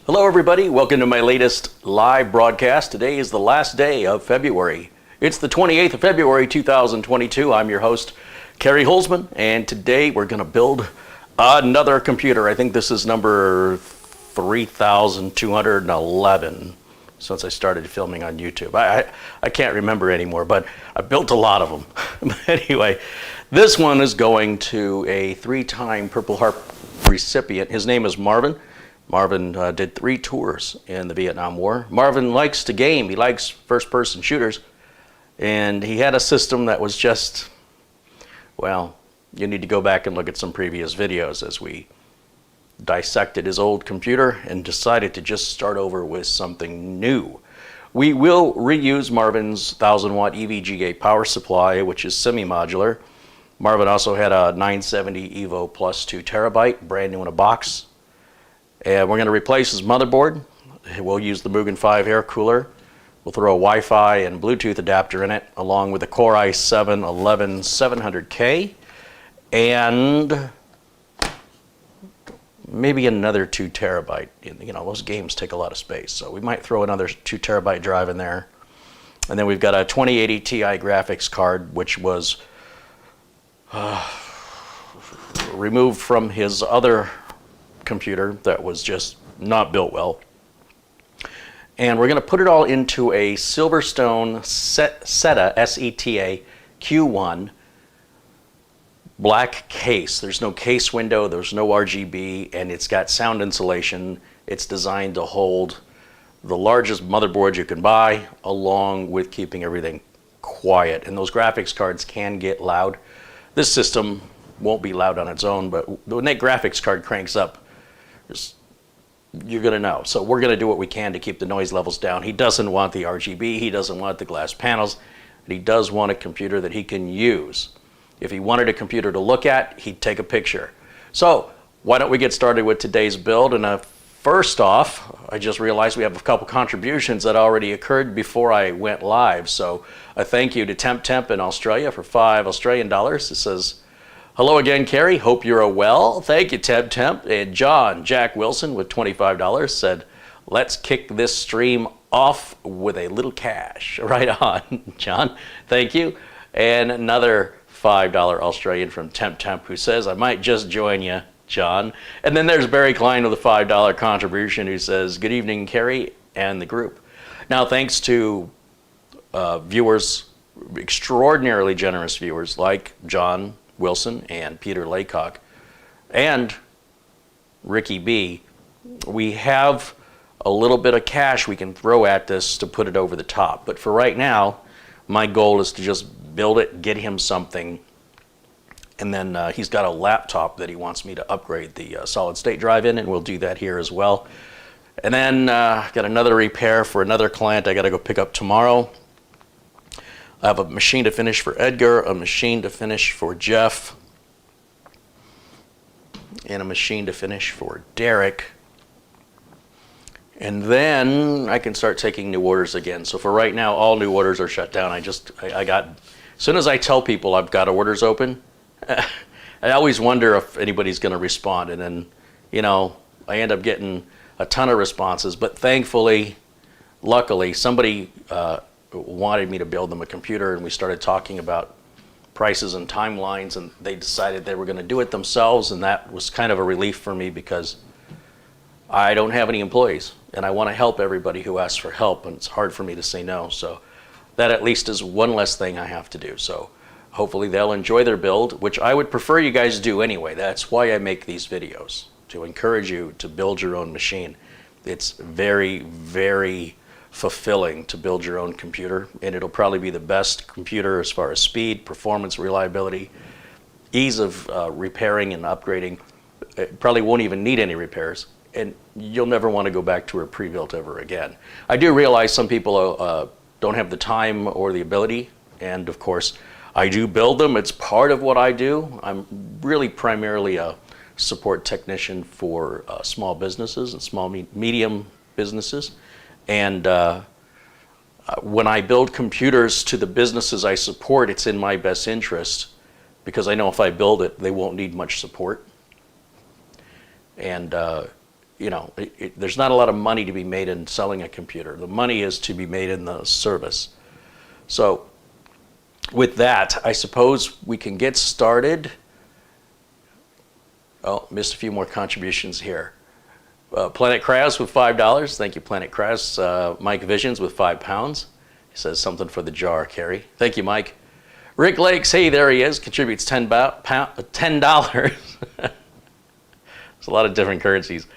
Hello everybody, welcome to my latest live broadcast. Today is the last day of February. It's the 28th of February 2022. I'm your host, CareyHolzman, and today we're going to build another computer. I think this is number 3211 since I started filming on YouTube. I can't remember anymore, but I built a lot of them. Anyway, this one is going to a 3-time Purple Heart recipient. His name is Marvin. Marvin did 3 tours in the Vietnam War. Marvin likes to game. He likes first-person shooters. And he had a system that was just, well, you need to go back and look at some previous videos as we dissected his old computer and decided to just start over with something new. We will reuse Marvin's 1000-watt EVGA power supply, which is semi-modular. Marvin also had a 970 Evo Plus 2 terabyte, brand new in a box. And we're going to replace his motherboard. We'll use the Mugen 5 air cooler. We'll throw a Wi-Fi and Bluetooth adapter in it, along with a Core i7-11700K, and maybe another 2 terabyte. You know, those games take a lot of space, so we might throw another 2 terabyte drive in there. And then we've got a 2080 Ti graphics card, which was removed from his other computer that was just not built well. And we're going to put it all into a Silverstone SETA, S-E-T-A, Q1 black case. There's no case window, there's no RGB, and it's got sound insulation. It's designed to hold the largest motherboard you can buy, along with keeping everything quiet. And those graphics cards can get loud. This system won't be loud on its own, but when that graphics card cranks up, you're going to know. So we're going to do what we can to keep the noise levels down. He doesn't want the RGB, he doesn't want the glass panels, but he does want a computer that he can use. If he wanted a computer to look at, he'd take a picture. So why don't we get started with today's build? And first off, I just realized we have a couple contributions that already occurred before I went live. So a thank you to Temp in Australia for $5 Australian. It says, hello again, Carey. Hope you're well. Thank you, Temp. And Jack Wilson with $25 said, let's kick this stream off with a little cash. Right on, John. Thank you. And another $5 Australian from Temp who says, I might just join you, John. And then there's Barry Klein with a $5 contribution who says, good evening, Carey and the group. Now, thanks to viewers, extraordinarily generous viewers like John Wilson and Peter Laycock and Ricky B, we have a little bit of cash we can throw at this to put it over the top. But for right now, my goal is to just build it, get him something, and then he's got a laptop that he wants me to upgrade the solid state drive in, and we'll do that here as well. And then got another repair for another client I got to go pick up tomorrow. I have a machine to finish for Edgar, a machine to finish for Jeff, and a machine to finish for Derek. And then I can start taking new orders again. So for right now, all new orders are shut down. As soon as I tell people I've got orders open, I always wonder if anybody's going to respond. And then, you know, I end up getting a ton of responses. But thankfully, luckily, somebody wanted me to build them a computer, and we started talking about prices and timelines, and they decided they were going to do it themselves, and that was kind of a relief for me because I don't have any employees, and I want to help everybody who asks for help, and it's hard for me to say no. So that at least is one less thing I have to do. So hopefully they'll enjoy their build, which I would prefer you guys do anyway. That's why I make these videos, to encourage you to build your own machine. It's very, very fulfilling to build your own computer, and it'll probably be the best computer as far as speed, performance, reliability, ease of repairing and upgrading. It probably won't even need any repairs, and you'll never want to go back to a pre-built ever again. I do realize some people don't have the time or the ability, and of course I do build them. It's part of what I do. I'm really primarily a support technician for small businesses and small medium businesses. And when I build computers to the businesses I support, it's in my best interest because I know if I build it, they won't need much support. And you know, there's not a lot of money to be made in selling a computer. The money is to be made in the service. So with that, I suppose we can get started. Oh, missed a few more contributions here. Planet Kraus with $5. Thank you, Planet Kraus. Mike Visions with £5. He says something for the jar, Carey. Thank you, Mike. Rick Lakes, hey, there he is, contributes $10. There's a lot of different currencies.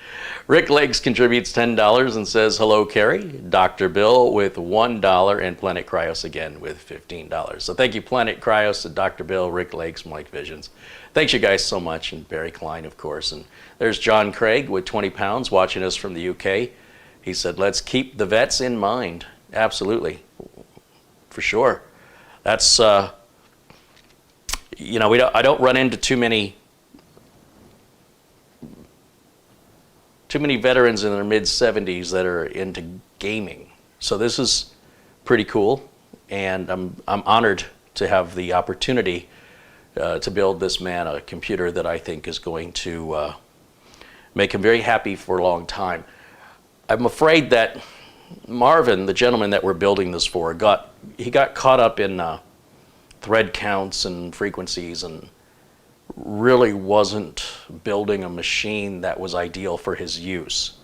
Rick Lakes contributes $10 and says, hello, Carey. Dr. Bill with $1 and Planet Cryos again with $15. So thank you, Planet Cryos, and Dr. Bill, Rick Lakes, Mike Visions. Thanks you guys so much, and Barry Klein, of course. And there's John Craig with 20 pounds watching us from the UK. He said, let's keep the vets in mind. Absolutely, for sure. That's, you know, I don't run into too many veterans in their mid-70s that are into gaming. So this is pretty cool, and I'm honored to have the opportunity to build this man a computer that I think is going to make him very happy for a long time. I'm afraid that Marvin, the gentleman that we're building this for, got caught up in thread counts and frequencies, and really wasn't building a machine that was ideal for his use.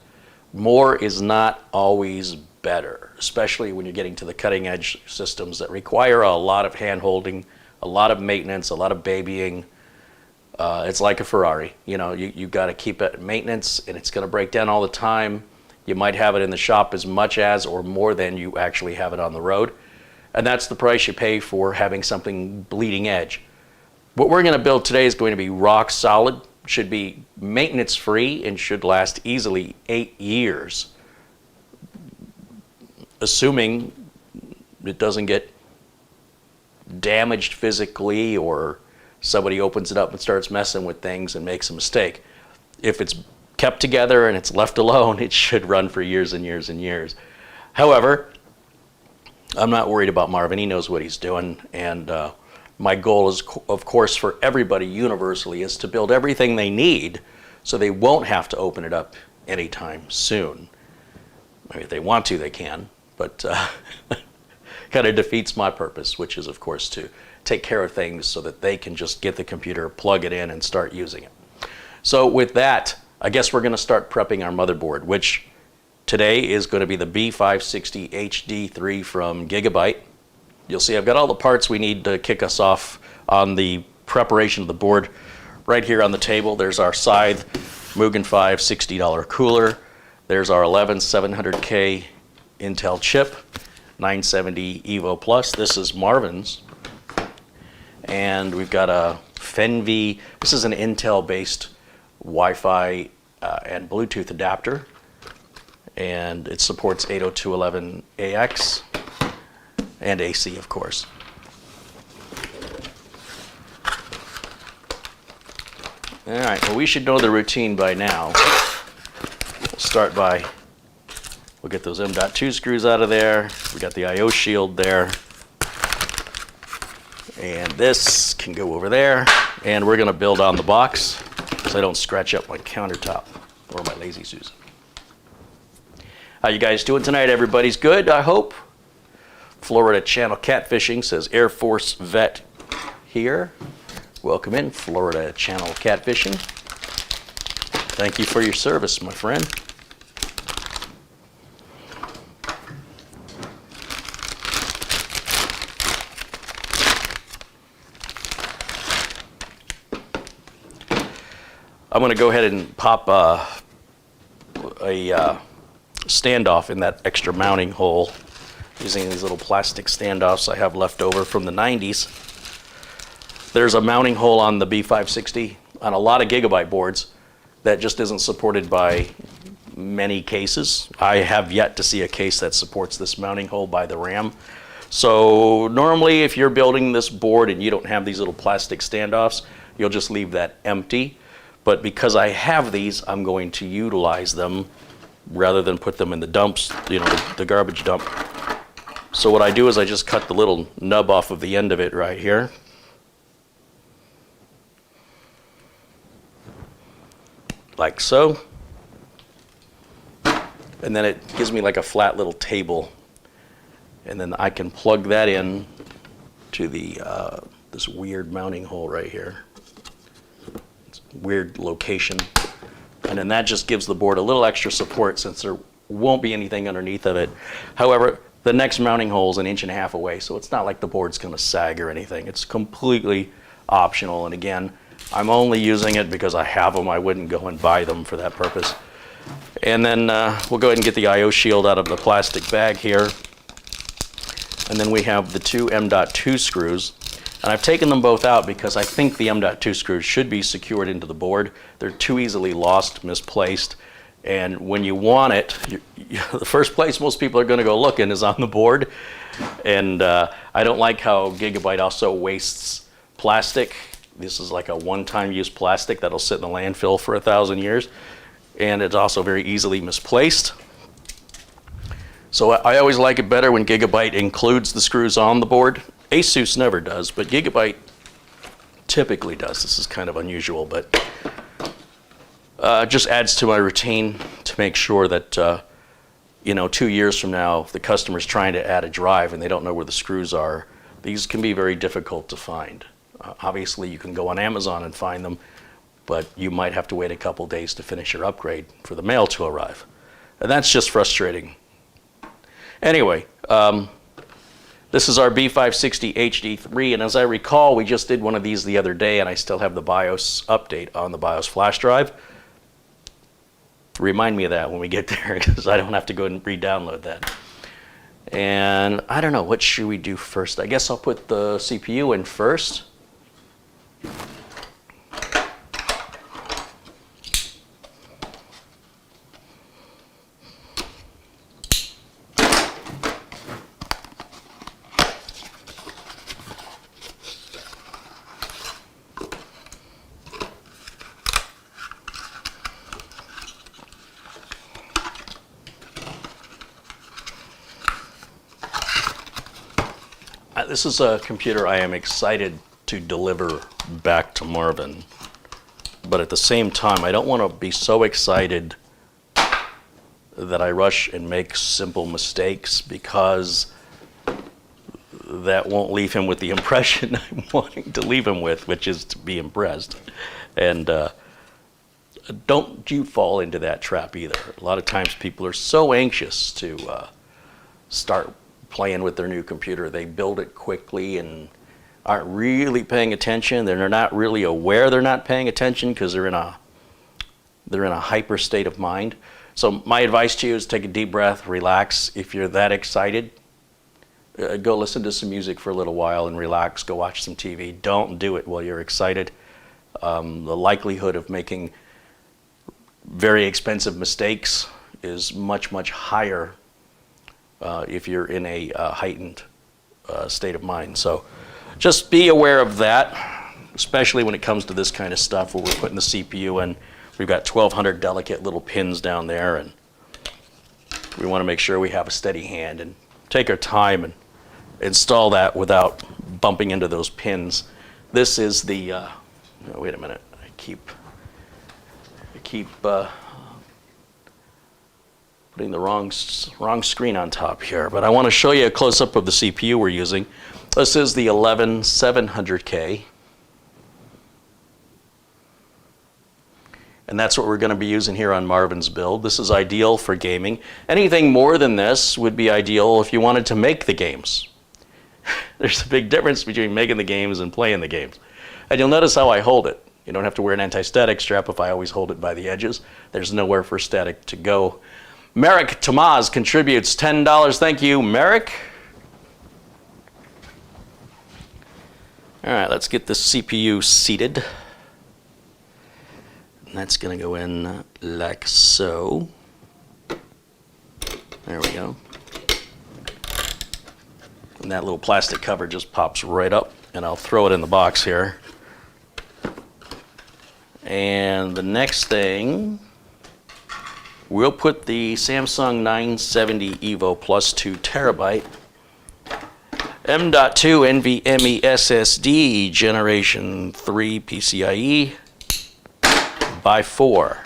More is not always better, especially when you're getting to the cutting edge systems that require a lot of hand holding, a lot of maintenance, a lot of babying. It's like a Ferrari, you know, you got to keep it maintenance, and it's going to break down all the time. You might have it in the shop as much as or more than you actually have it on the road, and that's the price you pay for having something bleeding edge. What we're going to build today is going to be rock solid, should be maintenance free, and should last easily 8 years, assuming it doesn't get damaged physically or somebody opens it up and starts messing with things and makes a mistake. If it's kept together and it's left alone, it should run for years and years and years. However, I'm not worried about Marvin. He knows what he's doing, and my goal is, of course, for everybody universally is to build everything they need so they won't have to open it up anytime soon. I mean, if they want to, they can, but kind of defeats my purpose, which is, of course, to take care of things so that they can just get the computer, plug it in, and start using it. So with that, I guess we're going to start prepping our motherboard, which today is going to be the B560 HD3 from Gigabyte. You'll see I've got all the parts we need to kick us off on the preparation of the board. Right here on the table, there's our Scythe Mugen 5 $60 cooler. There's our 11700K Intel chip, 970 Evo Plus. This is Marvin's. And we've got a Fenvi. This is an Intel-based Wi-Fi and Bluetooth adapter. And it supports 802.11ax. And AC, of course. All right, well, we should know the routine by now. We'll start by, we'll get those M.2 screws out of there. We got the I/O shield there. And this can go over there. And we're gonna build on the box so I don't scratch up my countertop or my Lazy Susan. How you guys doing tonight? Everybody's good, I hope. Florida Channel Catfishing says Air Force vet here. Welcome in, Florida Channel Catfishing. Thank you for your service, my friend. I'm going to go ahead and pop a standoff in that extra mounting hole using these little plastic standoffs I have left over from the 90s. There's a mounting hole on the B560 on a lot of Gigabyte boards that just isn't supported by many cases. I have yet to see a case that supports this mounting hole by the RAM. So normally if you're building this board and you don't have these little plastic standoffs, you'll just leave that empty. But because I have these, I'm going to utilize them rather than put them in the dumps, you know, the garbage dump. So what I do is I just cut the little nub off of the end of it right here. Like so. and then it gives me like a flat little table, and then I can plug that in to the this weird mounting hole right here. It's a weird location, and then that just gives the board a little extra support since there won't be anything underneath of it. However, the next mounting hole is 1.5 inches away, so it's not like the board's going to sag or anything. It's completely optional, and again, I'm only using it because I have them. I wouldn't go and buy them for that purpose. And then we'll go ahead and get the I/O shield out of the plastic bag here. And then we have the two M.2 screws. And I've taken them both out because I think the M.2 screws should be secured into the board. They're too easily lost, misplaced. And when you want it, the first place most people are going to go looking is on the board. And I don't like how Gigabyte also wastes plastic. This is like a one-time use plastic that'll sit in the landfill for 1,000 years. And it's also very easily misplaced. So I always like it better when Gigabyte includes the screws on the board. Asus never does, but Gigabyte typically does. This is kind of unusual, but just adds to my routine to make sure that, 2 years from now, if the customer's trying to add a drive and they don't know where the screws are, these can be very difficult to find. Obviously, you can go on Amazon and find them, but you might have to wait a couple days to finish your upgrade for the mail to arrive. And that's just frustrating. Anyway, this is our B560 HD3, and as I recall, we just did one of these the other day, and I still have the BIOS update on the BIOS flash drive. Remind me of that when we get there, because I don't have to go and re-download that. And I don't know, what should we do first? I guess I'll put the CPU in first. This is a computer I am excited to deliver back to Marvin, but at the same time, I don't want to be so excited that I rush and make simple mistakes, because that won't leave him with the impression I'm wanting to leave him with, which is to be impressed. And don't you fall into that trap either. A lot of times people are so anxious to start playing with their new computer. They build it quickly and aren't really paying attention. They're not really aware they're not paying attention because they're in a hyper state of mind. So my advice to you is take a deep breath, relax. If you're that excited, go listen to some music for a little while and relax. Go watch some TV. Don't do it while you're excited. The likelihood of making very expensive mistakes is much, much higher if you're in a heightened state of mind. So just be aware of that, especially when it comes to this kind of stuff where we're putting the CPU in. We've got 1,200 delicate little pins down there, and we want to make sure we have a steady hand and take our time and install that without bumping into those pins. This is the, wait a minute, I keep putting the wrong screen on top here, but I want to show you a close-up of the CPU we're using. This is the 11700K, and that's what we're going to be using here on Marvin's build. This is ideal for gaming. Anything more than this would be ideal if you wanted to make the games. There's a big difference between making the games and playing the games. And you'll notice how I hold it. You don't have to wear an anti-static strap if I always hold it by the edges. There's nowhere for static to go. Merrick Tamaz contributes $10. Thank you, Merrick. All right, let's get the CPU seated. And that's going to go in like so. There we go. And that little plastic cover just pops right up, and I'll throw it in the box here. And the next thing, we'll put the Samsung 970 EVO Plus 2 terabyte M.2 NVMe SSD Generation 3 PCIe by 4.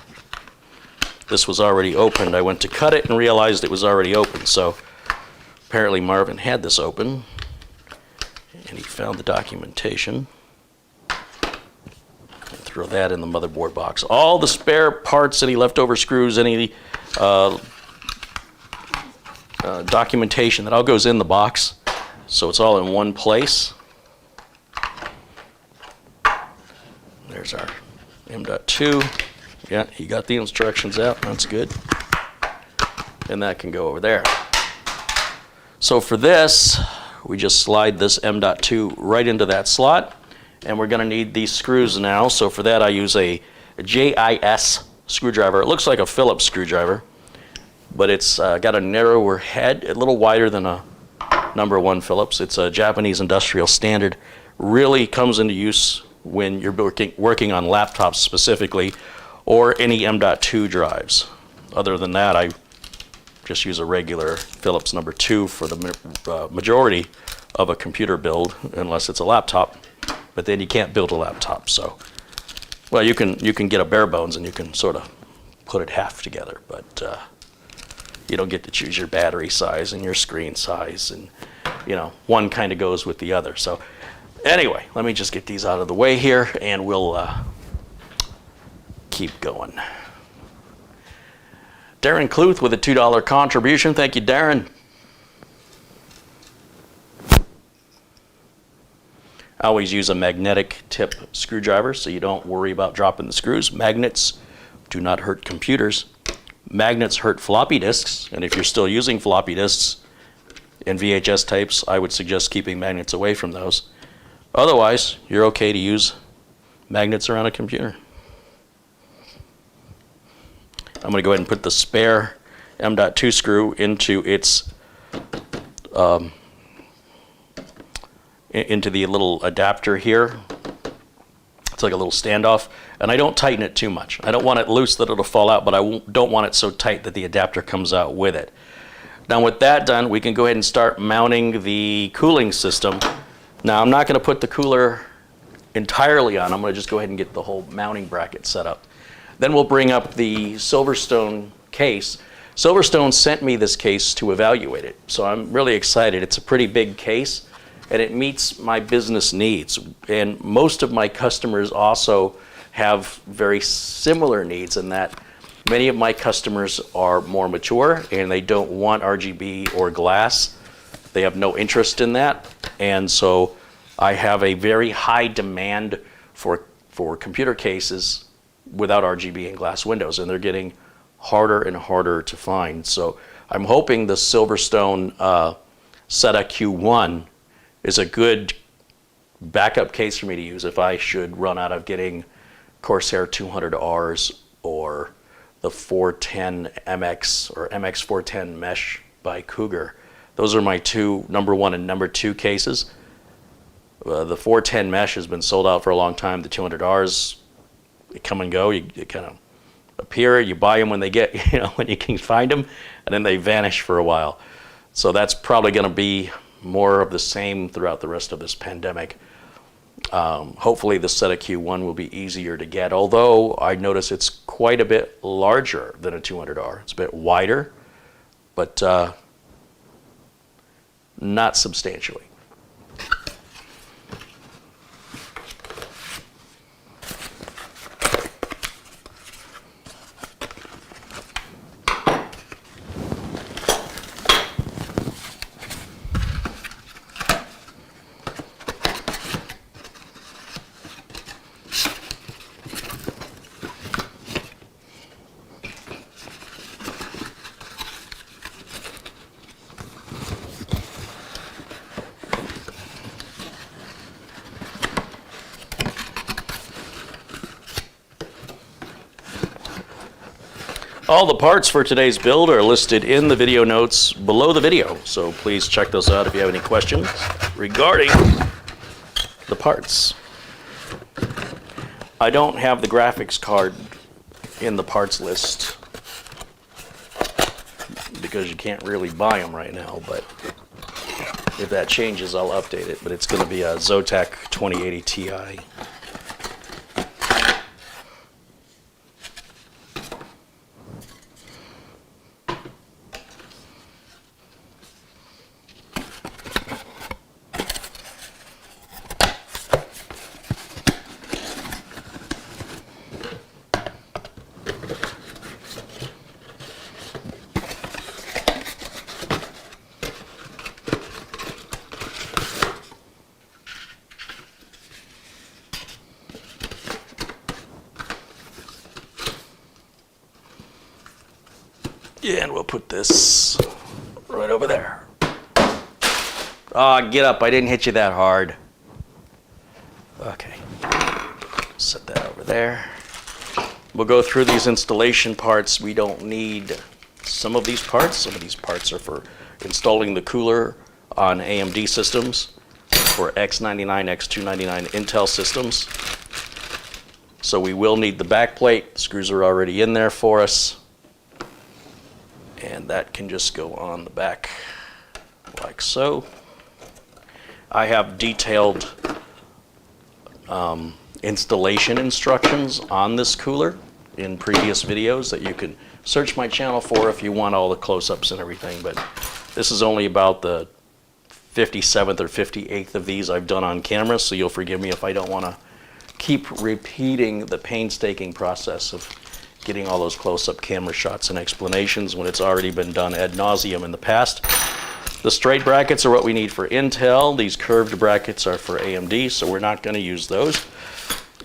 this was already opened. I went to cut it and realized it was already open. So apparently Marvin had this open, and he found the documentation. Throw that in the motherboard box. All the spare parts, any leftover screws, any documentation, that all goes in the box. So it's all in one place. There's our M.2. Yeah, he got the instructions out. That's good. And that can go over there. So for this, we just slide this M.2 right into that slot. And we're going to need these screws now. So for that, I use a JIS screwdriver. It looks like a Phillips screwdriver, but it's got a narrower head, a little wider than a number 1 Phillips. It's a Japanese industrial standard. Really comes into use when you're working on laptops specifically, or any M.2 drives. Other than that, I just use a regular Phillips number 2 for the majority of a computer build, unless it's a laptop. But then you can't build a laptop, so, well, you can get a bare bones and you can sort of put it half together, but you don't get to choose your battery size and your screen size, and one kind of goes with the other. So anyway, let me just get these out of the way here, and we'll keep going. Darren Cluth with a $2 contribution. Thank you, Darren. I always use a magnetic tip screwdriver so you don't worry about dropping the screws. Magnets do not hurt computers. Magnets hurt floppy disks, and if you're still using floppy disks and VHS tapes, I would suggest keeping magnets away from those. Otherwise, you're okay to use magnets around a computer. I'm going to go ahead and put the spare M.2 screw into its into the little adapter here. It's like a little standoff, and I don't tighten it too much. I don't want it loose that it'll fall out, but I don't want it so tight that the adapter comes out with it. Now with that done, we can go ahead and start mounting the cooling system. Now I'm not going to put the cooler entirely on. I'm going to just go ahead and get the whole mounting bracket set up. Then we'll bring up the Silverstone case. Silverstone sent me this case to evaluate it, so I'm really excited. It's a pretty big case, and it meets my business needs. And most of my customers also have very similar needs in that many of my customers are more mature and they don't want RGB or glass. They have no interest in that. And so I have a very high demand for computer cases without RGB and glass windows, and they're getting harder and harder to find. So I'm hoping the Silverstone SETA Q1 is a good backup case for me to use if I should run out of getting Corsair 200Rs or the 410 MX or MX 410 Mesh by Cougar. Those are my two, number 1 and number 2 cases. The 410 Mesh has been sold out for a long time. The 200Rs, they come and go. You kind of appear, you buy them when they get, when you can find them, and then they vanish for a while. So that's probably going to be more of the same throughout the rest of this pandemic. Hopefully the SETA Q1 will be easier to get, although I notice it's quite a bit larger than a 200R. It's a bit wider, but not substantially. All the parts for today's build are listed in the video notes below the video, so please check those out if you have any questions regarding the parts. I don't have the graphics card in the parts list because you can't really buy them right now, but if that changes, I'll update it. But it's going to be a Zotac 2080 Ti. And we'll put this right over there. Get up, I didn't hit you that hard. Okay, set that over there. We'll go through these installation parts. We don't need some of these parts. Some of these parts are for installing the cooler on AMD systems, for X99, X299 Intel systems. So we will need the back plate. The screws are already in there for us. And that can just go on the back like so. I have detailed installation instructions on this cooler in previous videos that you can search my channel for if you want all the close-ups and everything, but this is only about the 57th or 58th of these I've done on camera, so you'll forgive me if I don't want to keep repeating the painstaking process of getting all those close-up camera shots and explanations when it's already been done ad nauseum in the past. The straight brackets are what we need for Intel. These curved brackets are for AMD, so we're not going to use those.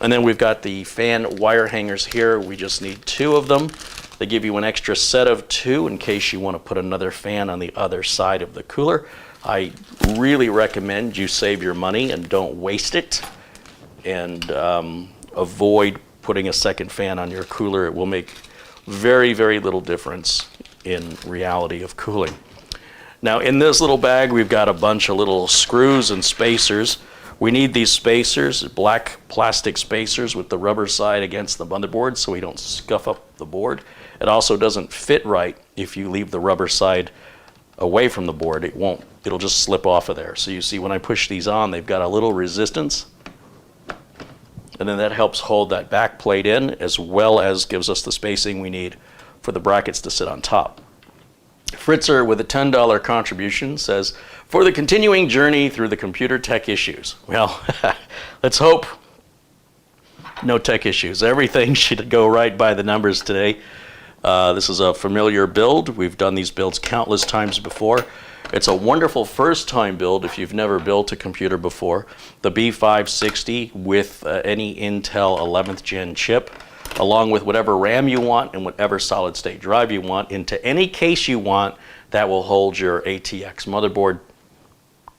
And then we've got the fan wire hangers here. We just need 2 of them. They give you an extra set of 2 in case you want to put another fan on the other side of the cooler. I really recommend you save your money and don't waste it, and avoid putting a second fan on your cooler. It will make very, very little difference in reality of cooling. Now in this little bag we've got a bunch of little screws and spacers. We need these spacers, black plastic spacers with the rubber side against the motherboard so we don't scuff up the board. It also doesn't fit right if you leave the rubber side away from the board. It'll just slip off of there. So you see when I push these on, they've got a little resistance, and then that helps hold that back plate in as well as gives us the spacing we need for the brackets to sit on top. Fritzer with a $10 contribution says, for the continuing journey through the computer tech issues. Well, let's hope no tech issues. Everything should go right by the numbers today. This is a familiar build. We've done these builds countless times before. It's a wonderful first-time build if you've never built a computer before. The B560 with any Intel 11th gen chip, along with whatever RAM you want and whatever solid-state drive you want, into any case you want that will hold your ATX motherboard,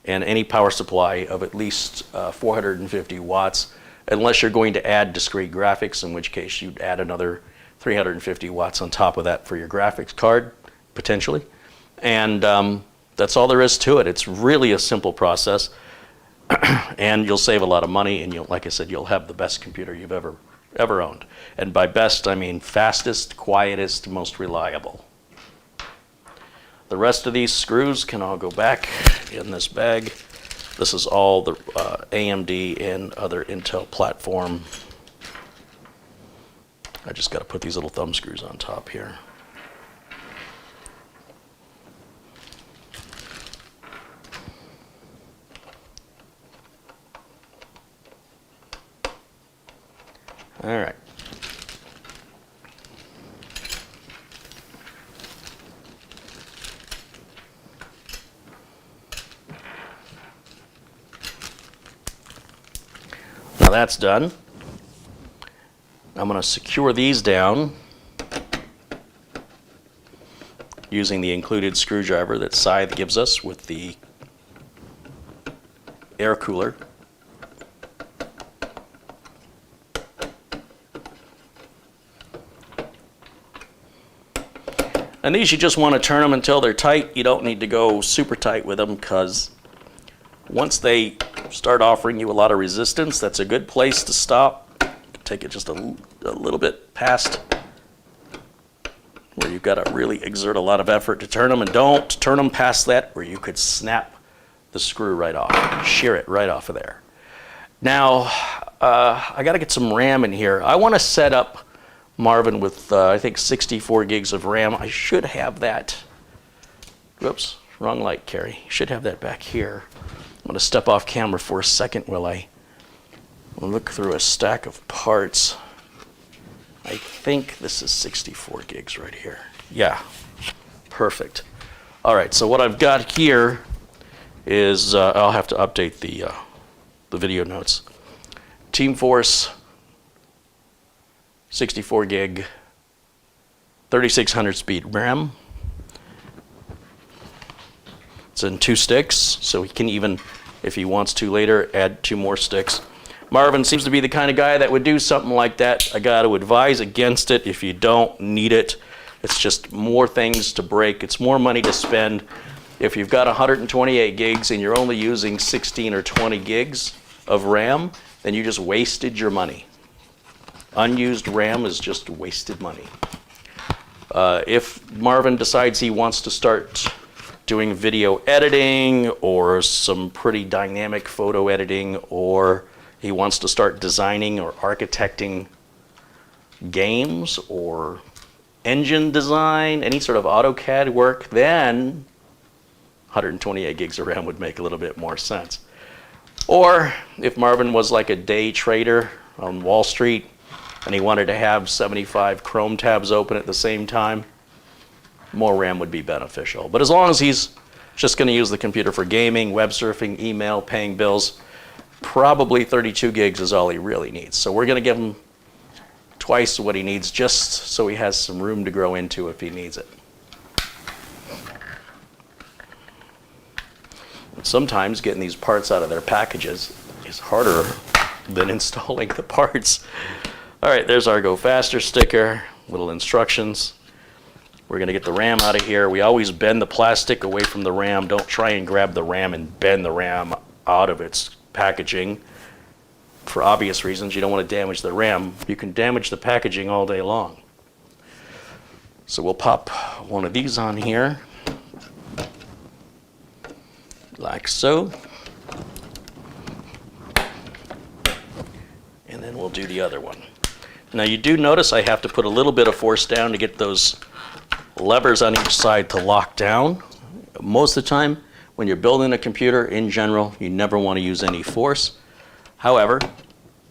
and any power supply of at least 450 watts, unless you're going to add discrete graphics, in which case you'd add another 350 watts on top of that for your graphics card, potentially. And that's all there is to it. It's really a simple process, and you'll save a lot of money, and like I said, you'll have the best computer you've ever owned. And by best, I mean fastest, quietest, most reliable. The rest of these screws can all go back in this bag. This is all the AMD and other Intel platform. I just got to put these little thumb screws on top here. All right. Now that's done. I'm going to secure these down using the included screwdriver that Scythe gives us with the air cooler. And these, you just want to turn them until they're tight. You don't need to go super tight with them, because once they start offering you a lot of resistance, that's a good place to stop. Take it just a little bit past where you've got to really exert a lot of effort to turn them, and don't turn them past that where you could snap the screw right off, shear it right off of there. Now, I got to get some RAM in here. I want to set up Marvin with, I think, 64 gigs of RAM. I should have that. Whoops, wrong light, Carey. Should have that back here. I'm going to step off camera for a second while I look through a stack of parts. I think this is 64 gigs right here. Yeah, perfect. All right, so what I've got here is, I'll have to update the video notes. Team Force 64 gig, 3600 speed RAM, in 2 sticks, so he can even, if he wants to later, add 2 more sticks. Marvin seems to be the kind of guy that would do something like that. I got to advise against it if you don't need it. It's just more things to break. It's more money to spend. If you've got 128 gigs and you're only using 16 or 20 gigs of RAM, then you just wasted your money. Unused RAM is just wasted money. If Marvin decides he wants to start doing video editing or some pretty dynamic photo editing, or he wants to start designing or architecting games or engine design, any sort of AutoCAD work, then 128 gigs of RAM would make a little bit more sense. Or if Marvin was like a day trader on Wall Street and he wanted to have 75 Chrome tabs open at the same time, more RAM would be beneficial. But as long as he's just going to use the computer for gaming, web surfing, email, paying bills, probably 32 gigs is all he really needs. So we're going to give him twice what he needs just so he has some room to grow into if he needs it. And sometimes getting these parts out of their packages is harder than installing the parts. All right, there's our Go Faster sticker, little instructions. We're going to get the RAM out of here. We always bend the plastic away from the RAM. Don't try and grab the RAM and bend the RAM out of its packaging. For obvious reasons, you don't want to damage the RAM. You can damage the packaging all day long. So we'll pop one of these on here, like so. And then we'll do the other one. Now you do notice I have to put a little bit of force down to get those levers on each side to lock down. Most of the time, when you're building a computer, in general, you never want to use any force. However,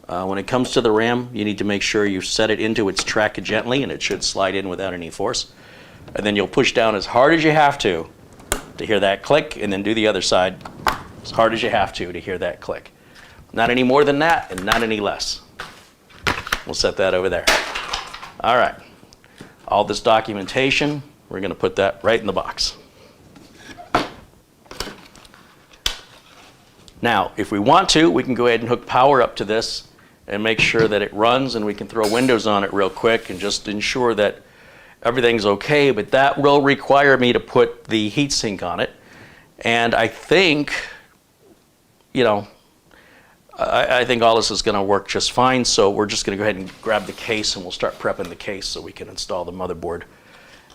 when it comes to the RAM, you need to make sure you set it into its track gently, and it should slide in without any force. And then you'll push down as hard as you have to hear that click, and then do the other side as hard as you have to hear that click. Not any more than that, and not any less. We'll set that over there. All right. All this documentation, we're going to put that right in the box. Now, if we want to, we can go ahead and hook power up to this and make sure that it runs, and we can throw Windows on it real quick and just ensure that everything's okay, but that will require me to put the heatsink on it. And I think, you know, I think all this is going to work just fine, so we're just going to go ahead and grab the case and we'll start prepping the case so we can install the motherboard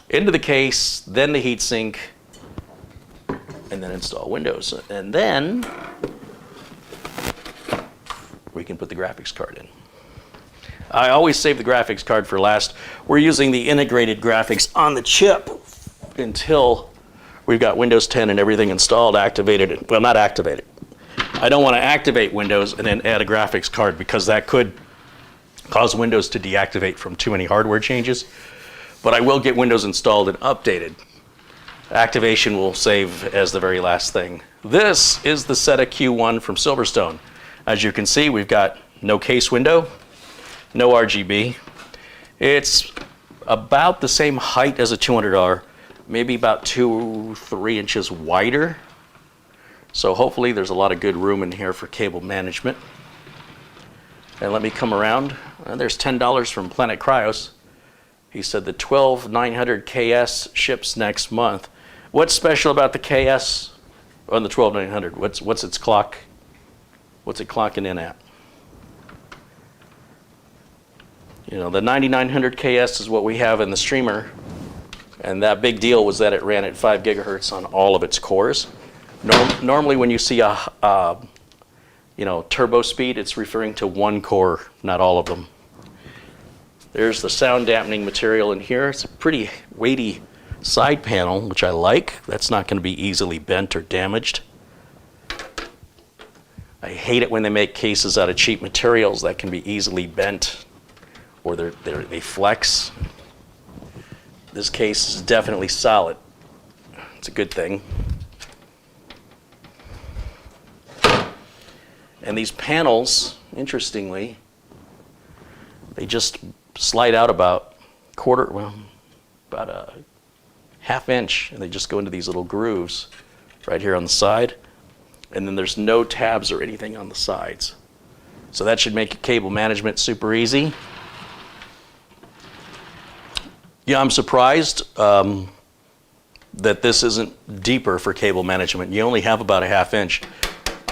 into the case, then the heatsink, and then install Windows. And then we can put the graphics card in. I always save the graphics card for last. We're using the integrated graphics on the chip until we've got Windows 10 and everything installed, activated. Well, not activated. I don't want to activate Windows and then add a graphics card, because that could cause Windows to deactivate from too many hardware changes. But I will get Windows installed and updated. Activation will save as the very last thing. This is the SETA Q1 from Silverstone. As you can see, we've got no case window, no RGB. It's about the same height as a 200R, maybe about 2-3 inches wider. So hopefully there's a lot of good room in here for cable management. And let me come around. There's $10 from Planet Cryos. He said the 12900 KS ships next month. What's special about the KS on the 12900? What's its clock? What's it clocking in at? You know, the 9900 KS is what we have in the streamer, and that big deal was that it ran at 5 gigahertz on all of its cores. Normally when you see a turbo speed, it's referring to one core, not all of them. There's the sound dampening material in here. It's a pretty weighty side panel, which I like. That's not going to be easily bent or damaged. I hate it when they make cases out of cheap materials that can be easily bent or they flex. This case is definitely solid. It's a good thing. And these panels, interestingly, they just slide out about about a half inch, and they just go into these little grooves right here on the side. And then there's no tabs or anything on the sides. So that should make cable management super easy. Yeah, I'm surprised that this isn't deeper for cable management. You only have about a 1/2 inch.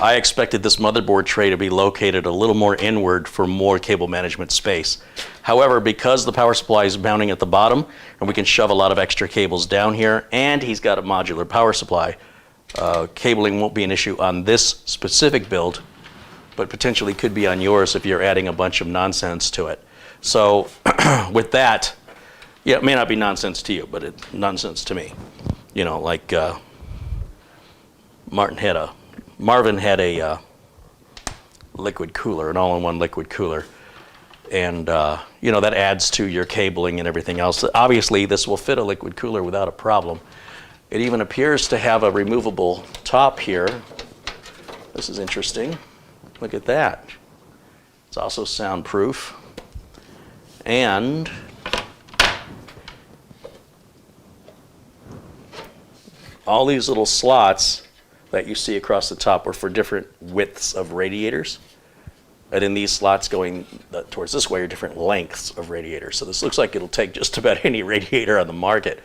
I expected this motherboard tray to be located a little more inward for more cable management space. However, because the power supply is mounting at the bottom, and we can shove a lot of extra cables down here, and he's got a modular power supply, cabling won't be an issue on this specific build, but potentially could be on yours if you're adding a bunch of nonsense to it. So with that, yeah, it may not be nonsense to you, but it's nonsense to me. You know, like Marvin had a liquid cooler, an all-in-one liquid cooler. And, you know, that adds to your cabling and everything else. Obviously, this will fit a liquid cooler without a problem. It even appears to have a removable top here. This is interesting. Look at that. It's also soundproof. And all these little slots that you see across the top are for different widths of radiators. And then these slots going towards this way are different lengths of radiators. So this looks like it'll take just about any radiator on the market,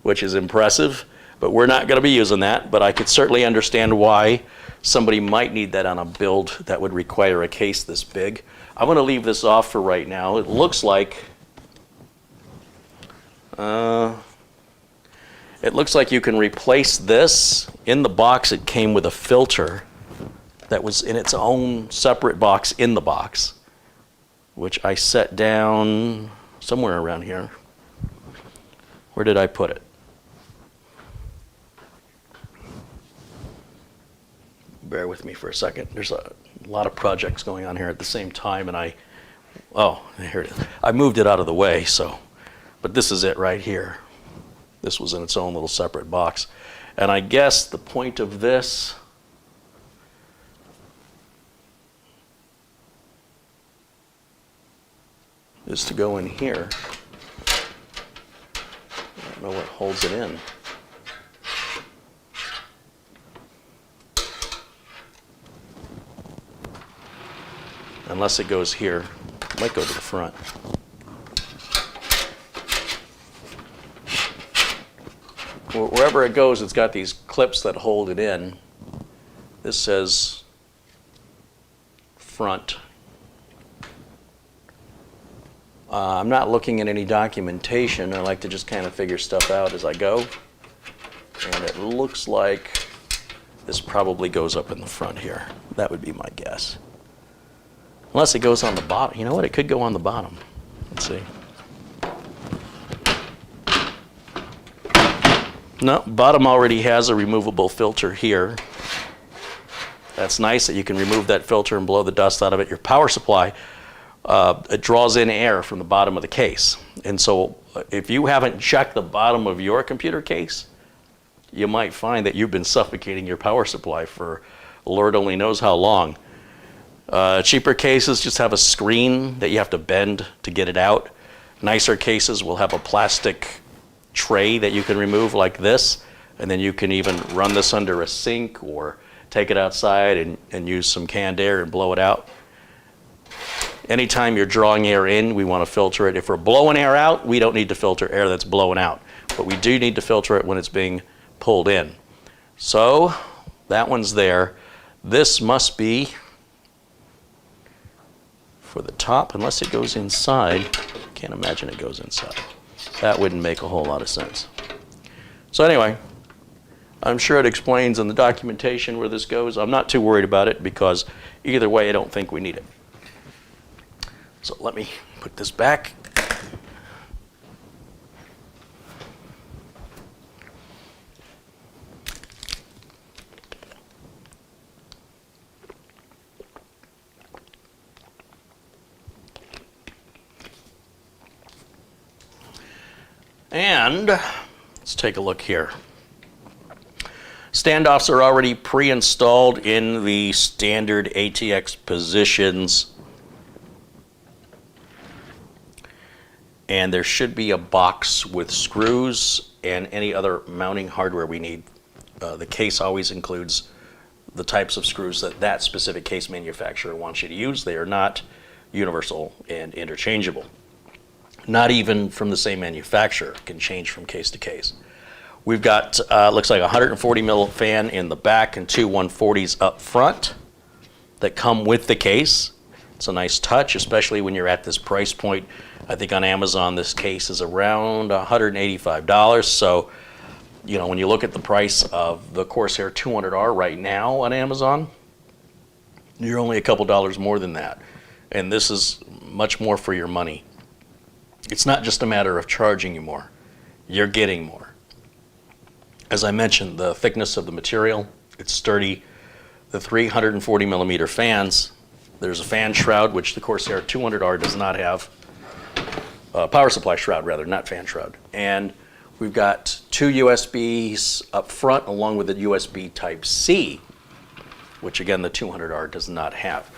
which is impressive. But we're not going to be using that. But I could certainly understand why somebody might need that on a build that would require a case this big. I'm going to leave this off for right now. It looks like you can replace this. In the box, it came with a filter that was in its own separate box in the box, which I set down somewhere around here. Where did I put it? Bear with me for a second. There's a lot of projects going on here at the same time, and oh, here it is. I moved it out of the way, but this is it right here. This was in its own little separate box. And I guess the point of this is to go in here. I don't know what holds it in. Unless it goes here. It might go to the front. Wherever it goes, it's got these clips that hold it in. This says front. I'm not looking at any documentation. I like to just kind of figure stuff out as I go. And it looks like this probably goes up in the front here. That would be my guess. Unless it goes on the bottom. You know what? It could go on the bottom. Let's see. No, bottom already has a removable filter here. That's nice that you can remove that filter and blow the dust out of it. Your power supply, it draws in air from the bottom of the case. And so if you haven't checked the bottom of your computer case, you might find that you've been suffocating your power supply for Lord only knows how long. Cheaper cases just have a screen that you have to bend to get it out. Nicer cases will have a plastic tray that you can remove like this, and then you can even run this under a sink or take it outside and use some canned air and blow it out. Anytime you're drawing air in, we want to filter it. If we're blowing air out, we don't need to filter air that's blowing out, but we do need to filter it when it's being pulled in. So that one's there. This must be for the top, unless it goes inside. Can't imagine it goes inside. That wouldn't make a whole lot of sense. So anyway, I'm sure it explains in the documentation where this goes. I'm not too worried about it because either way, I don't think we need it. So let me put this back. And let's take a look here. Standoffs are already pre-installed in the standard ATX positions. And there should be a box with screws and any other mounting hardware we need The case always includes the types of screws that that specific case manufacturer wants you to use. They are not universal and interchangeable. Not even from the same manufacturer, can change from case to case. We've got, looks like a 140 mil fan in the back and two 140s up front that come with the case. It's a nice touch, especially when you're at this price point. I think on Amazon this case is around $185. So, you know, when you look at the price of the Corsair 200R right now on Amazon, you're only a couple dollars more than that. And this is much more for your money. It's not just a matter of charging you more, you're getting more. As I mentioned, the thickness of the material, it's sturdy. The 340 millimeter fans, there's a fan shroud, which the Corsair 200R does not have. Power supply shroud, rather, not fan shroud. And we've got two USBs up front, along with the USB Type-C, which again, the 200R does not have.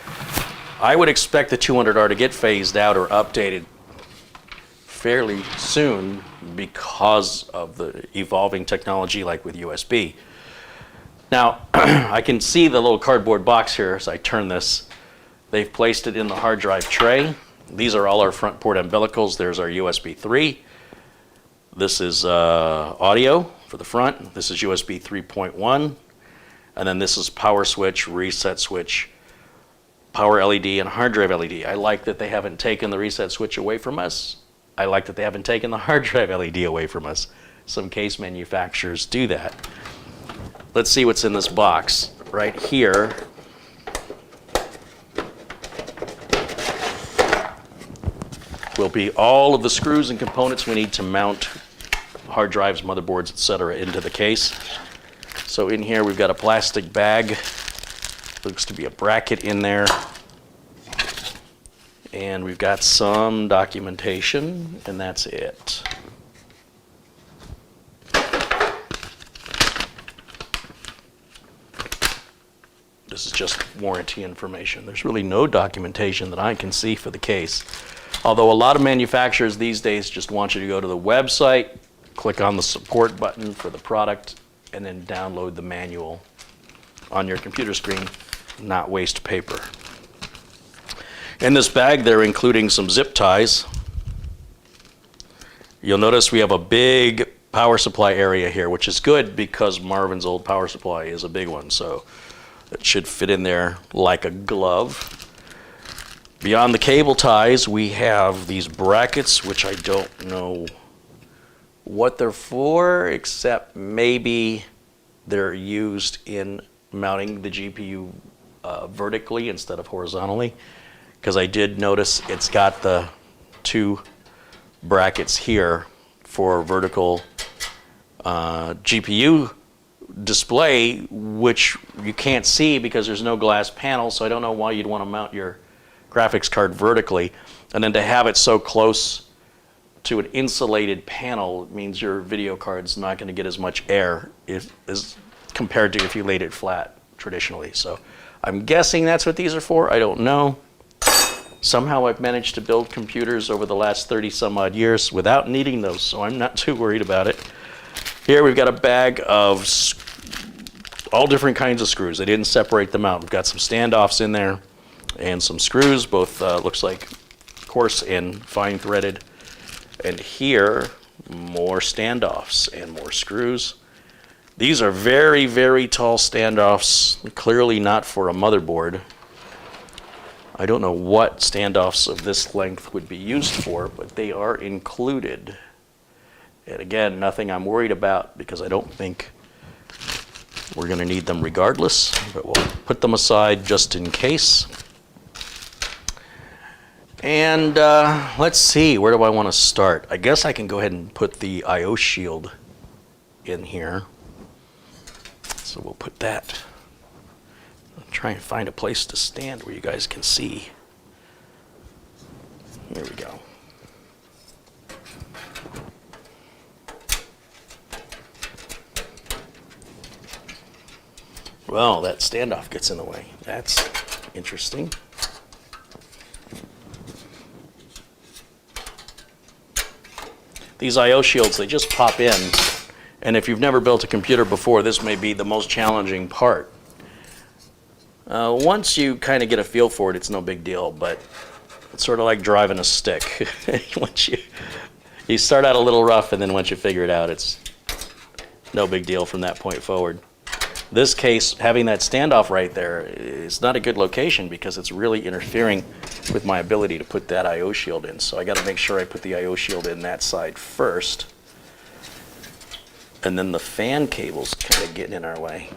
I would expect the 200R to get phased out or updated fairly soon because of the evolving technology like with USB. Now, I can see the little cardboard box here as I turn this. They've placed it in the hard drive tray. These are all our front port umbilicals. There's our USB 3. This is audio for the front. This is USB 3.1. And then this is power switch, reset switch, power LED, and hard drive LED. I like that they haven't taken the reset switch away from us. I like that they haven't taken the hard drive LED away from us. Some case manufacturers do that. Let's see what's in this box. Right here, will be all of the screws and components we need to mount hard drives, motherboards, etc. into the case. So in here we've got a plastic bag. Looks to be a bracket in there. And we've got some documentation, and that's it. This is just warranty information. There's really no documentation that I can see for the case. Although a lot of manufacturers these days just want you to go to the website, click on the support button for the product, and then download the manual on your computer screen, not waste paper. In this bag, they're including some zip ties. You'll notice we have a big power supply area here, which is good because Marvin's old power supply is a big one, so it should fit in there like a glove. Beyond the cable ties, we have these brackets, which I don't know what they're for, except maybe they're used in mounting the GPU vertically instead of horizontally. Because I did notice it's got the two brackets here for vertical GPU display, which you can't see because there's no glass panel, so I don't know why you'd want to mount your graphics card vertically. And then to have it so close to an insulated panel means your video card's not going to get as much air as compared to if you laid it flat traditionally. So I'm guessing that's what these are for. I don't know. Somehow I've managed to build computers over the last 30 some odd years without needing those, so I'm not too worried about it. Here we've got a bag of all different kinds of screws. They didn't separate them out. We've got some standoffs in there and some screws, both looks like coarse and fine threaded. And here, more standoffs and more screws. These are very, very tall standoffs, clearly not for a motherboard. I don't know what standoffs of this length would be used for, but they are included. And again, nothing I'm worried about because I don't think we're going to need them regardless, but we'll put them aside just in case. And let's see, where do I want to start? I guess I can go ahead and put the I/O shield in here. So we'll put that. Try and find a place to stand where you guys can see. Here we go. Well, that standoff gets in the way. That's interesting. These I/O shields, they just pop in And if you've never built a computer before, this may be the most challenging part. Once you kind of get a feel for it, it's no big deal, but it's sort of like driving a stick. Once you start out a little rough, and then once you figure it out, it's no big deal from that point forward. This case, having that standoff right there is not a good location because it's really interfering with my ability to put that I/O shield in. So I got to make sure I put the I/O shield in that side first. And then the fan cable's kind of getting in our way.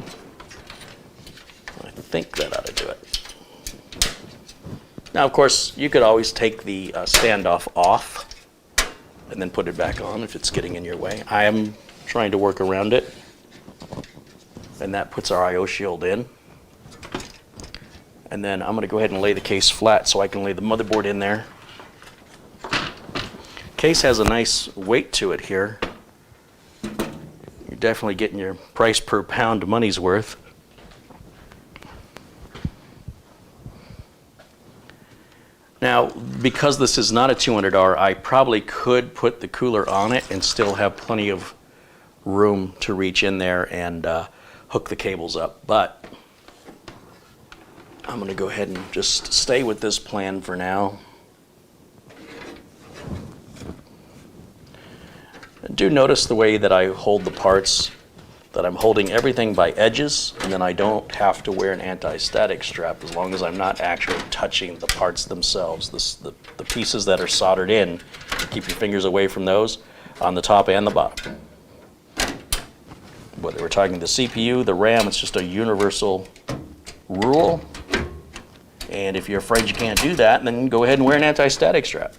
I think that ought to do it. Now, of course, you could always take the standoff off and then put it back on if it's getting in your way. I am trying to work around it. And that puts our I/O shield in. And then I'm going to go ahead and lay the case flat so I can lay the motherboard in there. Case has a nice weight to it here. You're definitely getting your price per pound money's worth. Now, because this is not a 200R, I probably could put the cooler on it and still have plenty of room to reach in there and hook the cables up, but I'm going to go ahead and just stay with this plan for now. And do notice the way that I hold the parts, that I'm holding everything by edges, and then I don't have to wear an anti-static strap as long as I'm not actually touching the parts themselves. The pieces that are soldered in, keep your fingers away from those on the top and the bottom. Whether we're talking the CPU, the RAM, it's just a universal rule. And if you're afraid you can't do that, then go ahead and wear an anti-static strap.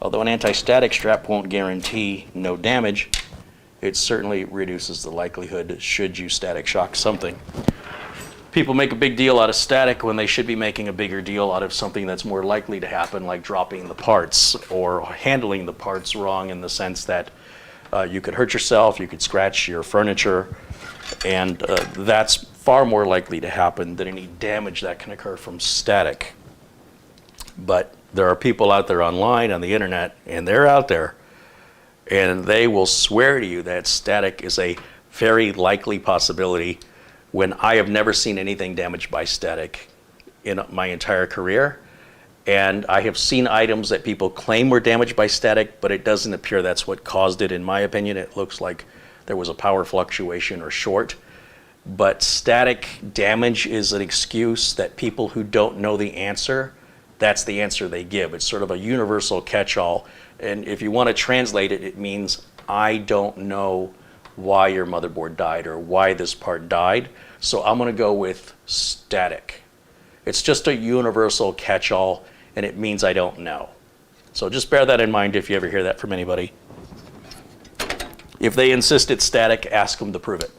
Although an anti-static strap won't guarantee no damage, it certainly reduces the likelihood should you static shock something. People make a big deal out of static when they should be making a bigger deal out of something that's more likely to happen, like dropping the parts or handling the parts wrong in the sense that you could hurt yourself, you could scratch your furniture, and that's far more likely to happen than any damage that can occur from static. But there are people out there online on the internet, and they're out there, and they will swear to you that static is a very likely possibility when I have never seen anything damaged by static in my entire career. And I have seen items that people claim were damaged by static, but it doesn't appear that's what caused it. In my opinion, it looks like there was a power fluctuation or short. But static damage is an excuse that people who don't know the answer, that's the answer they give. It's sort of a universal catch-all. And if you want to translate it, it means I don't know why your motherboard died or why this part died, so I'm going to go with static. It's just a universal catch-all, and it means I don't know. So just bear that in mind if you ever hear that from anybody. If they insist it's static, ask them to prove it.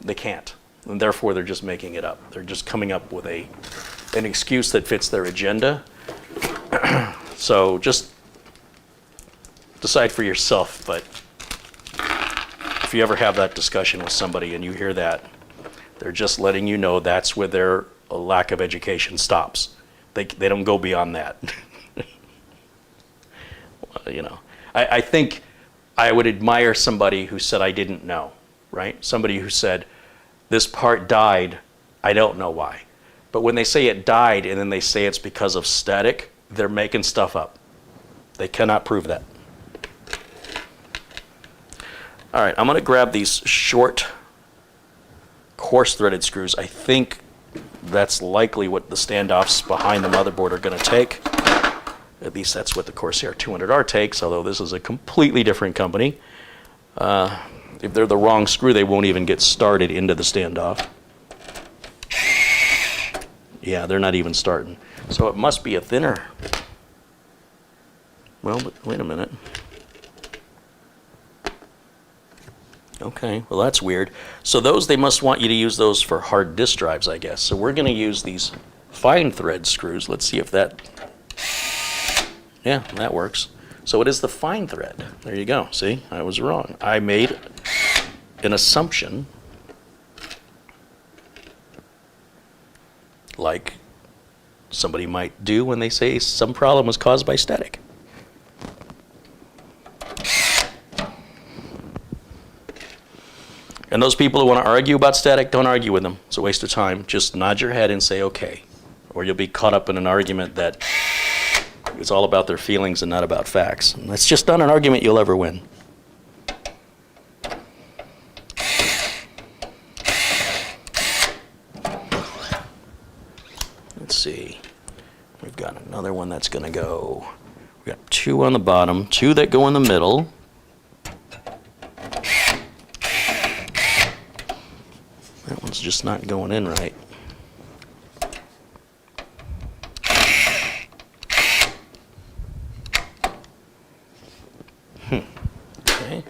They can't, and therefore they're just making it up. They're just coming up with an excuse that fits their agenda. So just decide for yourself, but if you ever have that discussion with somebody and you hear that, they're just letting you know that's where their lack of education stops. They don't go beyond that. Well, you know, I think I would admire somebody who said I didn't know, right? Somebody who said, this part died, I don't know why. But when they say it died and then they say it's because of static, they're making stuff up. They cannot prove that. All right, I'm going to grab these short, coarse threaded screws. I think that's likely what the standoffs behind the motherboard are going to take. At least that's what the Corsair 200R takes, although this is a completely different company. If they're the wrong screw, they won't even get started into the standoff. Yeah, they're not even starting. So it must be a thinner. Well, but wait a minute. Okay, well that's weird. So those, they must want you to use those for hard disk drives, I guess. So we're going to use these fine thread screws. Let's see if that, yeah, that works. So it is the fine thread. There you go. See, I was wrong. I made an assumption like somebody might do when they say some problem was caused by static. And those people who want to argue about static, don't argue with them. It's a waste of time. Just nod your head and say, okay. Or you'll be caught up in an argument that is all about their feelings and not about facts. And that's just not an argument you'll ever win. Let's see. We've got another one that's going to go. We've got 2 on the bottom, 2 that go in the middle. That one's just not going in right. Okay.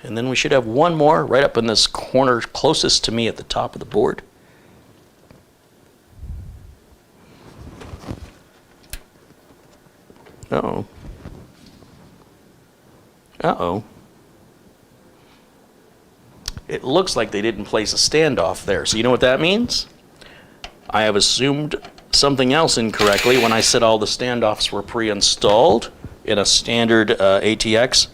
And then we should have one more right up in this corner closest to me at the top of the board. Uh-oh. Uh-oh. It looks like they didn't place a standoff there. So you know what that means? I have assumed something else incorrectly when I said all the standoffs were pre-installed in a standard ATX.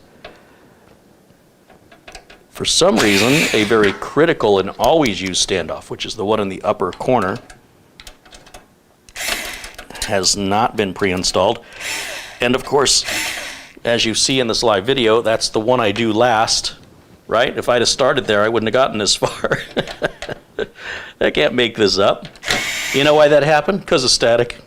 For some reason, a very critical and always used standoff, which is the one in the upper corner, has not been pre-installed. And of course, as you see in this live video, that's the one I do last, right? If I'd have started there, I wouldn't have gotten this far. I can't make this up. You know why that happened? Because of static.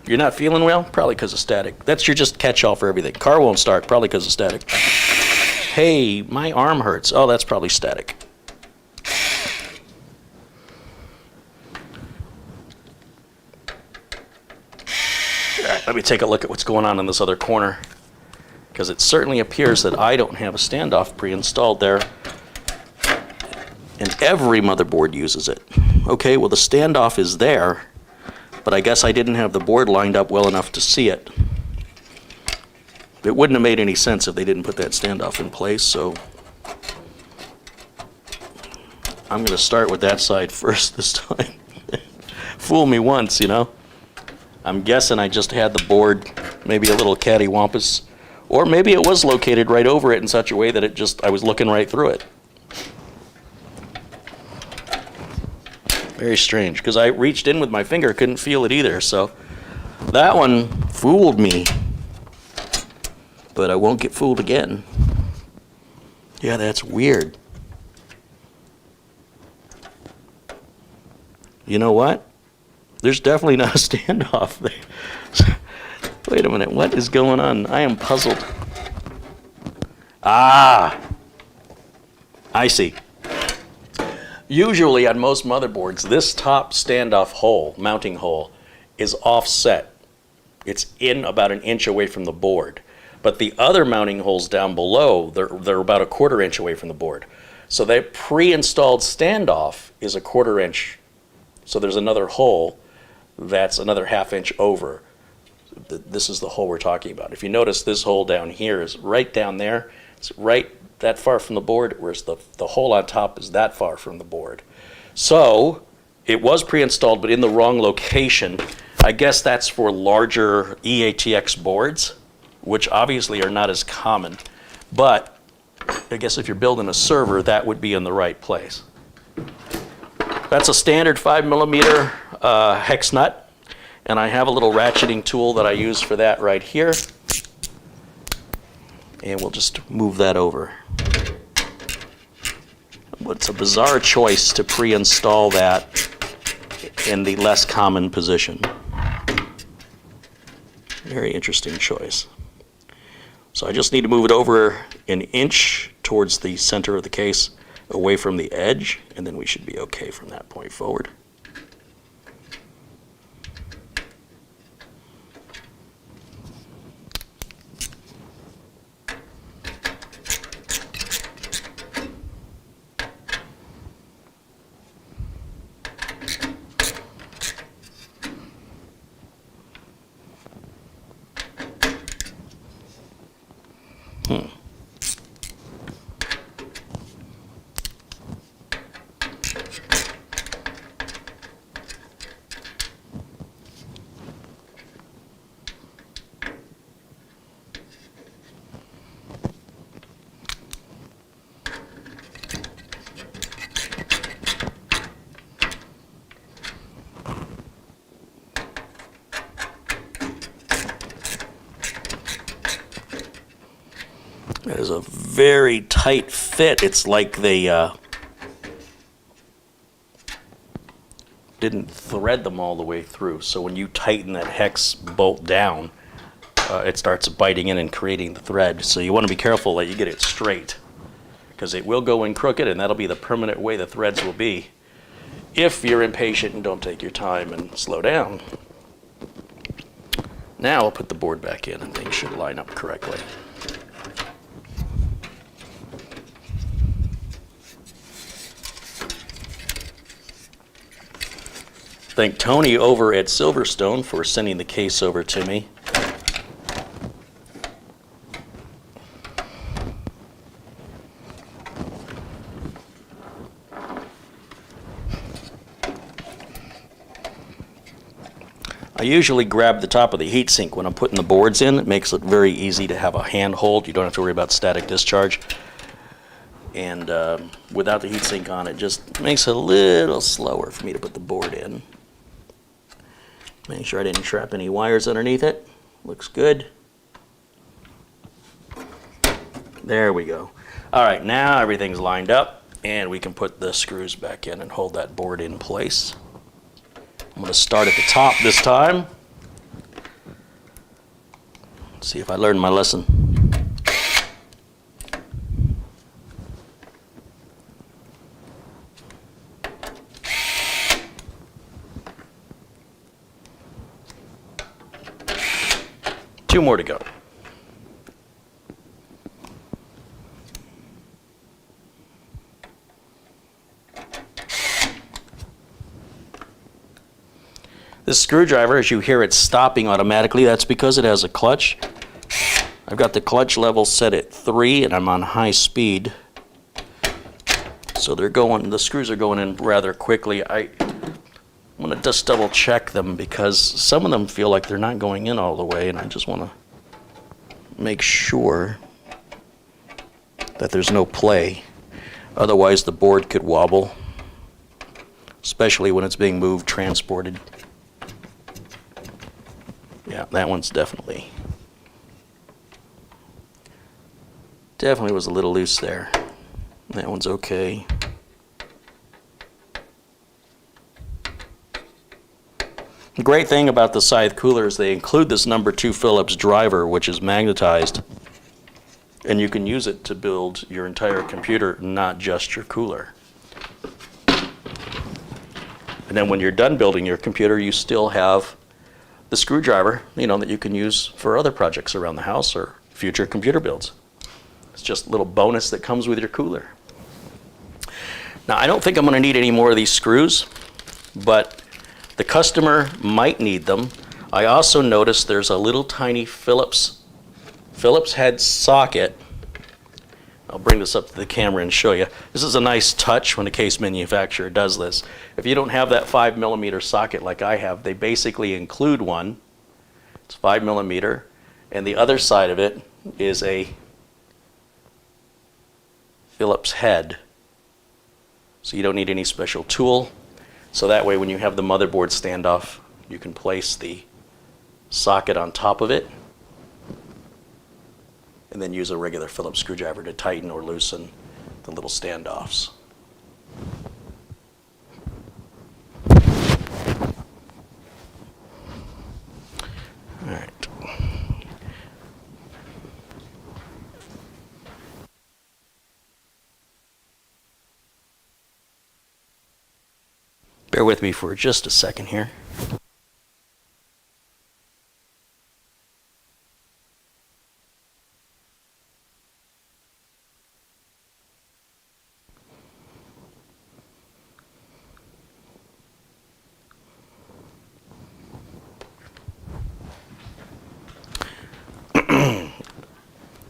You're not feeling well? Probably because of static. That's your just catch-all for everything. Car won't start, probably because of static. Hey, my arm hurts. Oh, that's probably static. Let me take a look at what's going on in this other corner, because it certainly appears that I don't have a standoff pre-installed there, and every motherboard uses it. Okay, well the standoff is there, but I guess I didn't have the board lined up well enough to see it. It wouldn't have made any sense if they didn't put that standoff in place, so I'm going to start with that side first this time. Fool me once, you know. I'm guessing I just had the board maybe a little cattywampus, or maybe it was located right over it in such a way that I was looking right through it. Very strange, because I reached in with my finger, couldn't feel it either, so that one fooled me. But I won't get fooled again. Yeah, that's weird. You know what? There's definitely not a standoff there. Wait a minute, what is going on? I am puzzled. Ah! I see. Usually on most motherboards, this top standoff hole, mounting hole, is offset. It's in about an inch away from the board. But the other mounting holes down below, they're about a 1/4 inch away from the board. So that pre-installed standoff is a 1/4 inch. So there's another hole that's another 1/2 inch over. This is the hole we're talking about. If you notice, this hole down here is right down there. It's right that far from the board, whereas the hole on top is that far from the board. So it was pre-installed, but in the wrong location. I guess that's for larger EATX boards, which obviously are not as common. But I guess if you're building a server, that would be in the right place. That's a standard 5mm hex nut, and I have a little ratcheting tool that I use for that right here. And we'll just move that over. It's a bizarre choice to pre-install that in the less common position. Very interesting choice. So I just need to move it over an inch towards the center of the case, away from the edge, and then we should be okay from that point forward. It is a very tight fit. It's like they didn't thread them all the way through. So when you tighten that hex bolt down, it starts biting in and creating the thread. So you want to be careful that you get it straight, because it will go in crooked, and that'll be the permanent way the threads will be if you're impatient and don't take your time and slow down. Now I'll put the board back in and things should line up correctly. Thank Tony over at Silverstone for sending the case over to me. I usually grab the top of the heatsink when I'm putting the boards in. It makes it very easy to have a hand hold. You don't have to worry about static discharge. And without the heatsink on, it just makes it a little slower for me to put the board in. Make sure I didn't trap any wires underneath it. Looks good. There we go. All right, now everything's lined up, and we can put the screws back in and hold that board in place. I'm going to start at the top this time. Let's see if I learned my lesson. Two more to go. This screwdriver, as you hear it stopping automatically, that's because it has a clutch. I've got the clutch level set at 3 and I'm on high speed. So the screws are going in rather quickly. I'm going to just double check them because some of them feel like they're not going in all the way, and I just want to make sure that there's no play. Otherwise the board could wobble, especially when it's being moved, transported. Yeah, that one's definitely was a little loose there. That one's okay. The great thing about the Scythe cooler is they include this number 2 Phillips driver, which is magnetized, and you can use it to build your entire computer, not just your cooler. And then when you're done building your computer, you still have the screwdriver, that you can use for other projects around the house or future computer builds. It's just a little bonus that comes with your cooler. Now, I don't think I'm going to need any more of these screws, but the customer might need them. I also noticed there's a little tiny Phillips head socket. I'll bring this up to the camera and show you. This is a nice touch when a case manufacturer does this. If you don't have that 5mm socket like I have, they basically include one. It's 5mm, and the other side of it is a Phillips head. So you don't need any special tool. So that way when you have the motherboard standoff, you can place the socket on top of it and then use a regular Phillips screwdriver to tighten or loosen the little standoffs. All right. Bear with me for just a second here.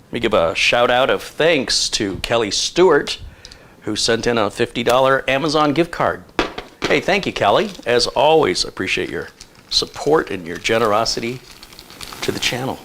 Let me give a shout out of thanks to Kelly Stewart, who sent in a $50 Amazon gift card. Hey, thank you, Kelly. As always, appreciate your support and your generosity to the channel.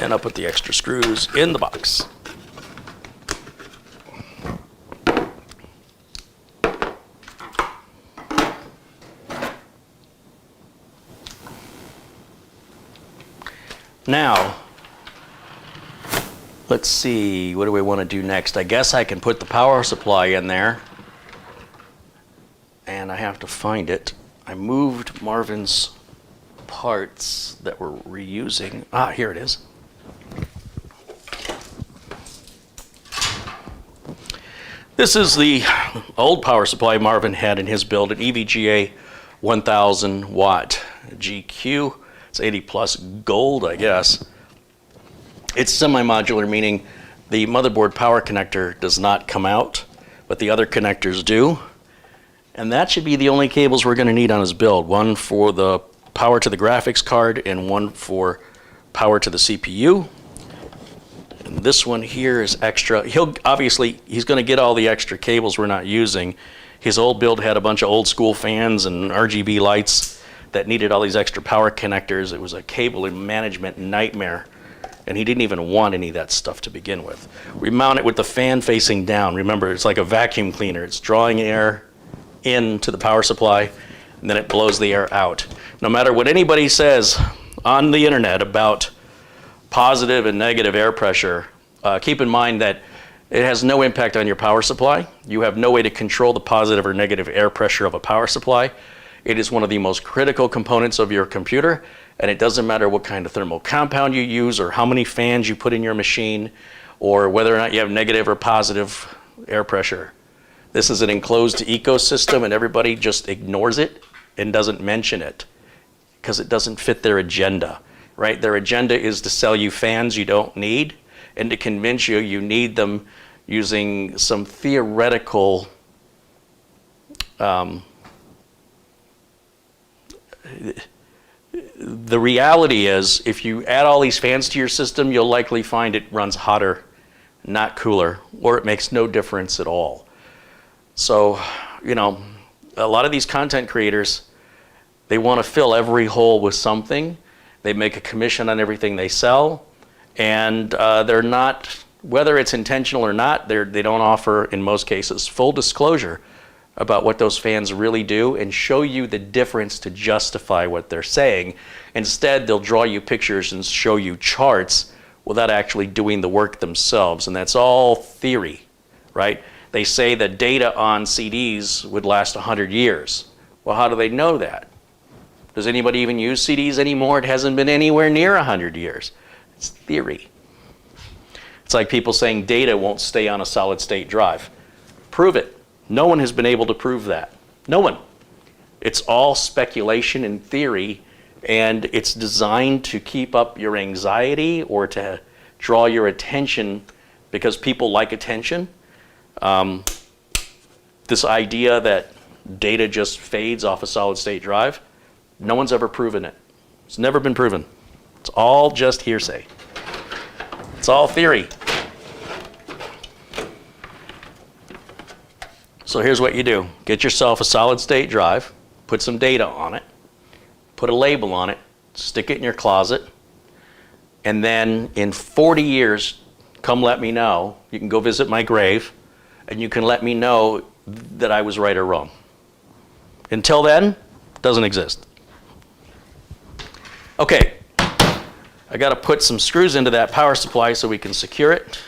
And I'll put the extra screws in the box. Now, let's see, what do we want to do next? I guess I can put the power supply in there. And I have to find it. I moved Marvin's parts that we're reusing. Ah, here it is. This is the old power supply Marvin had in his build, an EVGA 1000 watt GQ. It's 80 plus gold, I guess. It's semi-modular, meaning the motherboard power connector does not come out, but the other connectors do. And that should be the only cables we're going to need on his build. One for the power to the graphics card and one for power to the CPU. And this one here is extra. He's going to get all the extra cables we're not using. His old build had a bunch of old school fans and RGB lights that needed all these extra power connectors. It was a cable and management nightmare. And he didn't even want any of that stuff to begin with. We mount it with the fan facing down. Remember, it's like a vacuum cleaner. It's drawing air into the power supply, and then it blows the air out. No matter what anybody says on the internet about positive and negative air pressure, keep in mind that it has no impact on your power supply. You have no way to control the positive or negative air pressure of a power supply. It is one of the most critical components of your computer, and it doesn't matter what kind of thermal compound you use or how many fans you put in your machine or whether or not you have negative or positive air pressure. This is an enclosed ecosystem, and everybody just ignores it and doesn't mention it because it doesn't fit their agenda, right? Their agenda is to sell you fans you don't need and to convince you you need them using some theoretical the reality is if you add all these fans to your system, you'll likely find it runs hotter, not cooler, or it makes no difference at all. So, you know, a lot of these content creators, they want to fill every hole with something. They make a commission on everything they sell, and they're not, whether it's intentional or not, they don't offer, in most cases, full disclosure about what those fans really do and show you the difference to justify what they're saying. Instead, they'll draw you pictures and show you charts without actually doing the work themselves, and that's all theory, right? They say that data on CDs would last 100 years. Well, how do they know that? Does anybody even use CDs anymore? It hasn't been anywhere near 100 years. It's theory. It's like people saying data won't stay on a solid state drive. Prove it. No one has been able to prove that. No one. It's all speculation and theory, and it's designed to keep up your anxiety or to draw your attention because people like attention. This idea that data just fades off a solid state drive, no one's ever proven it. It's never been proven. It's all just hearsay. It's all theory. So here's what you do. Get yourself a solid state drive, put some data on it, put a label on it, stick it in your closet, and then in 40 years, come let me know. You can go visit my grave, and you can let me know that I was right or wrong. Until then, it doesn't exist. Okay, I got to put some screws into that power supply so we can secure it.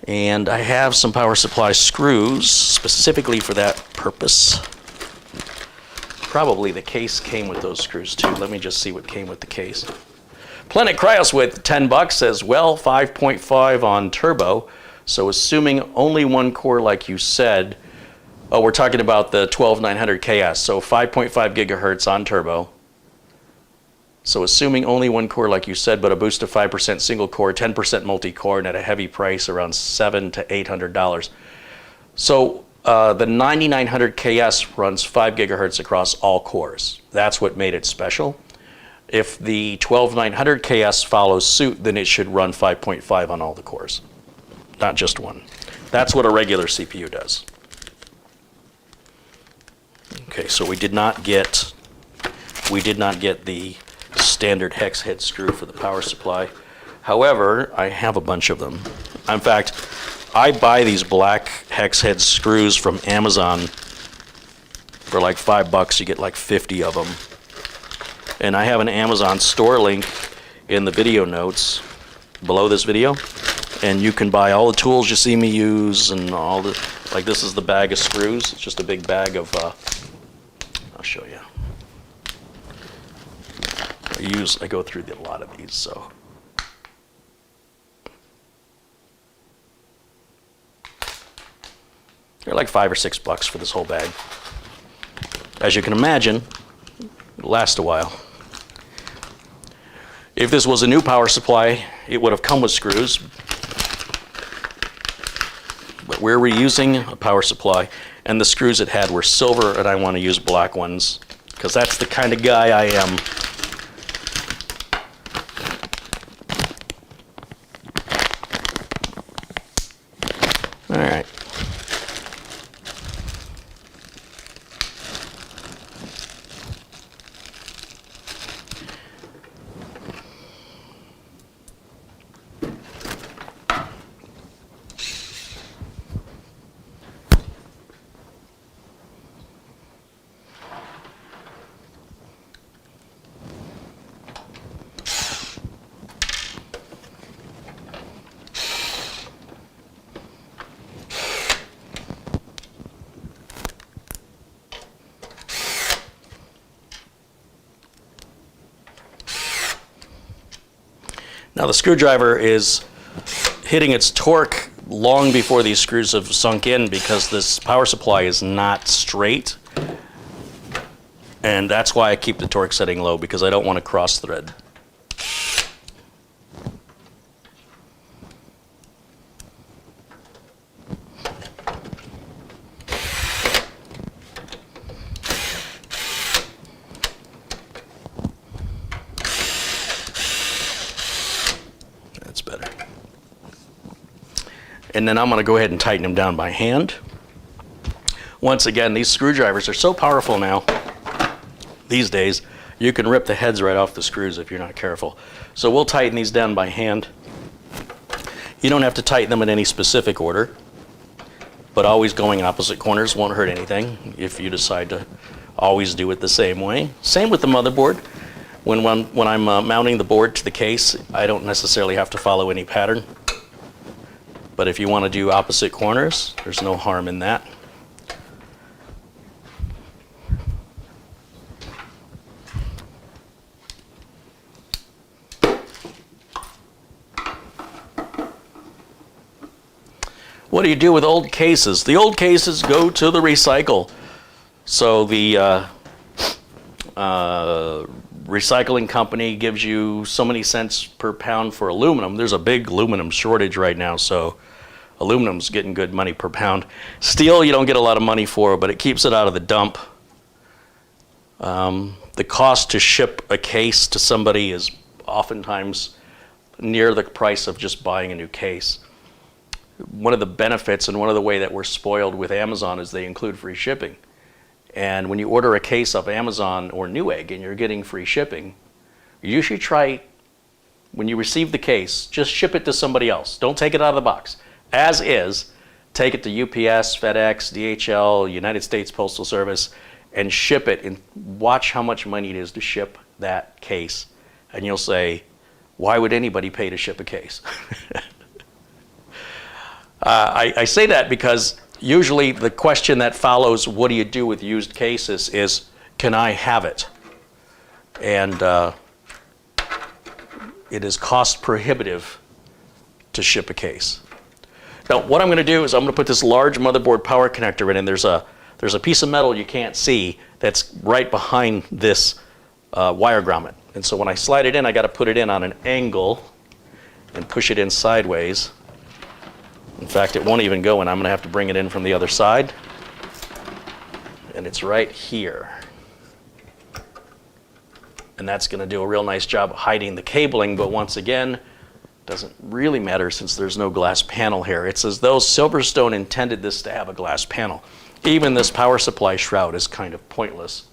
And I have some power supply screws specifically for that purpose. Probably the case came with those screws too. Let me just see what came with the case. Planet Cryos with $10 says, well, 5.5 on turbo. So assuming only one core like you said, oh, we're talking about the 12900KS. So 5.5 gigahertz on turbo. So assuming only one core like you said, but a boost of 5% single core, 10% multi-core, and at a heavy price around $700 to $800. So the 9900KS runs 5 gigahertz across all cores. That's what made it special. If the 12900KS follows suit, then it should run 5.5 on all the cores, not just one. That's what a regular CPU does. Okay, so we did not get the standard hex head screw for the power supply. However, I have a bunch of them. In fact, I buy these black hex head screws from Amazon for like $5. You get like 50 of them. And I have an Amazon store link in the video notes below this video. And you can buy all the tools you see me use and all the, like this is the bag of screws. It's just a big bag of, I'll show you. I go through a lot of these, so. They're like $5 or $6 for this whole bag. As you can imagine, it'll last a while. If this was a new power supply, it would have come with screws. But we're reusing a power supply, and the screws it had were silver, and I want to use black ones, because that's the kind of guy I am. All right. Now the screwdriver is hitting its torque long before these screws have sunk in because this power supply is not straight. And that's why I keep the torque setting low, because I don't want to cross thread. Better. And then I'm going to go ahead and tighten them down by hand. Once again, these screwdrivers are so powerful now these days, you can rip the heads right off the screws if you're not careful. So we'll tighten these down by hand. You don't have to tighten them in any specific order, but always going in opposite corners won't hurt anything if you decide to always do it the same way. Same with the motherboard. When I'm mounting the board to the case, I don't necessarily have to follow any pattern. But if you want to do opposite corners, there's no harm in that. What do you do with old cases? The old cases go to the recycle. So the recycling company gives you so many cents per pound for aluminum. There's a big aluminum shortage right now, so aluminum's getting good money per pound. Steel, you don't get a lot of money for, but it keeps it out of the dump. The cost to ship a case to somebody is oftentimes near the price of just buying a new case. One of the benefits and one of the way that we're spoiled with Amazon is they include free shipping. And when you order a case off Amazon or Newegg and you're getting free shipping, you should try, when you receive the case, just ship it to somebody else. Don't take it out of the box. As is, take it to UPS, FedEx, DHL, United States Postal Service, and ship it, and watch how much money it is to ship that case. And you'll say, why would anybody pay to ship a case? I say that because usually the question that follows, what do you do with used cases, is, can I have it? And it is cost prohibitive to ship a case. Now, what I'm going to do is I'm going to put this large motherboard power connector in, and there's a piece of metal you can't see that's right behind this wire grommet. And so when I slide it in, I got to put it in on an angle and push it in sideways. In fact, it won't even go in. I'm going to have to bring it in from the other side. And it's right here. And that's going to do a real nice job of hiding the cabling, but once again, doesn't really matter since there's no glass panel here. It's as though Silverstone intended this to have a glass panel. Even this power supply shroud is kind of pointless,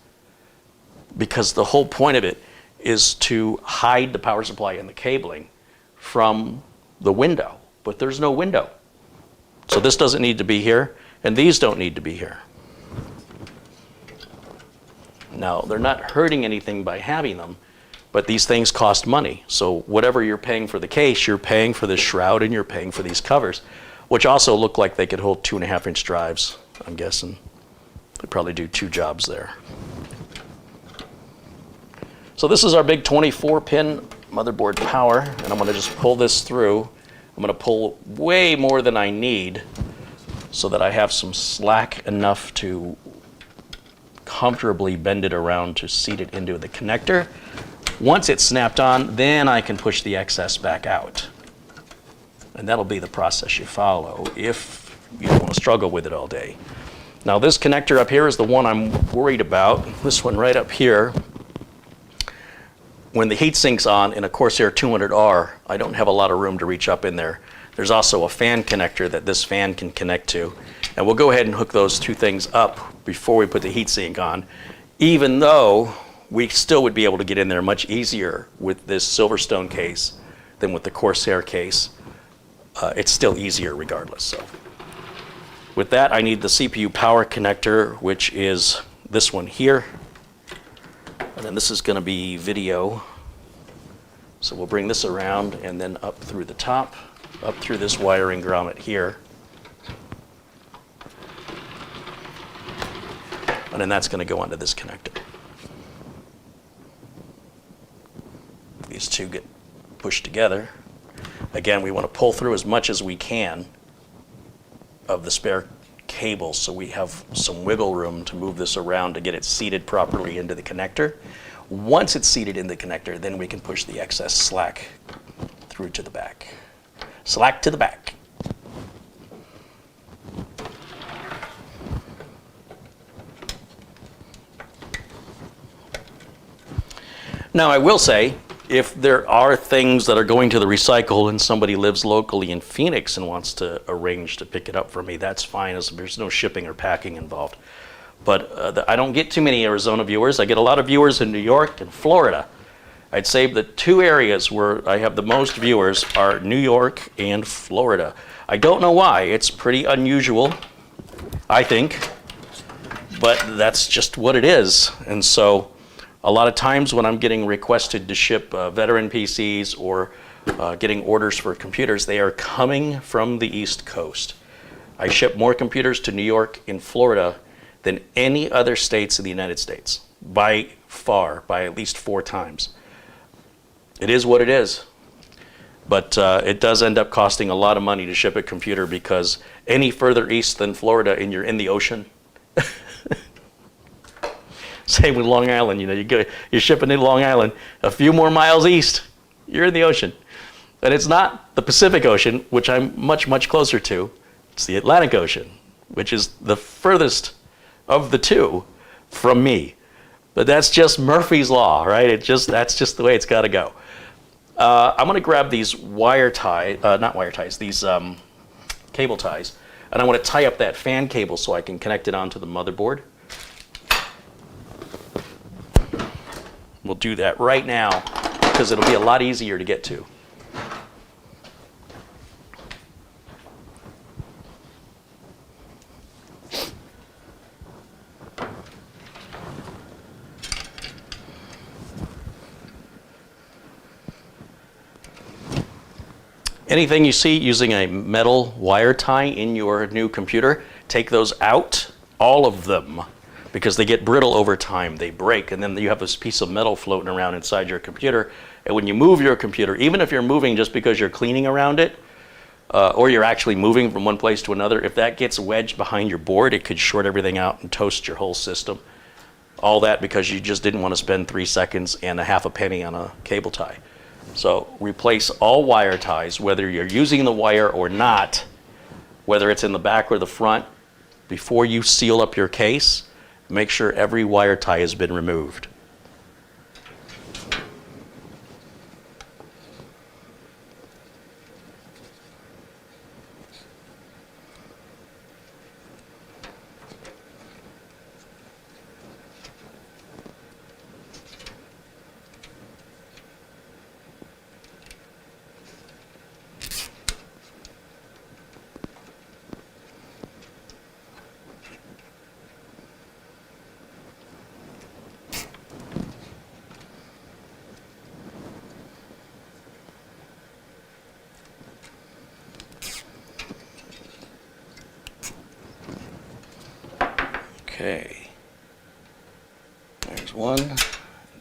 because the whole point of it is to hide the power supply and the cabling from the window, but there's no window. So this doesn't need to be here, and these don't need to be here. Now, they're not hurting anything by having them, but these things cost money. So whatever you're paying for the case, you're paying for this shroud and you're paying for these covers, which also look like they could hold 2.5-inch drives, I'm guessing. They probably do 2 jobs there. So this is our big 24-pin motherboard power, and I'm going to just pull this through. I'm going to pull way more than I need so that I have some slack enough to comfortably bend it around to seat it into the connector. Once it's snapped on, then I can push the excess back out. And that'll be the process you follow if you don't want to struggle with it all day. Now this connector up here is the one I'm worried about. This one right up here. When the heat sink's on in a Corsair 200R, I don't have a lot of room to reach up in there. There's also a fan connector that this fan can connect to. And we'll go ahead and hook those 2 things up before we put the heat sink on, even though we still would be able to get in there much easier with this Silverstone case than with the Corsair case. It's still easier regardless. So with that, I need the CPU power connector, which is this one here. And then this is going to be video. So we'll bring this around and then up through the top, up through this wiring grommet here. And then that's going to go onto this connector. These 2 get pushed together. Again, we want to pull through as much as we can of the spare cable so we have some wiggle room to move this around to get it seated properly into the connector. Once it's seated in the connector, then we can push the excess slack through to the back. Slack to the back. Now, I will say, if there are things that are going to the recycle and somebody lives locally in Phoenix and wants to arrange to pick it up for me, that's fine, as there's no shipping or packing involved. But I don't get too many Arizona viewers. I get a lot of viewers in New York and Florida. I'd say the 2 areas where I have the most viewers are New York and Florida. I don't know why. It's pretty unusual, I think, but that's just what it is. And so a lot of times when I'm getting requested to ship veteran PCs or getting orders for computers, they are coming from the East Coast. I ship more computers to New York and Florida than any other states in the United States, by far, by at least 4 times. It is what it is. But it does end up costing a lot of money to ship a computer because any further east than Florida and you're in the ocean, same with Long Island, you know, you're shipping in Long Island, a few more miles east, you're in the ocean. And it's not the Pacific Ocean, which I'm much, much closer to. It's the Atlantic Ocean, which is the furthest of the 2 from me. But that's just Murphy's Law, right? That's just the way it's got to go. I'm going to grab these wire ties, not wire ties, these cable ties, and I want to tie up that fan cable so I can connect it onto the motherboard. We'll do that right now because it'll be a lot easier to get to. Anything you see using a metal wire tie in your new computer, take those out, all of them, because they get brittle over time. They break, and then you have this piece of metal floating around inside your computer. And when you move your computer, even if you're moving just because you're cleaning around it, or you're actually moving from one place to another, if that gets wedged behind your board, it could short everything out and toast your whole system. All that because you just didn't want to spend 3 seconds and a half a penny on a cable tie. So replace all wire ties, whether you're using the wire or not, whether it's in the back or the front. Before you seal up your case, make sure every wire tie has been removed. Okay. There's one.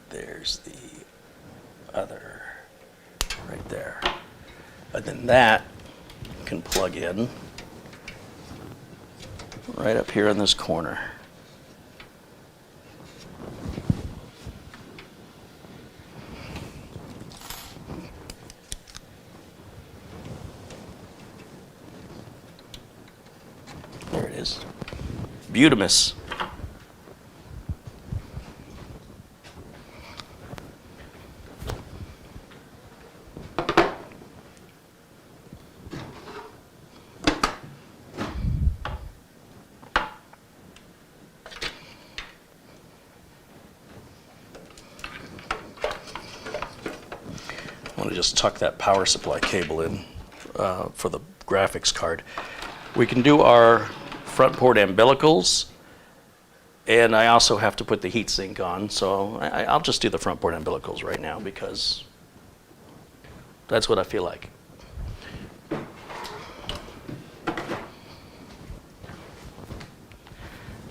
There's the other right there. And then that can plug in right up here in this corner. There it is. Beautimus. I want to just tuck that power supply cable in for the graphics card. We can do our front port umbilicals, and I also have to put the heatsink on, so I'll just do the front port umbilicals right now because that's what I feel like.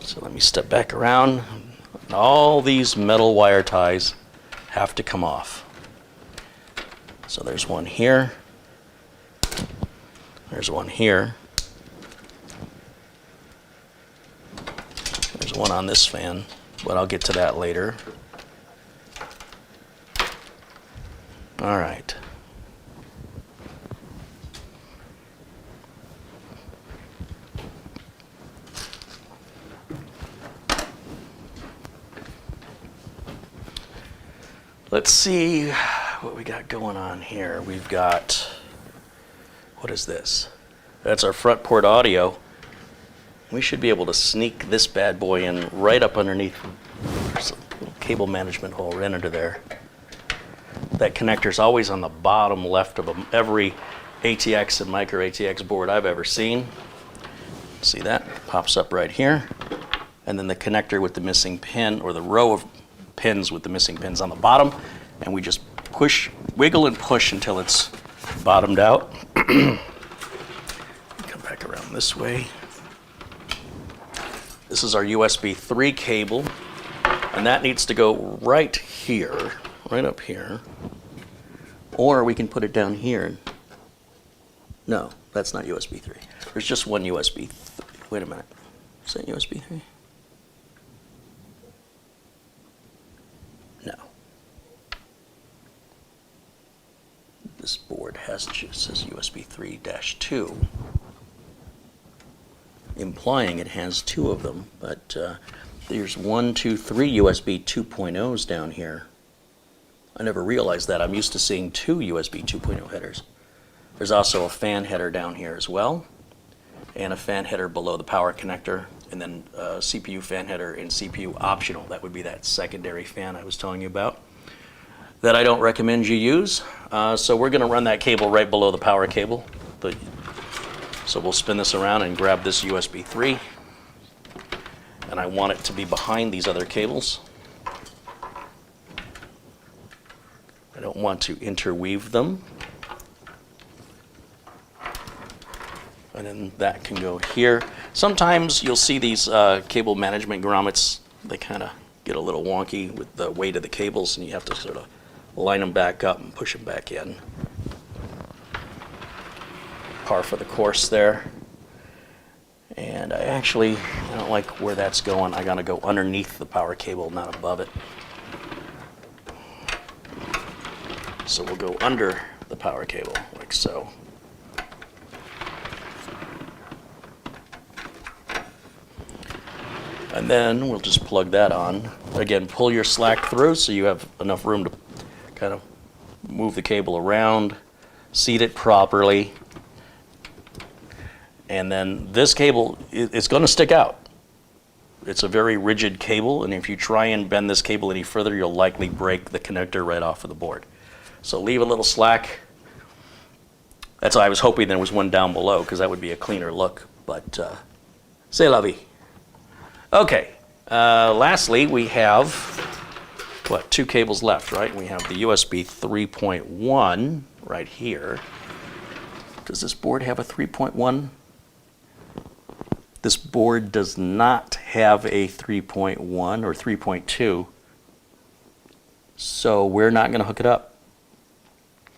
So let me step back around. All these metal wire ties have to come off. So there's one here. There's one here. There's one on this fan, but I'll get to that later. All right. Let's see what we got going on here. We've got, what is this? That's our front port audio. We should be able to sneak this bad boy in right up underneath. There's a little cable management hole right under there. That connector's always on the bottom left of every ATX and micro ATX board I've ever seen. See that? Pops up right here. And then the connector with the missing pin, or the row of pins with the missing pins on the bottom, and we just push, wiggle and push until it's bottomed out. Come back around this way. This is our USB 3 cable, and that needs to go right here, right up here, or we can put it down here. No, that's not USB 3. There's just one USB 3. Wait a minute. Is that USB 3? No. This board says USB 3-2, implying it has two of them, but there's 1, 2, 3 USB 2.0s down here. I never realized that. I'm used to seeing two USB 2.0 headers. There's also a fan header down here as well, and a fan header below the power connector, and then a CPU fan header and CPU optional. That would be that secondary fan I was telling you about that I don't recommend you use. So we're going to run that cable right below the power cable. So we'll spin this around and grab this USB 3, and I want it to be behind these other cables. I don't want to interweave them. And then that can go here. Sometimes you'll see these cable management grommets, they kind of get a little wonky with the weight of the cables, and you have to sort of line them back up and push them back in. Par for the course there. And I don't like where that's going. I gotta go underneath the power cable, not above it. So we'll go under the power cable, like so. And then we'll just plug that on. Again, pull your slack through so you have enough room to kind of move the cable around, seat it properly. And then this cable, it's going to stick out. It's a very rigid cable, and if you try and bend this cable any further, you'll likely break the connector right off of the board. So leave a little slack. That's why I was hoping there was one down below, because that would be a cleaner look, but c'est la vie. Okay, lastly, we have, what, two cables left, right? We have the USB 3.1 right here. Does this board have a 3.1? This board does not have a 3.1 or 3.2, so we're not going to hook it up.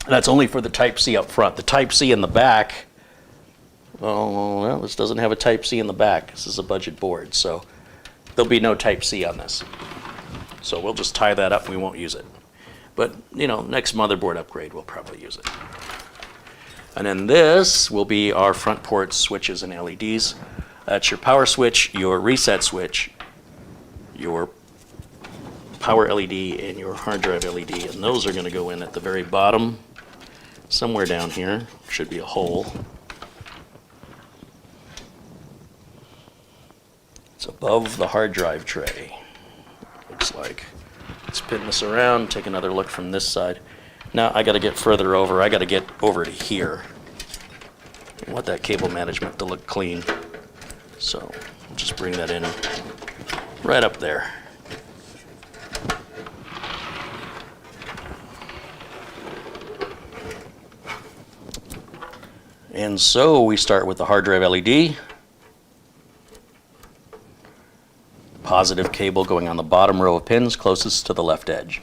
That's only for the Type-C up front. The Type-C in the back, oh, well, this doesn't have a Type-C in the back. This is a budget board, so there'll be no Type-C on this. So we'll just tie that up and we won't use it. But, you know, next motherboard upgrade, we'll probably use it. And then this will be our front port switches and LEDs. That's your power switch, your reset switch, your power LED, and your hard drive LED. And those are going to go in at the very bottom. Somewhere down here should be a hole. It's above the hard drive tray, looks like. Let's pin this around, take another look from this side. Now I got to get further over. I got to get over to here. I want that cable management to look clean. So I'll just bring that in right up there. And so we start with the hard drive LED. Positive cable going on the bottom row of pins closest to the left edge.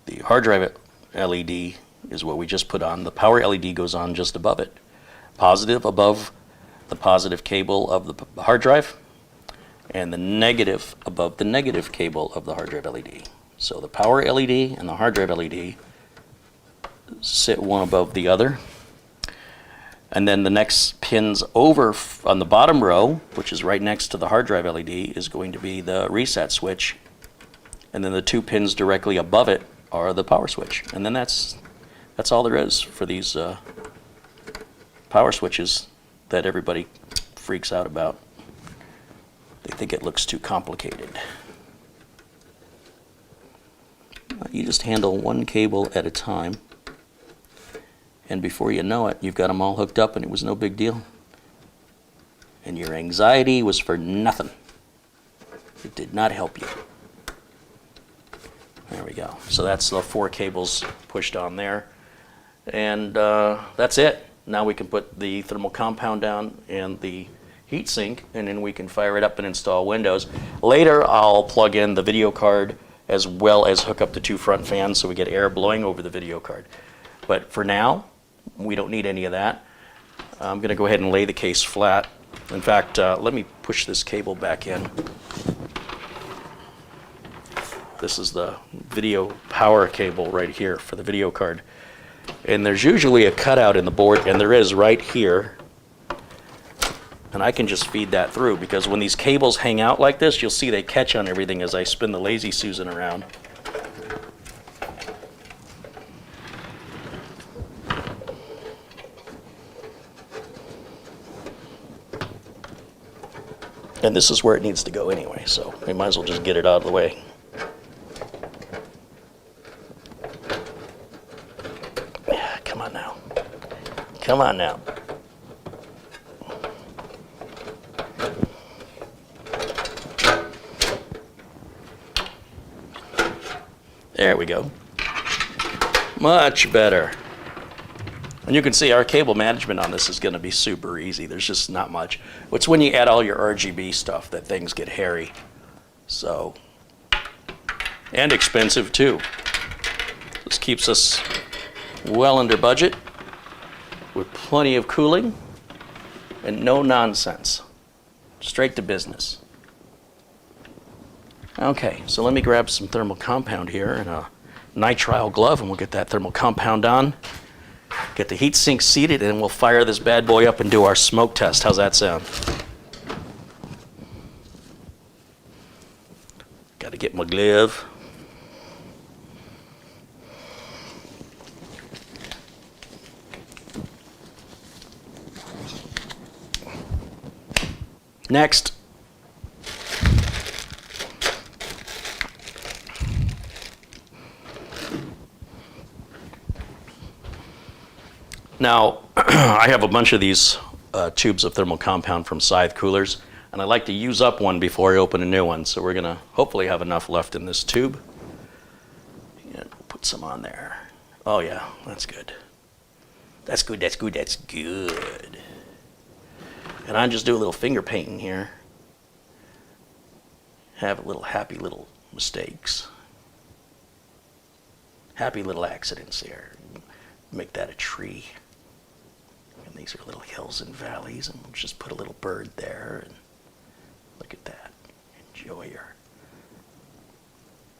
The hard drive LED is what we just put on. The power LED goes on just above it. Positive above the positive cable of the hard drive, and the negative above the negative cable of the hard drive LED. So the power LED and the hard drive LED sit one above the other. And then the next pins over on the bottom row, which is right next to the hard drive LED, is going to be the reset switch. And then the two pins directly above it are the power switch. And then that's all there is for these power switches that everybody freaks out about. They think it looks too complicated. You just handle one cable at a time. And before you know it, you've got them all hooked up and it was no big deal. And your anxiety was for nothing. It did not help you. There we go. So that's the 4 cables pushed on there. And that's it. Now we can put the thermal compound down and the heatsink, and then we can fire it up and install Windows. Later I'll plug in the video card as well as hook up the 2 front fans so we get air blowing over the video card. But for now, we don't need any of that. I'm going to go ahead and lay the case flat. In fact, let me push this cable back in. This is the video power cable right here for the video card. And there's usually a cutout in the board, and there is right here. And I can just feed that through, because when these cables hang out like this, you'll see they catch on everything as I spin the Lazy Susan around. And this is where it needs to go anyway, so we might as well just get it out of the way. Come on now. Come on now. There we go. Much better. And you can see our cable management on this is going to be super easy. There's just not much. It's when you add all your RGB stuff that things get hairy. So, and expensive too. This keeps us well under budget with plenty of cooling and no nonsense. Straight to business. Okay, so let me grab some thermal compound here and a nitrile glove, and we'll get that thermal compound on. Get the heat sink seated, and we'll fire this bad boy up and do our smoke test. How's that sound? Got to get my glove. Next. Now, I have a bunch of these tubes of thermal compound from Scythe coolers, and I like to use up one before I open a new one, so we're going to hopefully have enough left in this tube. Yeah, put some on there. Oh yeah, that's good. That's good, that's good, that's good. And I just do a little finger painting here. Have a little happy little mistakes. Happy little accidents there. Make that a tree. And these are little hills and valleys, and we'll just put a little bird there, and look at that. Enjoy your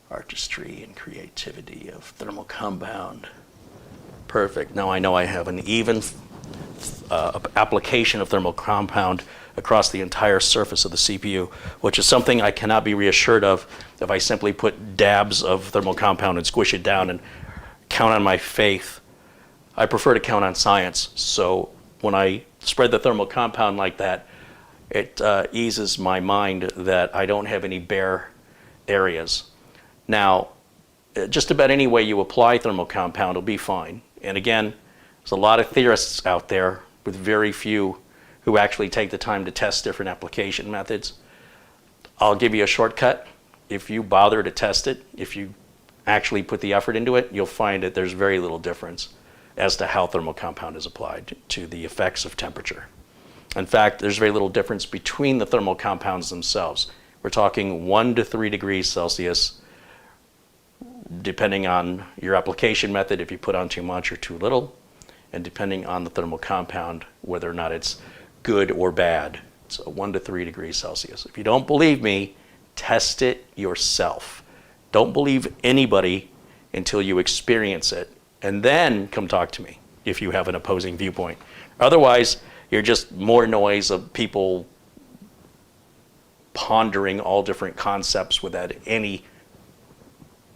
artistry and creativity of thermal compound. Perfect. Now I know I have an even application of thermal compound across the entire surface of the CPU, which is something I cannot be reassured of if I simply put dabs of thermal compound and squish it down and count on my faith. I prefer to count on science. So when I spread the thermal compound like that, it eases my mind that I don't have any bare areas. Now, just about any way you apply thermal compound will be fine. And again, there's a lot of theorists out there with very few who actually take the time to test different application methods. I'll give you a shortcut. If you bother to test it, if you actually put the effort into it, you'll find that there's very little difference as to how thermal compound is applied to the effects of temperature. In fact, there's very little difference between the thermal compounds themselves. We're talking 1 to 3 degrees Celsius, depending on your application method, if you put on too much or too little, and depending on the thermal compound, whether or not it's good or bad. So 1 to 3 degrees Celsius. If you don't believe me, test it yourself. Don't believe anybody until you experience it, and then come talk to me if you have an opposing viewpoint. Otherwise, you're just more noise of people pondering all different concepts without any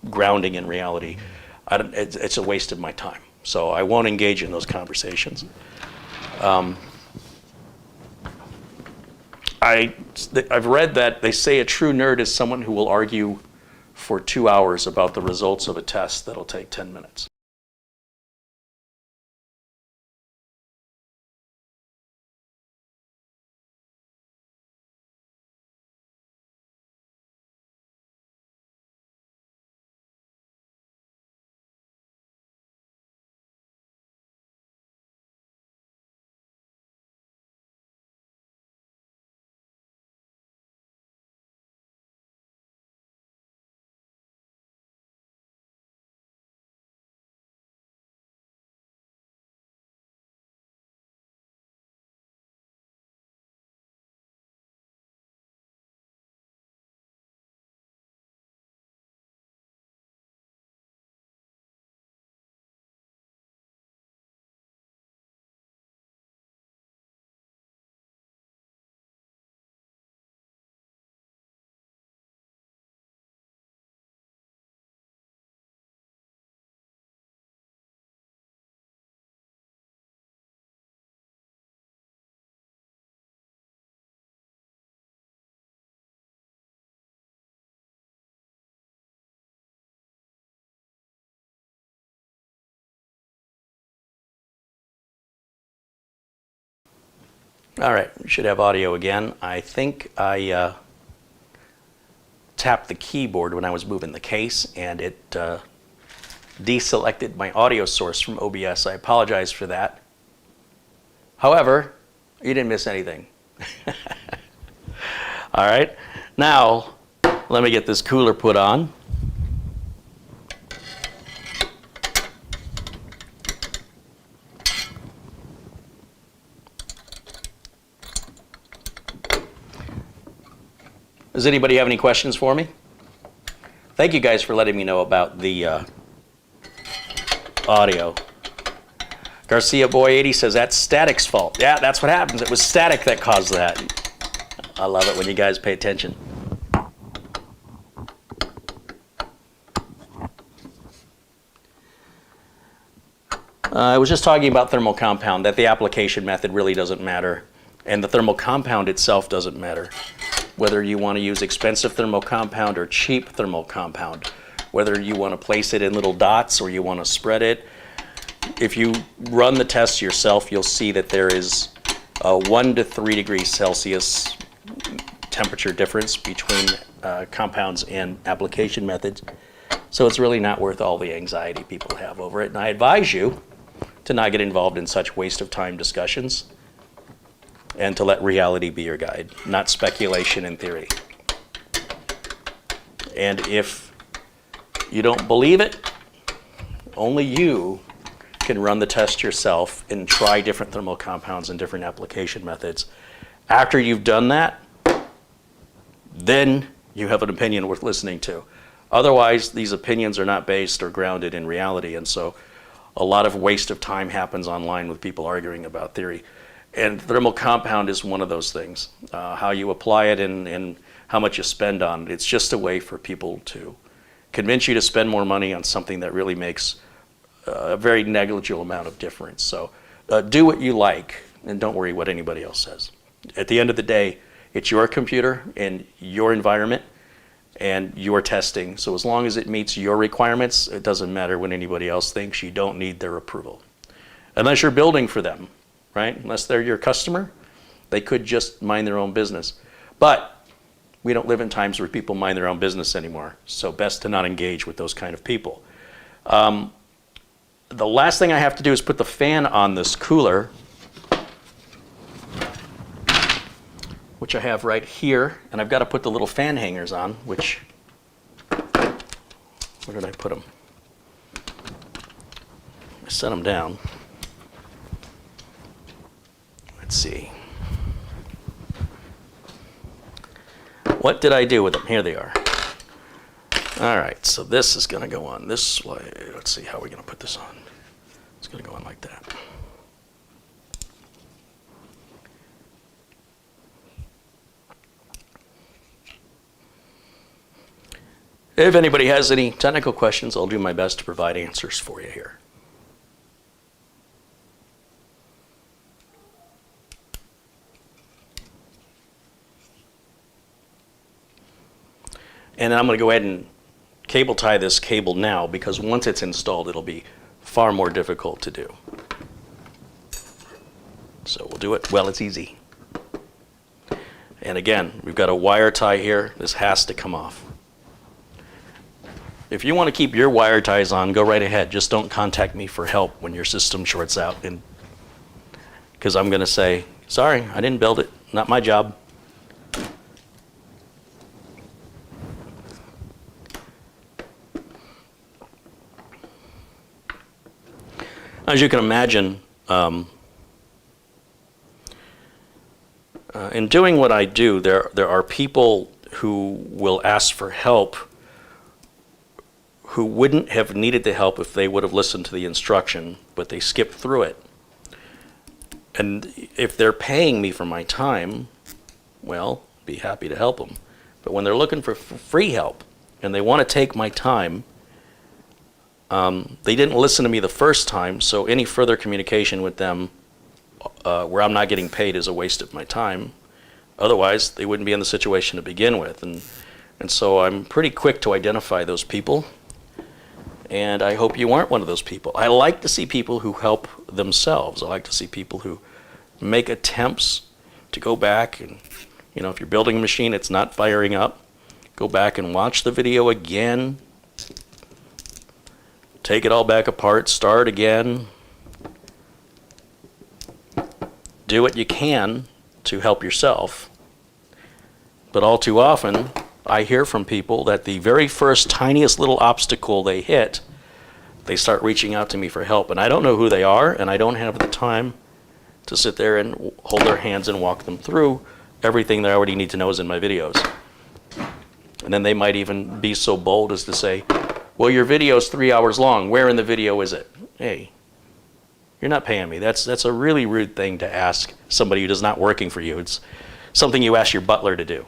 grounding in reality. It's a waste of my time. So I won't engage in those conversations. I've read that they say a true nerd is someone who will argue for 2 hours about the results of a test that'll take 10 minutes. All right, we should have audio again. I think I tapped the keyboard when I was moving the case, and it deselected my audio source from OBS. I apologize for that. However, you didn't miss anything. All right, now let me get this cooler put on. Does anybody have any questions for me? Thank you guys for letting me know about the audio. Garcia Boy 80 says that's static's fault. Yeah, that's what happens. It was static that caused that. I love it when you guys pay attention. I was just talking about thermal compound, that the application method really doesn't matter, and the thermal compound itself doesn't matter. Whether you want to use expensive thermal compound or cheap thermal compound, whether you want to place it in little dots or you want to spread it. If you run the tests yourself, you'll see that there is a 1 to 3 degrees Celsius temperature difference between compounds and application methods. So it's really not worth all the anxiety people have over it. And I advise you to not get involved in such waste of time discussions. and to let reality be your guide, not speculation and theory. And if you don't believe it, only you can run the test yourself and try different thermal compounds and different application methods. After you've done that, then you have an opinion worth listening to. Otherwise, these opinions are not based or grounded in reality, and so a lot of waste of time happens online with people arguing about theory. And thermal compound is one of those things. How you apply it and how much you spend on it. It's just a way for people to convince you to spend more money on something that really makes a very negligible amount of difference. So do what you like and don't worry what anybody else says. At the end of the day, it's your computer and your environment and your testing. So as long as it meets your requirements, it doesn't matter what anybody else thinks. You don't need their approval. Unless you're building for them, right? Unless they're your customer, they could just mind their own business. But we don't live in times where people mind their own business anymore. So best to not engage with those kind of people. The last thing I have to do is put the fan on this cooler, which I have right here, and I've got to put the little fan hangers on, which, where did I put them? I set them down. Let's see. What did I do with them? Here they are. All right, so this is going to go on this way. Let's see how we're going to put this on. It's going to go on like that. If anybody has any technical questions, I'll do my best to provide answers for you here. And I'm going to go ahead and cable tie this cable now, because once it's installed, it'll be far more difficult to do. So we'll do it. Well, it's easy. And again, we've got a wire tie here. This has to come off. If you want to keep your wire ties on, go right ahead. Just don't contact me for help when your system shorts out, because I'm going to say, sorry, I didn't build it. Not my job. As you can imagine, in doing what I do, there are people who will ask for help who wouldn't have needed the help if they would have listened to the instruction, but they skipped through it. And if they're paying me for my time, well, be happy to help them. But when they're looking for free help and they want to take my time, they didn't listen to me the first time, so any further communication with them where I'm not getting paid is a waste of my time. Otherwise, they wouldn't be in the situation to begin with. And so I'm pretty quick to identify those people, and I hope you aren't one of those people. I like to see people who help themselves. I like to see people who make attempts to go back and, if you're building a machine, it's not firing up, go back and watch the video again, take it all back apart, start again. Do what you can to help yourself. But all too often, I hear from people that the very first tiniest little obstacle they hit, they start reaching out to me for help. And I don't know who they are, and I don't have the time to sit there and hold their hands and walk them through everything they already need to know is in my videos. And then they might even be so bold as to say, well, your video is 3 hours long. Where in the video is it? Hey, you're not paying me. That's a really rude thing to ask somebody who is not working for you. It's something you ask your butler to do.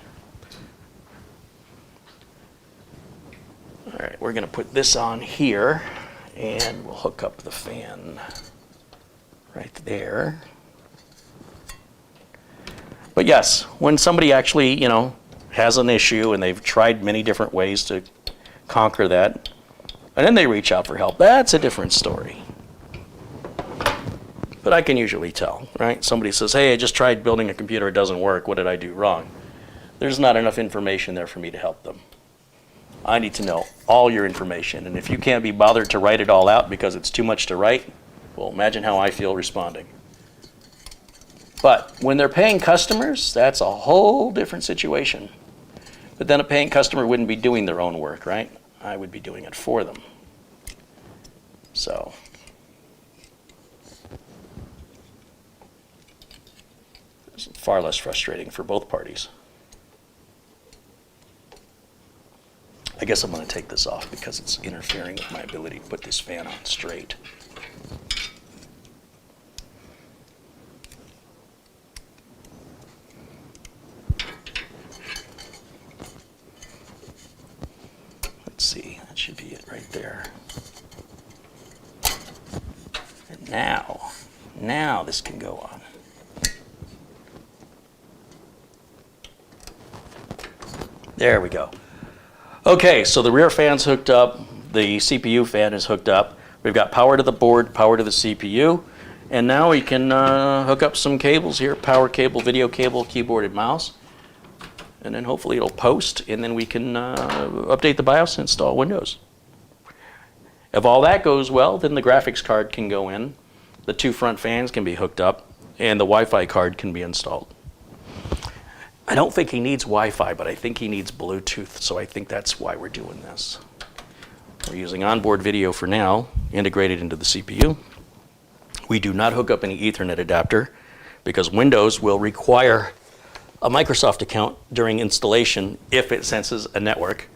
All right, we're going to put this on here, and we'll hook up the fan right there. But yes, when somebody actually, has an issue and they've tried many different ways to conquer that, and then they reach out for help, that's a different story. But I can usually tell, right? Somebody says, hey, I just tried building a computer, it doesn't work, what did I do wrong? There's not enough information there for me to help them. I need to know all your information, and if you can't be bothered to write it all out because it's too much to write, well, imagine how I feel responding. But when they're paying customers, that's a whole different situation. But then a paying customer wouldn't be doing their own work, right? I would be doing it for them. So it's far less frustrating for both parties. I guess I'm going to take this off because it's interfering with my ability to put this fan on straight. Let's see, that should be it right there. And now this can go on. There we go. Okay, so the rear fan's hooked up, the CPU fan is hooked up. We've got power to the board, power to the CPU, and now we can hook up some cables here, power cable, video cable, keyboard and mouse. And then hopefully it'll post, and then we can update the BIOS and install Windows. If all that goes well, then the graphics card can go in, the two front fans can be hooked up, and the Wi-Fi card can be installed. I don't think he needs Wi-Fi, but I think he needs Bluetooth, so I think that's why we're doing this. We're using onboard video for now, integrated into the CPU. We do not hook up any Ethernet adapter because Windows will require a Microsoft account during installation if it senses a network.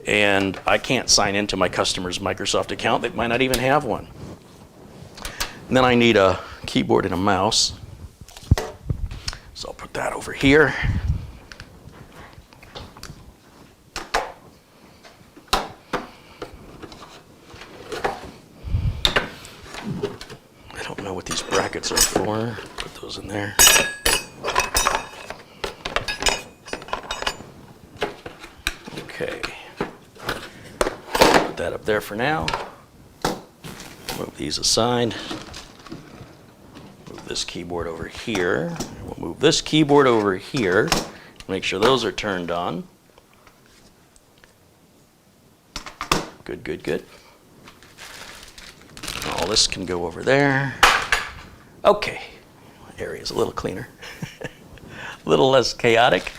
And I can't sign into my customer's Microsoft account. They might not even have one. And then I need a keyboard and a mouse. So I'll put that over here. I don't know what these brackets are for. Put those in there. Okay. Put that up there for now. Move these aside. Move this keyboard over here. We'll move this keyboard over here. Make sure those are turned on. Good, good, good. All this can go over there. Okay. Area's a little cleaner. A little less chaotic.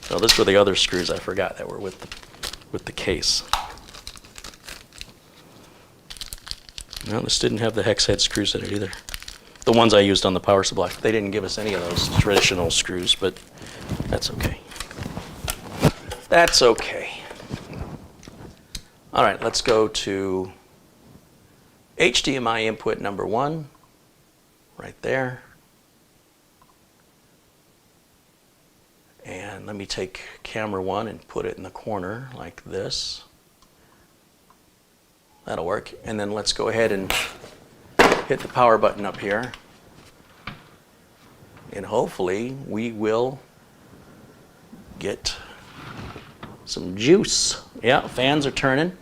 So this were the other screws I forgot that were with the case. No, this didn't have the hex head screws in it either. The ones I used on the power supply. They didn't give us any of those traditional screws, but that's okay. That's okay. All right, let's go to HDMI input number 1, right there. And let me take camera 1 and put it in the corner like this. That'll work. And then let's go ahead and hit the power button up here. And hopefully we will get some juice. Yeah, fans are turning.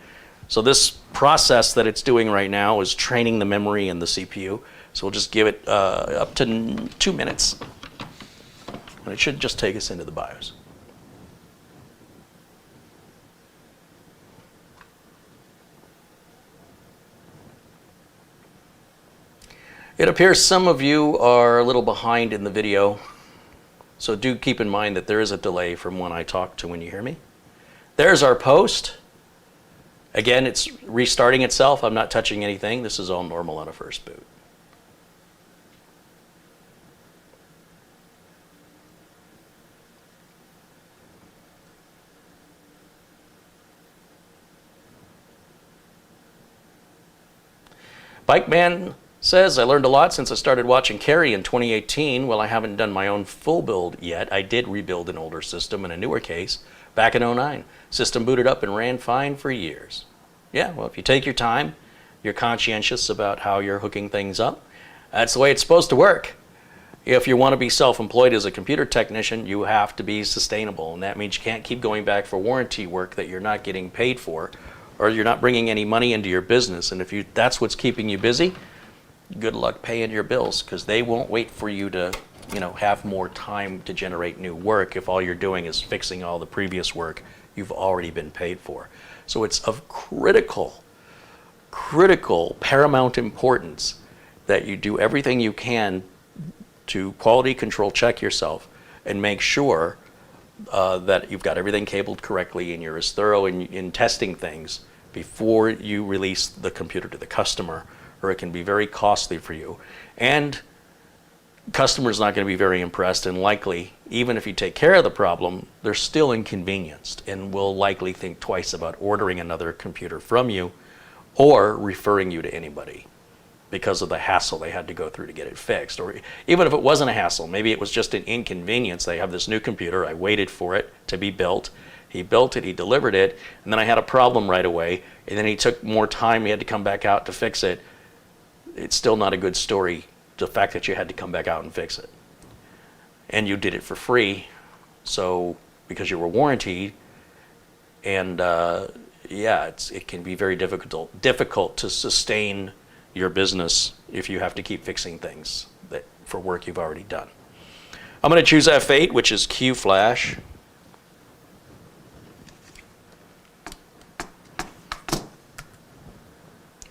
So this process that it's doing right now is training the memory and the CPU. So we'll just give it up to 2 minutes. And it should just take us into the BIOS. It appears some of you are a little behind in the video, so do keep in mind that there is a delay from when I talk to when you hear me. There's our post. Again, it's restarting itself. I'm not touching anything. This is all normal on a first boot. Bike Man says, I learned a lot since I started watching Carey in 2018. Well, I haven't done my own full build yet. I did rebuild an older system in a newer case back in 2009. System booted up and ran fine for years. Yeah, well, if you take your time, you're conscientious about how you're hooking things up, that's the way it's supposed to work. If you want to be self-employed as a computer technician, you have to be sustainable, and that means you can't keep going back for warranty work that you're not getting paid for, or you're not bringing any money into your business. And if that's what's keeping you busy, good luck paying your bills, because they won't wait for you to, have more time to generate new work if all you're doing is fixing all the previous work you've already been paid for. So it's of critical, paramount importance that you do everything you can to quality control check yourself and make sure that you've got everything cabled correctly and you're as thorough in testing things before you release the computer to the customer, or it can be very costly for you. And customer's not going to be very impressed, and likely, even if you take care of the problem, they're still inconvenienced and will likely think twice about ordering another computer from you or referring you to anybody because of the hassle they had to go through to get it fixed. Or even if it wasn't a hassle, maybe it was just an inconvenience. They have this new computer, I waited for it to be built. He built it, he delivered it, and then I had a problem right away, and then he took more time, he had to come back out to fix it. It's still not a good story, the fact that you had to come back out and fix it. And you did it for free, so because you were warranted, and yeah, it can be very difficult to sustain your business if you have to keep fixing things for work you've already done. I'm going to choose F8, which is Q Flash.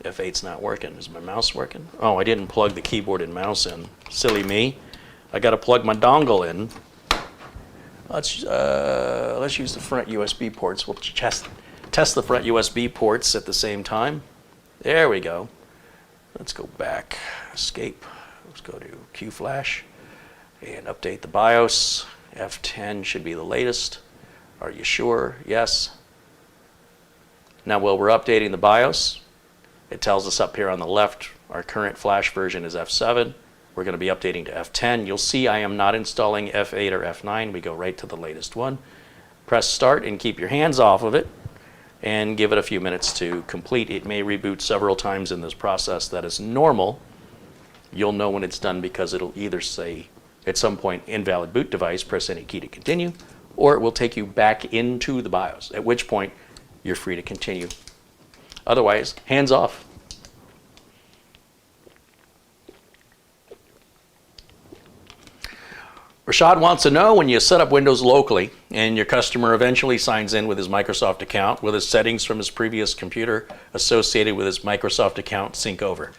F8's not working. Is my mouse working? Oh, I didn't plug the keyboard and mouse in. Silly me. I got to plug my dongle in. Let's use the front USB ports. We'll test the front USB ports at the same time. There we go. Let's go back. Escape. Let's go to Q Flash and update the BIOS. F10 should be the latest. Are you sure? Yes. Now, while we're updating the BIOS, it tells us up here on the left, our current flash version is F7. We're going to be updating to F10. You'll see I am not installing F8 or F9. We go right to the latest one. Press start and keep your hands off of it and give it a few minutes to complete. It may reboot several times in this process. That is normal. You'll know when it's done because it'll either say at some point invalid boot device, press any key to continue, or it will take you back into the BIOS, at which point you're free to continue. Otherwise, hands off. Rashad wants to know, when you set up Windows locally and your customer eventually signs in with his Microsoft account, will his settings from his previous computer associated with his Microsoft account sync over?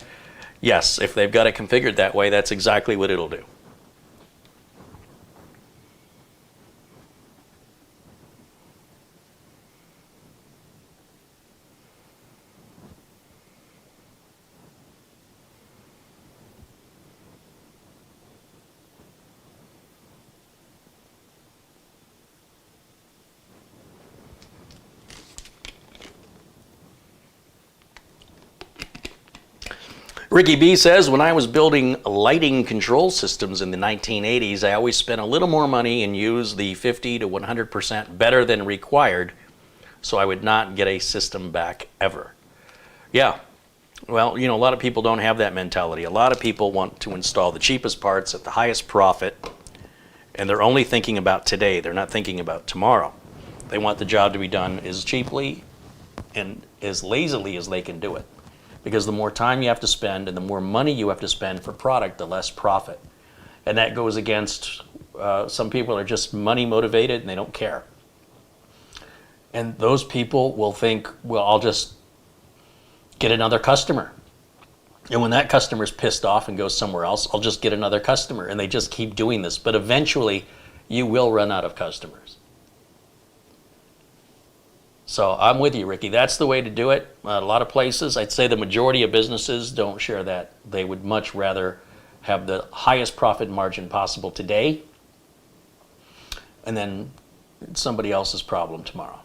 Yes, if they've got it configured that way, that's exactly what it'll do. Ricky B says, when I was building lighting control systems in the 1980s, I always spent a little more money and used the 50 to 100% better than required, so I would not get a system back ever. Yeah, well, you know, a lot of people don't have that mentality. A lot of people want to install the cheapest parts at the highest profit, and they're only thinking about today. They're not thinking about tomorrow. They want the job to be done as cheaply and as lazily as they can do it. Because the more time you have to spend and the more money you have to spend for product, the less profit. And that goes against, some people are just money motivated and they don't care. And those people will think, well, I'll just get another customer. And when that customer's pissed off and goes somewhere else, I'll just get another customer. And they just keep doing this. But eventually, you will run out of customers. So I'm with you, Ricky. That's the way to do it. A lot of places, I'd say the majority of businesses don't share that. They would much rather have the highest profit margin possible today and then somebody else's problem tomorrow.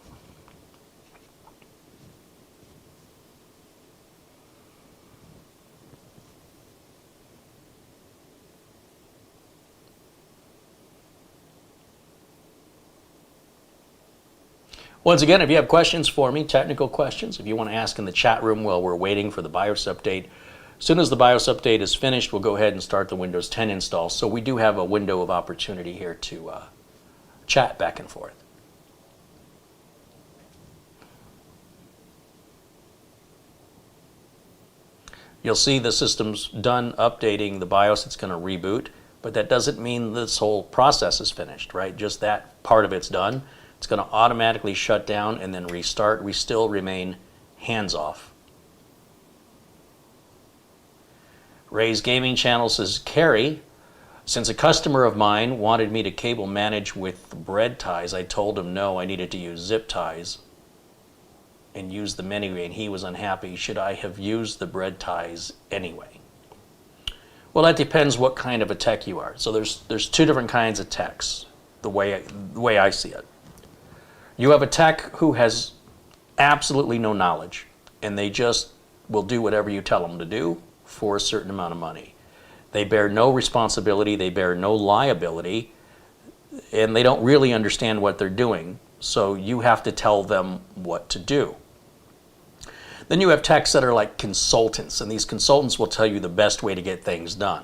Once again, if you have questions for me, technical questions, if you want to ask in the chat room while we're waiting for the BIOS update, as soon as the BIOS update is finished, we'll go ahead and start the Windows 10 install. So we do have a window of opportunity here to chat back and forth. You'll see the system's done updating the BIOS. It's going to reboot, but that doesn't mean this whole process is finished, right? Just that part of it's done. It's going to automatically shut down and then restart. We still remain hands off. Ray's Gaming Channel says, Carey, since a customer of mine wanted me to cable manage with bread ties, I told him no, I needed to use zip ties and use them anyway, and he was unhappy. Should I have used the bread ties anyway? Well, that depends what kind of a tech you are. So there's two different kinds of techs, the way I see it. You have a tech who has absolutely no knowledge, and they just will do whatever you tell them to do for a certain amount of money. They bear no responsibility, they bear no liability, and they don't really understand what they're doing, so you have to tell them what to do. Then you have techs that are like consultants, and these consultants will tell you the best way to get things done.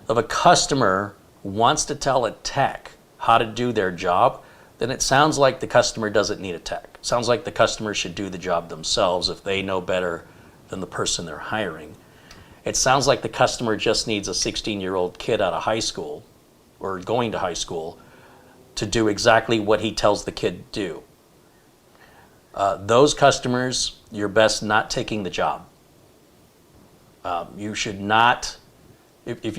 If a customer wants to tell a tech how to do their job, then it sounds like the customer doesn't need a tech. It sounds like the customer should do the job themselves if they know better than the person they're hiring. It sounds like the customer just needs a 16-year-old kid out of high school or going to high school to do exactly what he tells the kid to do. Those customers, you're best not taking the job. You should not, if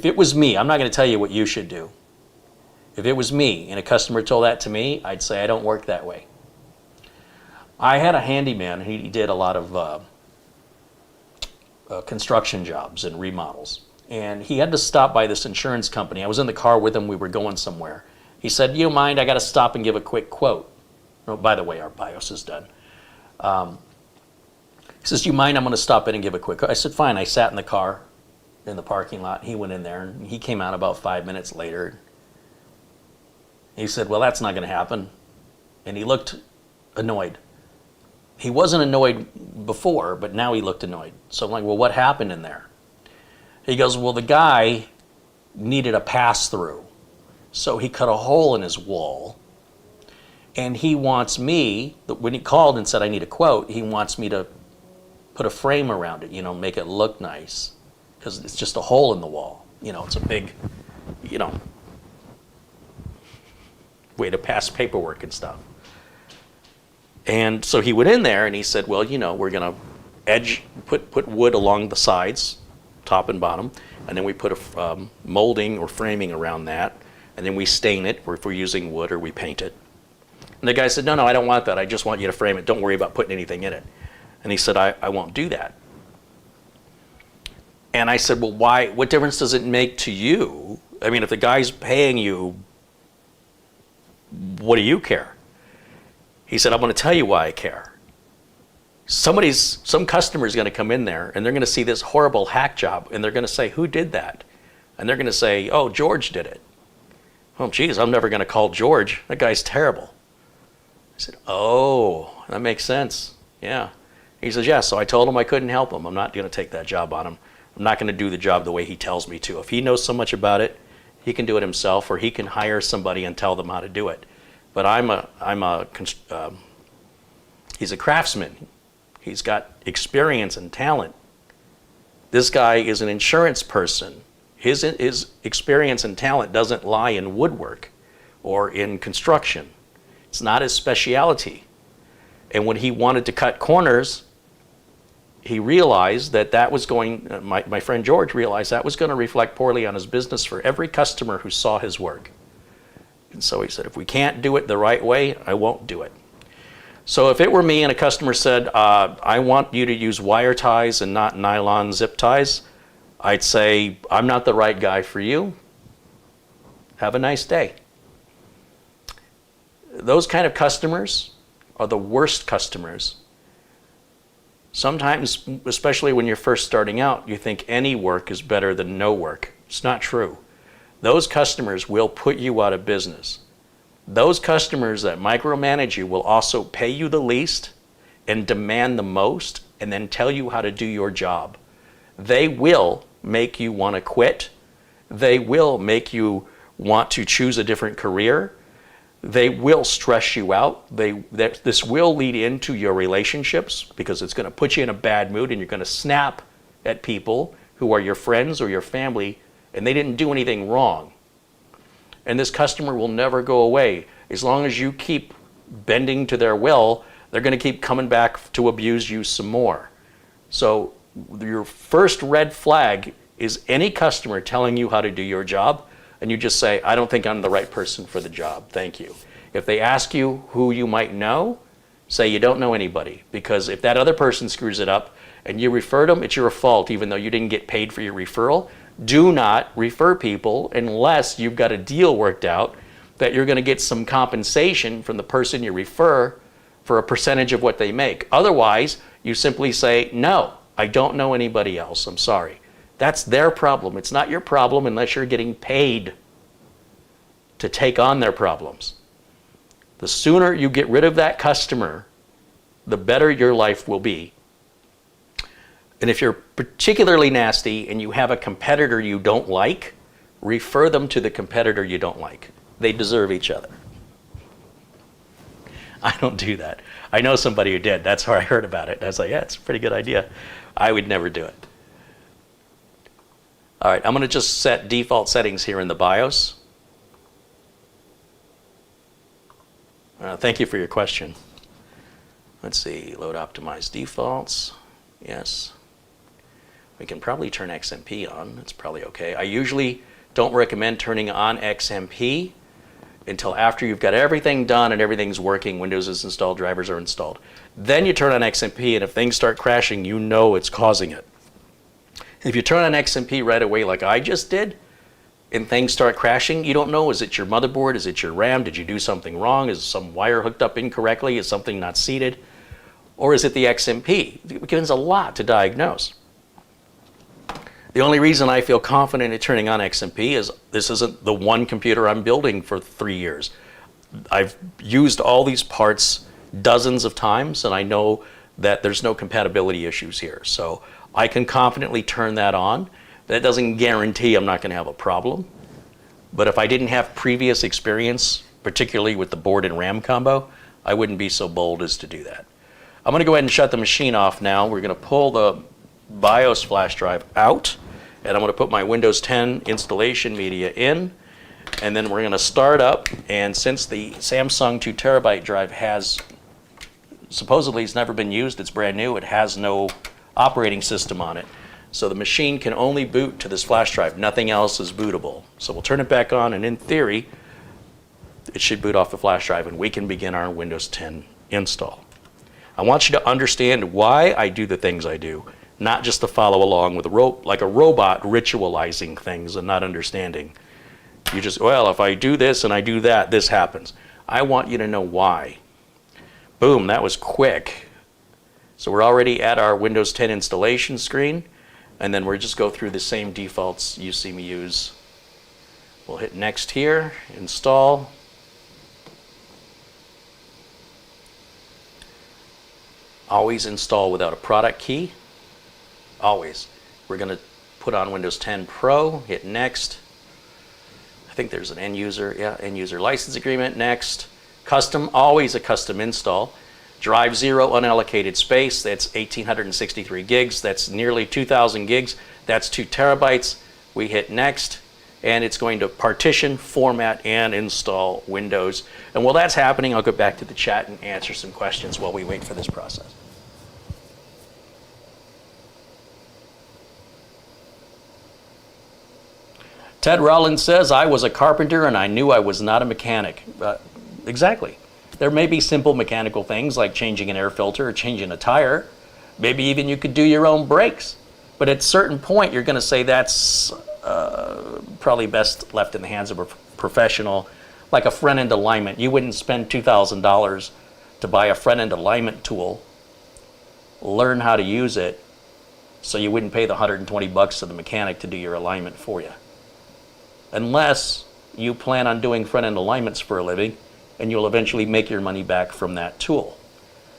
it was me, I'm not going to tell you what you should do. If it was me and a customer told that to me, I'd say I don't work that way. I had a handyman, he did a lot of construction jobs and remodels. And he had to stop by this insurance company. I was in the car with him, we were going somewhere. He said, "You mind, I got to stop and give a quick quote." Oh, by the way, our BIOS is done. He says, "Do you mind, I'm going to stop in and give a quick quote." I said, "Fine." I sat in the car in the parking lot. He went in there and he came out about 5 minutes later. He said, "Well, that's not going to happen." And he looked annoyed. He wasn't annoyed before, but now he looked annoyed. So I'm like, "Well, what happened in there?" He goes, "Well, the guy needed a pass-through. So he cut a hole in his wall. And he wants me," when he called and said, "I need a quote," he wants me to put a frame around it, make it look nice. Because it's just a hole in the wall. It's a big, way to pass paperwork and stuff. And so he went in there and he said, "Well, we're going to put wood along the sides, top and bottom, and then we put a molding or framing around that, and then we stain it, or if we're using wood, or we paint it." And the guy said, "No, I don't want that. I just want you to frame it. Don't worry about putting anything in it." And he said, I won't do that. And I said, "Well, why? What difference does it make to you? I mean, if the guy's paying you, what do you care?" He said, "I'm going to tell you why I care. Some customer's going to come in there and they're going to see this horrible hack job and they're going to say, 'Who did that?' And they're going to say, 'Oh, George did it.' Oh, geez, I'm never going to call George. That guy's terrible." I said, "Oh, that makes sense. Yeah." He says, "Yeah, so I told him I couldn't help him. I'm not going to take that job on him. I'm not going to do the job the way he tells me to. If he knows so much about it, he can do it himself, or he can hire somebody and tell them how to do it. But he's a craftsman. He's got experience and talent. This guy is an insurance person. His experience and talent doesn't lie in woodwork or in construction. It's not his specialty. And when he wanted to cut corners, he realized that was going, my friend George realized that was going to reflect poorly on his business for every customer who saw his work. And so he said, if we can't do it the right way, I won't do it. So if it were me and a customer said, I want you to use wire ties and not nylon zip ties, I'd say, I'm not the right guy for you. Have a nice day. Those kind of customers are the worst customers. Sometimes, especially when you're first starting out, you think any work is better than no work. It's not true. Those customers will put you out of business. Those customers that micromanage you will also pay you the least and demand the most and then tell you how to do your job. They will make you want to quit. They will make you want to choose a different career. They will stress you out. This will lead into your relationships because it's going to put you in a bad mood and you're going to snap at people who are your friends or your family and they didn't do anything wrong. And this customer will never go away. As long as you keep bending to their will, they're going to keep coming back to abuse you some more. So Your first red flag is any customer telling you how to do your job, and you just say, I don't think I'm the right person for the job, thank you. If they ask you who you might know, say you don't know anybody, because if that other person screws it up and you referred them, it's your fault even though you didn't get paid for your referral. Do not refer people unless you've got a deal worked out that you're going to get some compensation from the person you refer for a percentage of what they make. Otherwise, you simply say, no, I don't know anybody else, I'm sorry. That's their problem. It's not your problem unless you're getting paid to take on their problems. The sooner you get rid of that customer, the better your life will be. And if you're particularly nasty and you have a competitor you don't like, refer them to the competitor you don't like. They deserve each other. I don't do that. I know somebody who did. That's how I heard about it. I was like, yeah, it's a pretty good idea. I would never do it. All right, I'm going to just set default settings here in the BIOS. Thank you for your question. Let's see, load optimized defaults. Yes. We can probably turn XMP on. That's probably okay. I usually don't recommend turning on XMP until after you've got everything done and everything's working, Windows is installed, drivers are installed. Then you turn on XMP, and if things start crashing, you know it's causing it. If you turn on XMP right away like I just did, and things start crashing, you don't know, is it your motherboard, is it your RAM, did you do something wrong, is some wire hooked up incorrectly, is something not seated, or is it the XMP? It becomes a lot to diagnose. The only reason I feel confident in turning on XMP is this isn't the one computer I'm building for 3 years. I've used all these parts dozens of times, and I know that there's no compatibility issues here. So I can confidently turn that on. That doesn't guarantee I'm not going to have a problem. But if I didn't have previous experience, particularly with the board and RAM combo, I wouldn't be so bold as to do that. I'm going to go ahead and shut the machine off now. We're going to pull the BIOS flash drive out, and I'm going to put my Windows 10 installation media in, and then we're going to start up. And since the Samsung 2 terabyte drive has, supposedly it's never been used, it's brand new, it has no operating system on it. So the machine can only boot to this flash drive. Nothing else is bootable. So we'll turn it back on, and in theory, it should boot off the flash drive, and we can begin our Windows 10 install. I want you to understand why I do the things I do, not just to follow along with like a robot ritualizing things and not understanding. You just, well, if I do this and I do that, this happens. I want you to know why. Boom, that was quick. So we're already at our Windows 10 installation screen, and then we'll just go through the same defaults you see me use. We'll hit next here, install. Always install without a product key. Always. We're going to put on Windows 10 Pro, hit next. I think there's an end user, yeah, end user license agreement, next. Custom, always a custom install. Drive 0 unallocated space, that's 1,863 gigs, that's nearly 2,000 gigs, that's 2 terabytes. We hit next, and it's going to partition, format, and install Windows. And while that's happening, I'll go back to the chat and answer some questions while we wait for this process. Ted Rollins says, I was a carpenter and I knew I was not a mechanic. Exactly. There may be simple mechanical things like changing an air filter or changing a tire. Maybe even you could do your own brakes. But at a certain point, you're going to say that's probably best left in the hands of a professional, like a front-end alignment. You wouldn't spend $2,000 to buy a front-end alignment tool, learn how to use it, so you wouldn't pay the $120 to the mechanic to do your alignment for you. Unless you plan on doing front-end alignments for a living, and you'll eventually make your money back from that tool.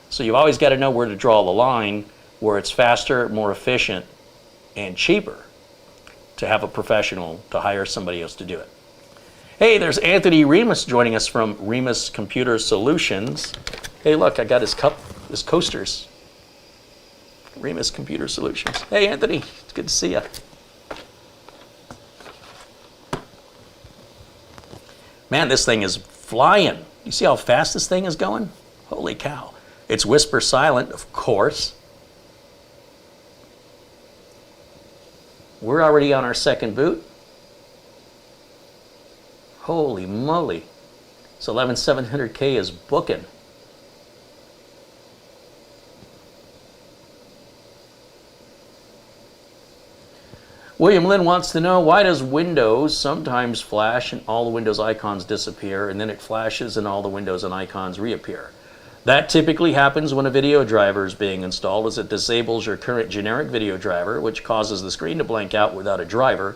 So you've always got to know where to draw the line, where it's faster, more efficient, and cheaper to have a professional to hire somebody else to do it. Hey, there's Anthony Remus joining us from Remus Computer Solutions. Hey, look, I got his cup, his coasters. Remus Computer Solutions. Hey, Anthony, it's good to see you. Man, this thing is flying. You see how fast this thing is going? Holy cow. It's whisper silent, of course. We're already on our second boot. Holy moly. So 11700K is booking. William Lynn wants to know, why does Windows sometimes flash and all the Windows icons disappear, and then it flashes and all the Windows and icons reappear? That typically happens when a video driver is being installed, as it disables your current generic video driver, which causes the screen to blank out without a driver.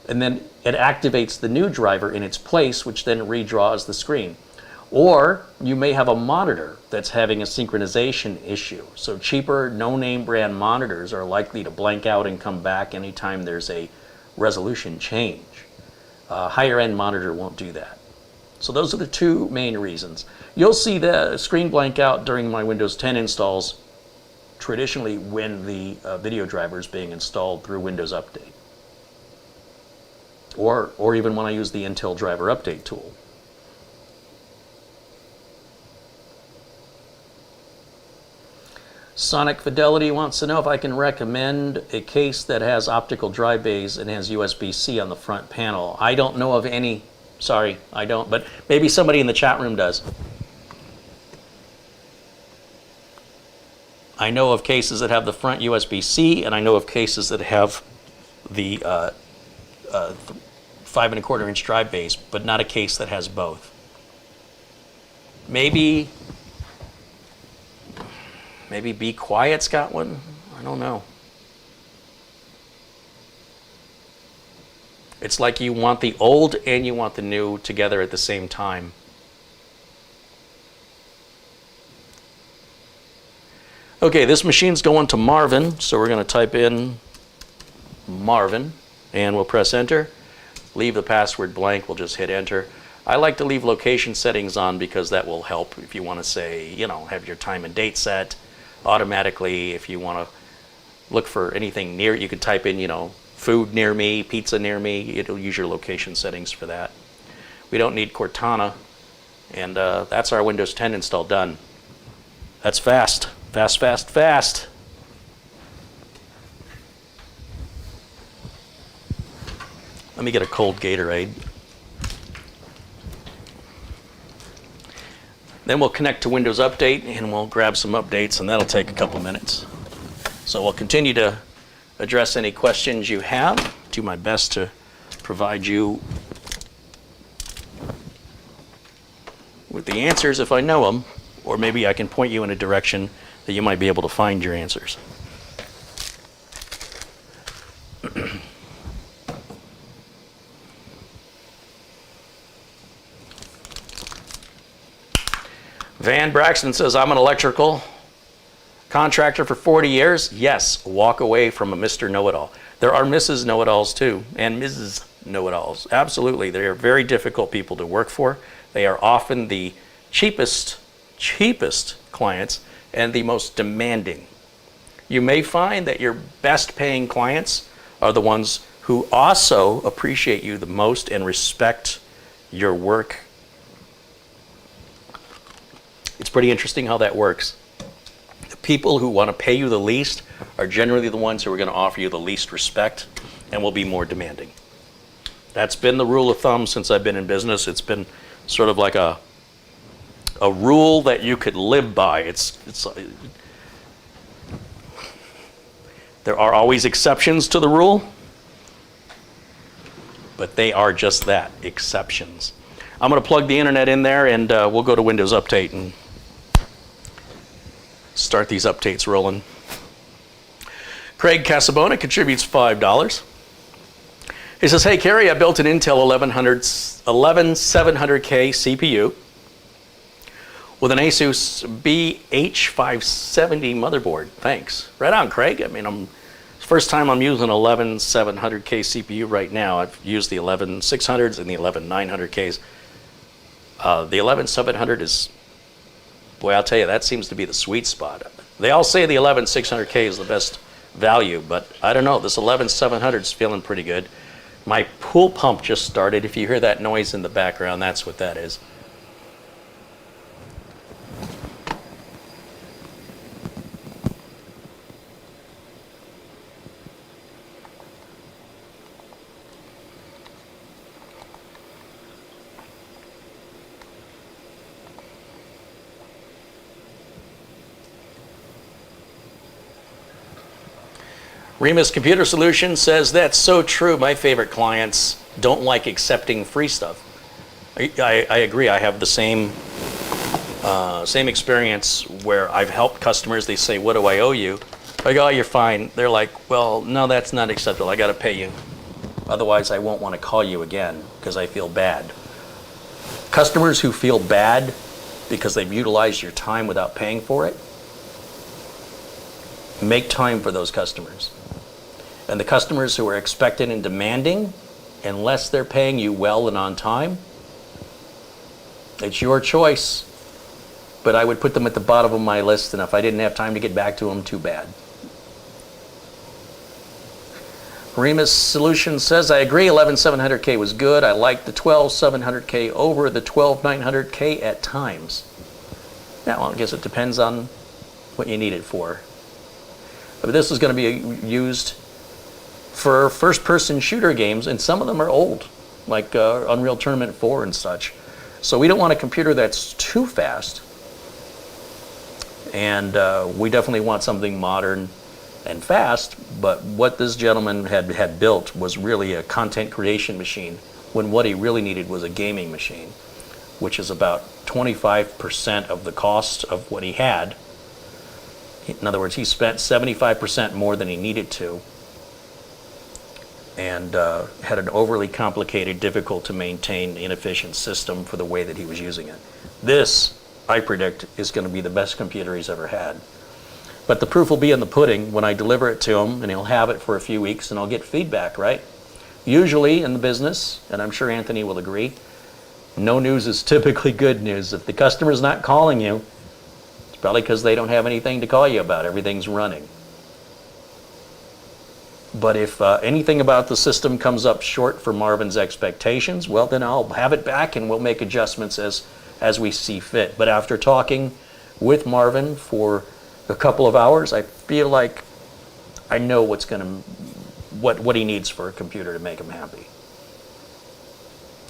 And then it activates the new driver in its place, which then redraws the screen. Or you may have a monitor that's having a synchronization issue. So cheaper, no-name brand monitors are likely to blank out and come back anytime there's a resolution change. A higher-end monitor won't do that. So those are the two main reasons. You'll see the screen blank out during my Windows 10 installs, traditionally when the video driver is being installed through Windows Update. Or even when I use the Intel driver update tool. Sonic Fidelity wants to know if I can recommend a case that has optical dry bays and has USB-C on the front panel. I don't know of any. Sorry, I don't, but maybe somebody in the chat room does. I know of cases that have the front USB-C, and I know of cases that have the 5 1/4 inch drive base, but not a case that has both. Maybe Be Quiet's got one. I don't know. It's like you want the old and you want the new together at the same time. Okay, this machine's going to Marvin, so we're going to type in Marvin, and we'll press enter. Leave the password blank, we'll just hit enter. I like to leave location settings on because that will help if you want to say, you know, have your time and date set automatically. If you want to look for anything near, you can type in, you know, food near me, pizza near me. It'll use your location settings for that. We don't need Cortana, and that's our Windows 10 install done. That's fast, fast, fast, fast. Let me get a cold Gatorade. Then we'll connect to Windows Update and we'll grab some updates, and that'll take a couple minutes. So we'll continue to address any questions you have. Do my best to provide you with the answers if I know them, or maybe I can point you in a direction that you might be able to find your answers. Van Braxton says, I'm an electrical contractor for 40 years. Yes, walk away from a Mr. Know-It-All. There are Mrs. Know-It-Alls too, and Mrs. Know-It-Alls. Absolutely, they are very difficult people to work for. They are often the cheapest clients and the most demanding. You may find that your best paying clients are the ones who also appreciate you the most and respect your work. It's pretty interesting how that works. The people who want to pay you the least are generally the ones who are going to offer you the least respect and will be more demanding. That's been the rule of thumb since I've been in business. It's been sort of like a rule that you could live by. There are always exceptions to the rule, but they are just that, exceptions. I'm going to plug the internet in there, and we'll go to Windows Update and start these updates rolling. Craig Casabona contributes $5. He says, hey, Carey, I built an Intel 11700K CPU with an Asus BH570 motherboard. Thanks. Right on, Craig. I mean, it's the first time I'm using an 11700K CPU right now. I've used the 11600s and the 11900Ks. The 11700 is, boy, I'll tell you, that seems to be the sweet spot. They all say the 11600K is the best value, but I don't know. This 11700 is feeling pretty good. My pool pump just started. If you hear that noise in the background, that's what that is. Remus Computer Solutions says, that's so true. My favorite clients don't like accepting free stuff. I agree. I have the same experience where I've helped customers. They say, what do I owe you? I go, oh, you're fine. They're like, well, no, that's not acceptable. I got to pay you. Otherwise, I won't want to call you again because I feel bad. Customers who feel bad because they've utilized your time without paying for it, make time for those customers. And the customers who are expectant and demanding, unless they're paying you well and on time, it's your choice. But I would put them at the bottom of my list, and if I didn't have time to get back to them, too bad. Remus Solutions says, I agree, 11700K was good. I like the 12700K over the 12900K at times. Yeah, well, I guess it depends on what you need it for. But this is going to be used for first-person shooter games, and some of them are old, like Unreal Tournament 4 and such. So we don't want a computer that's too fast, and we definitely want something modern and fast. But what this gentleman had built was really a content creation machine, when what he really needed was a gaming machine, which is about 25% of the cost of what he had. In other words, he spent 75% more than he needed to, and had an overly complicated, difficult to maintain, inefficient system for the way that he was using it. This, I predict, is going to be the best computer he's ever had. But the proof will be in the pudding when I deliver it to him, and he'll have it for a few weeks, and I'll get feedback, right? Usually in the business, and I'm sure Anthony will agree, no news is typically good news. If the customer's not calling you, it's probably because they don't have anything to call you about. Everything's running. But if anything about the system comes up short for Marvin's expectations, well, then I'll have it back and we'll make adjustments as we see fit. But after talking with Marvin for a couple of hours, I feel like I know what he needs for a computer to make him happy.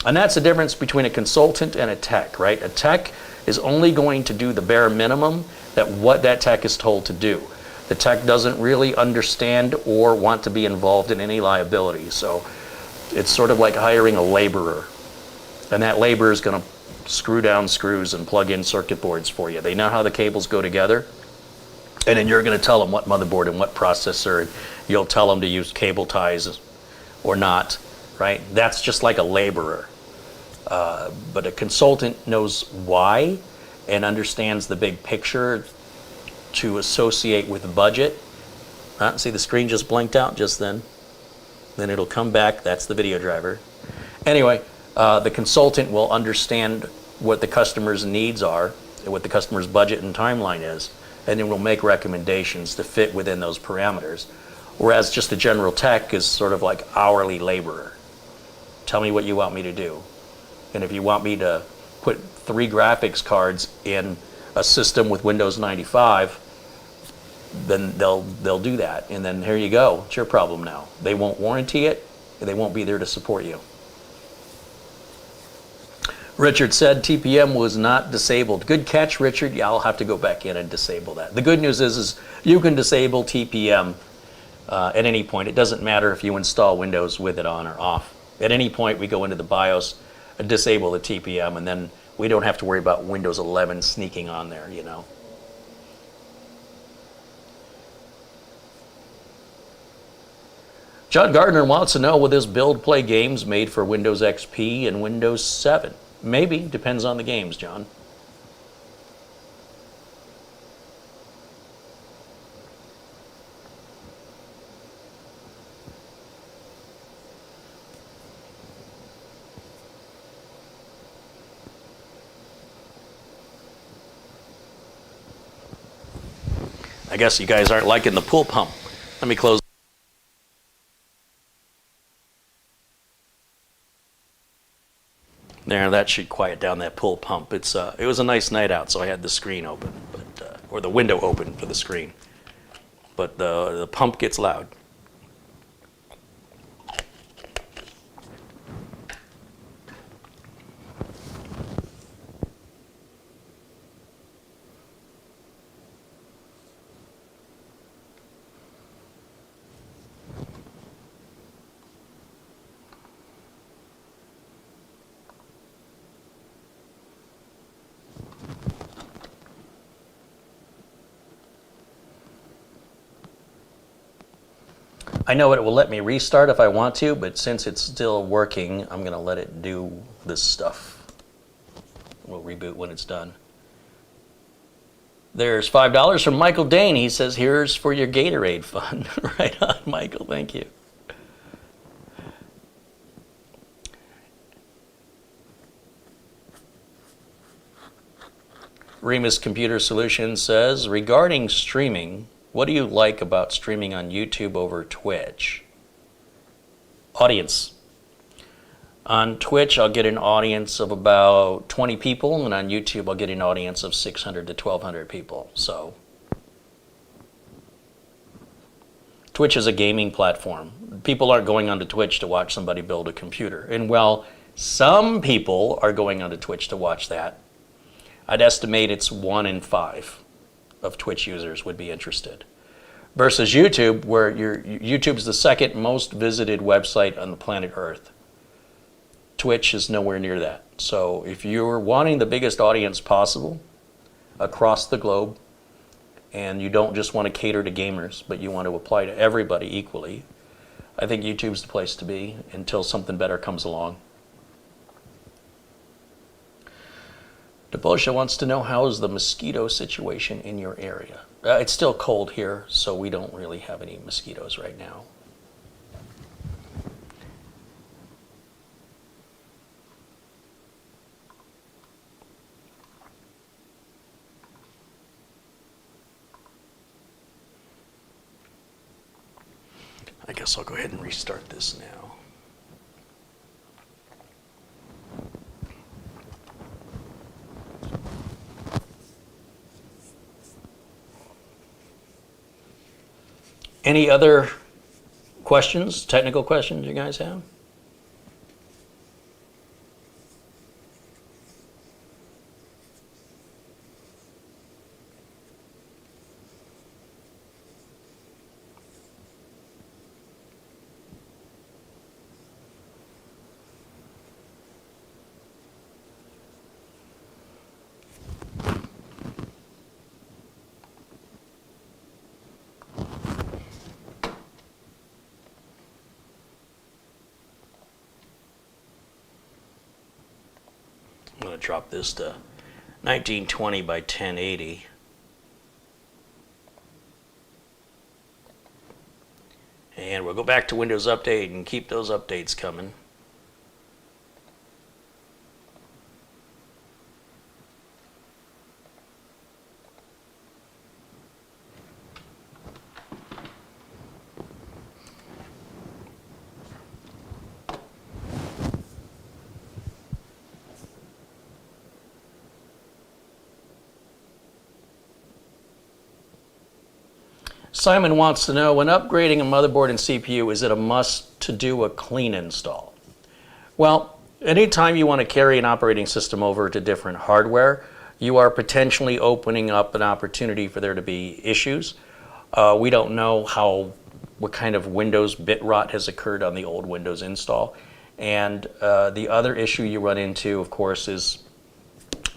And that's the difference between a consultant and a tech, right? A tech is only going to do the bare minimum that what that tech is told to do. The tech doesn't really understand or want to be involved in any liability. So it's sort of like hiring a laborer. And that laborer is going to screw down screws and plug in circuit boards for you. They know how the cables go together. And then you're going to tell them what motherboard and what processor, and you'll tell them to use cable ties or not, right? That's just like a laborer. But a consultant knows why and understands the big picture to associate with the budget. See, the screen just blinked out just then. Then it'll come back. That's the video driver. Anyway, the consultant will understand what the customer's needs are and what the customer's budget and timeline is, and then we'll make recommendations to fit within those parameters. Whereas just a general tech is sort of like hourly laborer. Tell me what you want me to do. And if you want me to put 3 graphics cards in a system with Windows 95, then they'll do that. And then here you go. It's your problem now. They won't warranty it, and they won't be there to support you. Richard said TPM was not disabled. Good catch, Richard. Yeah, I'll have to go back in and disable that. The good news is you can disable TPM at any point. It doesn't matter if you install Windows with it on or off. At any point, we go into the BIOS, disable the TPM, and then we don't have to worry about Windows 11 sneaking on there, you know. John Gardner wants to know, will this build play games made for Windows XP and Windows 7? Maybe. Depends on the games, John. I guess you guys aren't liking the pool pump. Let me close. There, that should quiet down that pool pump. It was a nice night out, so I had the screen open, or the window open for the screen. But the pump gets loud. I know it will let me restart if I want to, but since it's still working, I'm going to let it do this stuff. We'll reboot when it's done. There's $5 from Michael Dane. He says, here's for your Gatorade fund. Right on, Michael. Thank you. Remus Computer Solutions says, regarding streaming, what do you like about streaming on YouTube over Twitch? Audience. On Twitch, I'll get an audience of about 20 people, and on YouTube, I'll get an audience of 600 to 1,200 people. So, Twitch is a gaming platform. People aren't going onto Twitch to watch somebody build a computer. And while some people are going onto Twitch to watch that, I'd estimate it's 1 in 5 of Twitch users would be interested. Versus YouTube, where YouTube's the second most visited website on the planet Earth. Twitch is nowhere near that. So if you're wanting the biggest audience possible across the globe, and you don't just want to cater to gamers, but you want to apply to everybody equally, I think YouTube's the place to be until something better comes along. Debosha wants to know, how is the mosquito situation in your area? It's still cold here, so we don't really have any mosquitoes right now. I guess I'll go ahead and restart this now. Any other questions, technical questions you guys have? I'm going to drop this to 1920 by 1080. And we'll go back to Windows Update and keep those updates coming. Simon wants to know, when upgrading a motherboard and CPU, is it a must to do a clean install? Well, anytime you want to carry an operating system over to different hardware, you are potentially opening up an opportunity for there to be issues. We don't know what kind of Windows bit rot has occurred on the old Windows install. And the other issue you run into, of course, is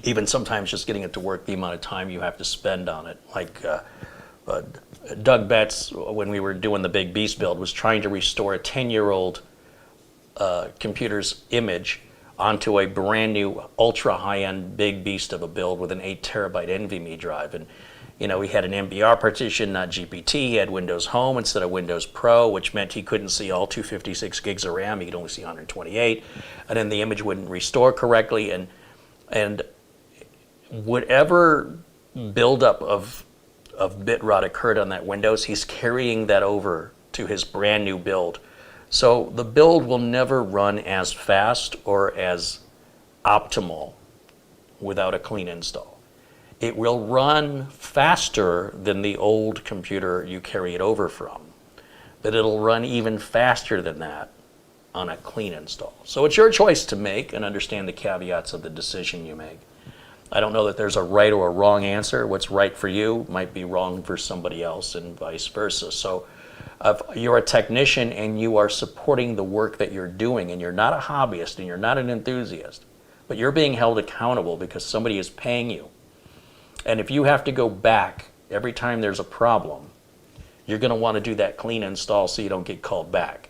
even sometimes just getting it to work, the amount of time you have to spend on it. Like Doug Betts, when we were doing the Big Beast build, was trying to restore a 10-year-old computer's image onto a brand new ultra high-end Big Beast of a build with an 8 terabyte NVMe drive. And you know, he had an MBR partition, not GPT. He had Windows Home instead of Windows Pro, which meant he couldn't see all 256 gigs of RAM. He could only see 128, and then the image wouldn't restore correctly. And whatever buildup of bit rot occurred on that Windows, he's carrying that over to his brand new build. So the build will never run as fast or as optimal without a clean install. It will run faster than the old computer you carry it over from, but it'll run even faster than that on a clean install. So it's your choice to make and understand the caveats of the decision you make. I don't know that there's a right or a wrong answer. What's right for you might be wrong for somebody else, and vice versa. So if you're a technician and you are supporting the work that you're doing, and you're not a hobbyist and you're not an enthusiast, but you're being held accountable because somebody is paying you. And if you have to go back every time there's a problem You're going to want to do that clean install so you don't get called back.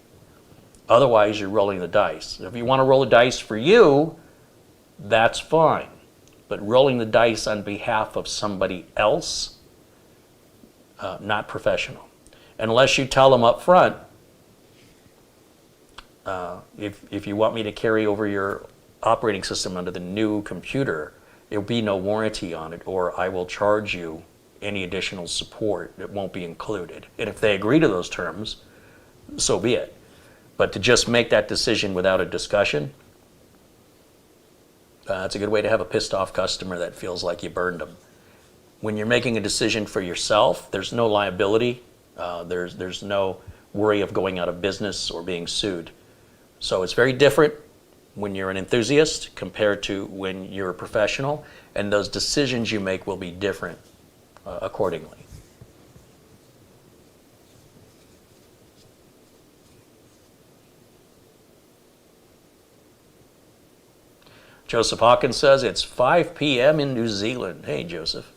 Otherwise, you're rolling the dice. If you want to roll the dice for you, that's fine. But rolling the dice on behalf of somebody else, not professional. Unless you tell them up front, if you want me to carry over your operating system under the new computer, there'll be no warranty on it, or I will charge you any additional support that won't be included. And if they agree to those terms, so be it. But to just make that decision without a discussion, it's a good way to have a pissed off customer that feels like you burned them. When you're making a decision for yourself, there's no liability. There's no worry of going out of business or being sued. So it's very different when you're an enthusiast compared to when you're a professional, and those decisions you make will be different accordingly. Joseph Hawkins says it's 5 p.m. in New Zealand. Hey, Joseph.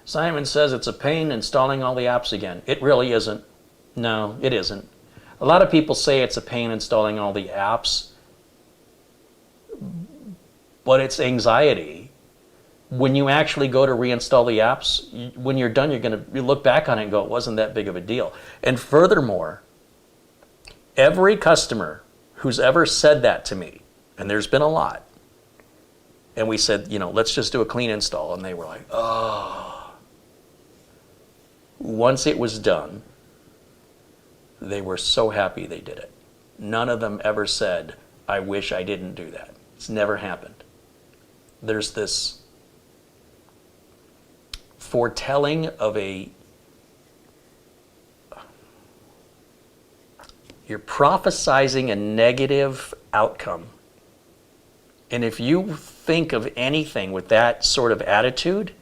Simon says it's a pain installing all the apps again. It really isn't. No, it isn't. A lot of people say it's a pain installing all the apps, but it's anxiety. When you actually go to reinstall the apps, when you're done, you look back on it and go, it wasn't that big of a deal. And furthermore, every customer who's ever said that to me, and there's been a lot, and we said, let's just do a clean install, and they were like, oh. Once it was done, they were so happy they did it. None of them ever said, I wish I didn't do that. It's never happened. There's this foretelling of you're prophesizing a negative outcome. And if you think of anything with that sort of attitude,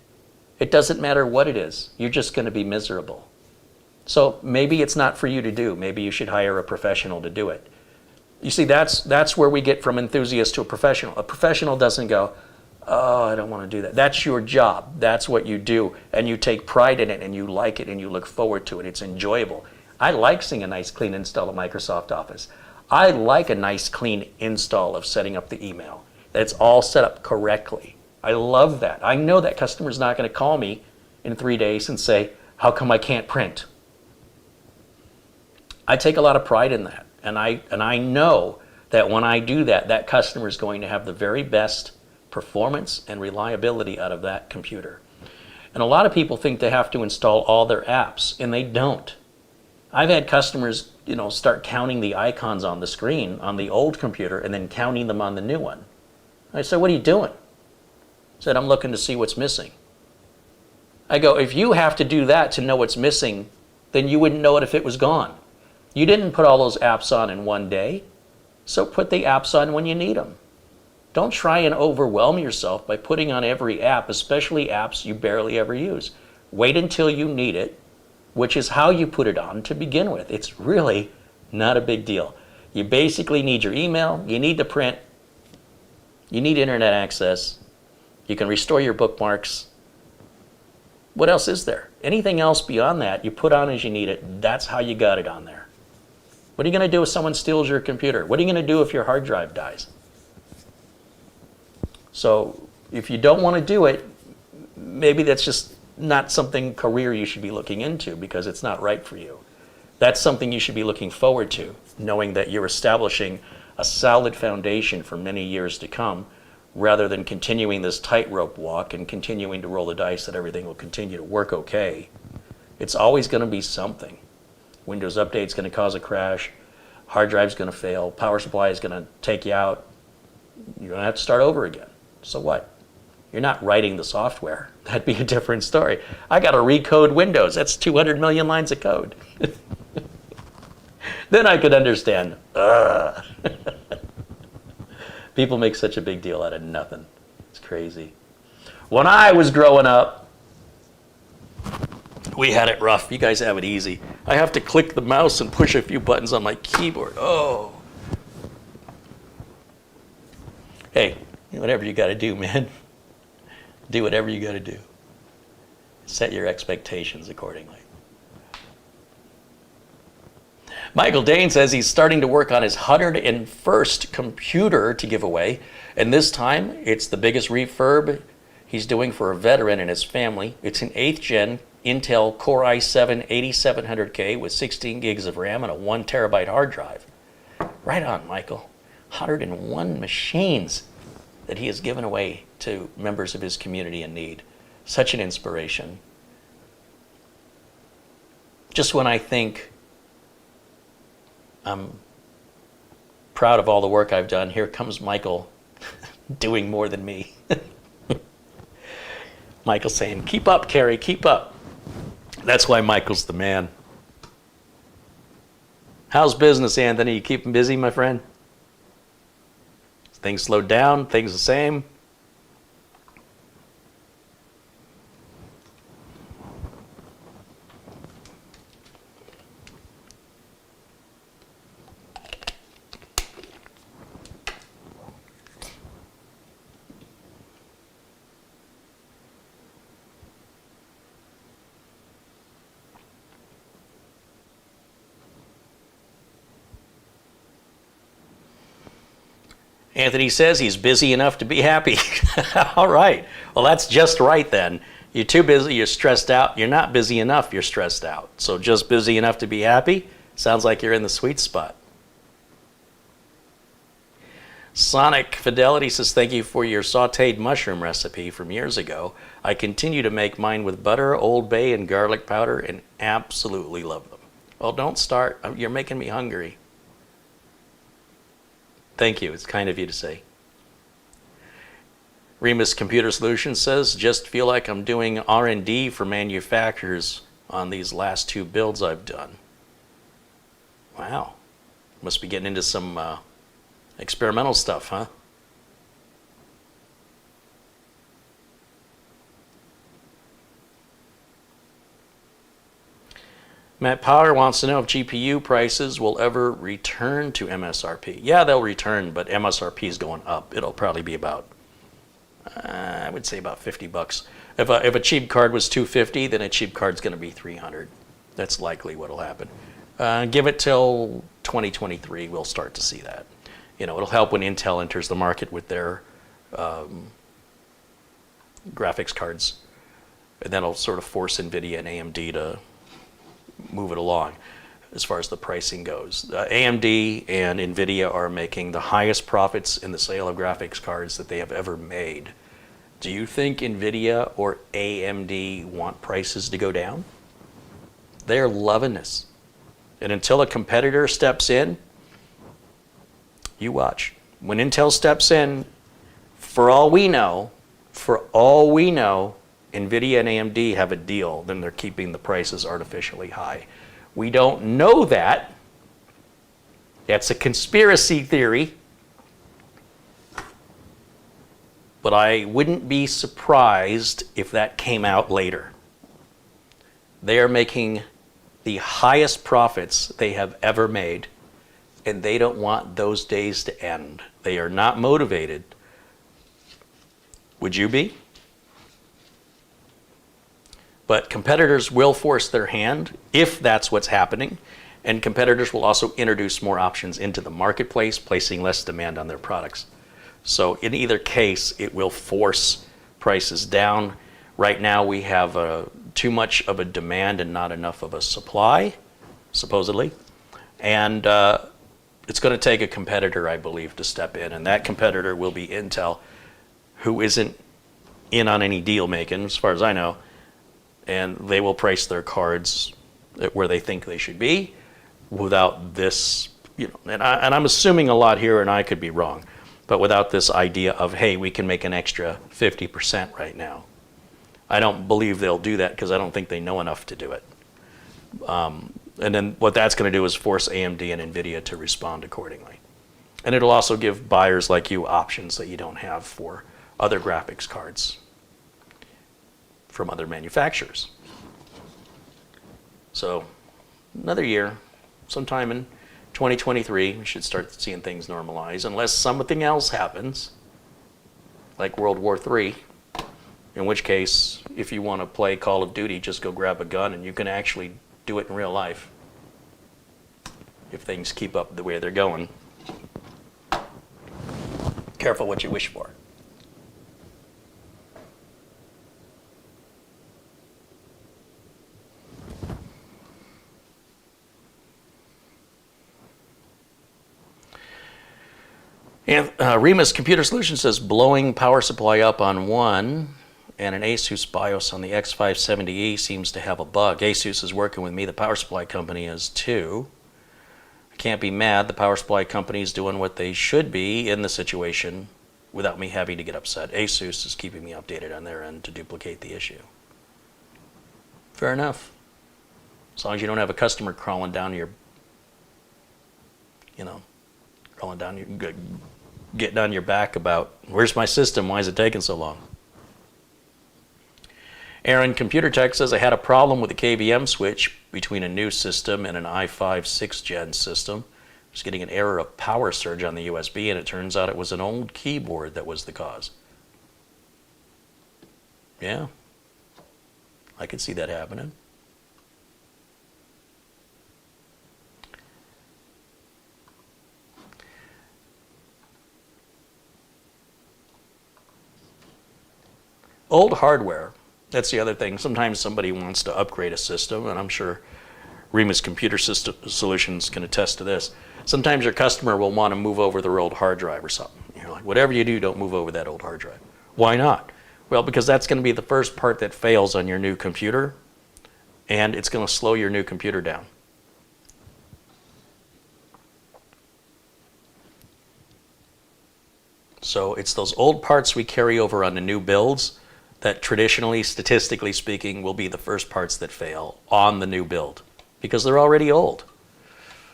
it doesn't matter what it is. You're just going to be miserable. So maybe it's not for you to do. Maybe you should hire a professional to do it. You see, that's where we get from enthusiast to a professional. A professional doesn't go, oh, I don't want to do that. That's your job. That's what you do. And you take pride in it, and you like it, and you look forward to it. It's enjoyable. I like seeing a nice clean install of Microsoft Office. I like a nice clean install of setting up the email. That's all set up correctly. I love that. I know that customer's not going to call me in 3 days and say, how come I can't print? I take a lot of pride in that. And I know that when I do that, that customer is going to have the very best performance and reliability out of that computer. And a lot of people think they have to install all their apps, and they don't. I've had customers, start counting the icons on the screen on the old computer and then counting them on the new one. I said, what are you doing? I said, I'm looking to see what's missing. I go, if you have to do that to know what's missing, then you wouldn't know it if it was gone. You didn't put all those apps on in one day, so put the apps on when you need them. Don't try and overwhelm yourself by putting on every app, especially apps you barely ever use. Wait until you need it, which is how you put it on to begin with. It's really not a big deal. You basically need your email, you need to print, you need internet access, you can restore your bookmarks. What else is there? Anything else beyond that, you put on as you need it. That's how you got it on there. What are you going to do if someone steals your computer? What are you going to do if your hard drive dies? So if you don't want to do it, maybe that's just not something career you should be looking into because it's not right for you. That's something you should be looking forward to, knowing that you're establishing a solid foundation for many years to come, rather than continuing this tightrope walk and continuing to roll the dice that everything will continue to work okay. It's always going to be something. Windows Update's going to cause a crash, hard drive's going to fail, power supply is going to take you out. You're going to have to start over again. So what? You're not writing the software. That'd be a different story. I got to recode Windows. That's 200 million lines of code. Then I could understand. People make such a big deal out of nothing. It's crazy. When I was growing up, We had it rough. You guys have it easy. I have to click the mouse and push a few buttons on my keyboard. Oh. Hey, whatever you got to do, man. Do whatever you got to do. Set your expectations accordingly. Michael Dane says he's starting to work on his 101st computer to give away, and this time it's the biggest refurb he's doing for a veteran and his family. It's an 8th gen Intel Core i7 8700K with 16 gigs of RAM and a 1 terabyte hard drive. Right on, Michael. 101 machines that he has given away to members of his community in need. Such an inspiration. Just when I think I'm proud of all the work I've done, here comes Michael doing more than me. Michael saying, keep up, Carey, keep up. That's why Michael's the man. How's business, Anthony? You keeping busy, my friend? Things slowed down, things the same? Anthony says he's busy enough to be happy. All right. Well, that's just right then. You're too busy, you're stressed out. You're not busy enough, you're stressed out. So just busy enough to be happy? Sounds like you're in the sweet spot. Sonic Fidelity says, thank you for your sauteed mushroom recipe from years ago. I continue to make mine with butter, Old Bay, and garlic powder and absolutely love them. Well, don't start. You're making me hungry. Thank you. It's kind of you to say. Remus Computer Solutions says, just feel like I'm doing R&D for manufacturers on these last 2 builds I've done. Wow. Must be getting into some experimental stuff, huh? Matt Power wants to know if GPU prices will ever return to MSRP. Yeah, they'll return, but MSRP is going up. It'll probably be about, I would say about $50. If a cheap card was $250, then a cheap card's going to be $300. That's likely what'll happen. Give it till 2023, we'll start to see that. You know, it'll help when Intel enters the market with their graphics cards, and that'll sort of force NVIDIA and AMD to move it along as far as the pricing goes. AMD and NVIDIA are making the highest profits in the sale of graphics cards that they have ever made. Do you think NVIDIA or AMD want prices to go down? They're loving this. And until a competitor steps in, you watch. When Intel steps in, for all we know, NVIDIA and AMD have a deal, then they're keeping the prices artificially high. We don't know that. That's a conspiracy theory. But I wouldn't be surprised if that came out later. They are making the highest profits they have ever made, and they don't want those days to end. They are not motivated. Would you be? But competitors will force their hand if that's what's happening, and competitors will also introduce more options into the marketplace, placing less demand on their products. So in either case, it will force prices down. Right now we have too much of a demand and not enough of a supply, supposedly. And it's going to take a competitor, I believe, to step in, and that competitor will be Intel, who isn't in on any deal making, as far as I know. And they will price their cards where they think they should be without this, you know, and I'm assuming a lot here, and I could be wrong, but without this idea of, hey, we can make an extra 50% right now. I don't believe they'll do that because I don't think they know enough to do it. And then what that's going to do is force AMD and NVIDIA to respond accordingly. And it'll also give buyers like you options that you don't have for other graphics cards from other manufacturers. So another year, sometime in 2023, we should start seeing things normalize, unless something else happens, like World War III, in which case, if you want to play Call of Duty, just go grab a gun and you can actually do it in real life, if things keep up the way they're going. Careful what you wish for. And Remus Computer Solutions says blowing power supply up on one, and an Asus BIOS on the X570E seems to have a bug. Asus is working with me. The power supply company is too. I can't be mad. The power supply company is doing what they should be in the situation without me having to get upset. Asus is keeping me updated on their end to duplicate the issue. Fair enough. As long as you don't have a customer crawling down your, crawling down your, getting on your back about, where's my system? Why is it taking so long? Aaron Computer Tech says, I had a problem with the KVM switch between a new system and an i5 6th gen system. I was getting an error of power surge on the USB, and it turns out it was an old keyboard that was the cause. Yeah, I could see that happening. Old hardware, that's the other thing. Sometimes somebody wants to upgrade a system, and I'm sure Remus Computer Solutions can attest to this. Sometimes your customer will want to move over their old hard drive or something. You're like, whatever you do, don't move over that old hard drive. Why not? Well, because that's going to be the first part that fails on your new computer, and it's going to slow your new computer down. So it's those old parts we carry over on the new builds that traditionally, statistically speaking, will be the first parts that fail on the new build because they're already old.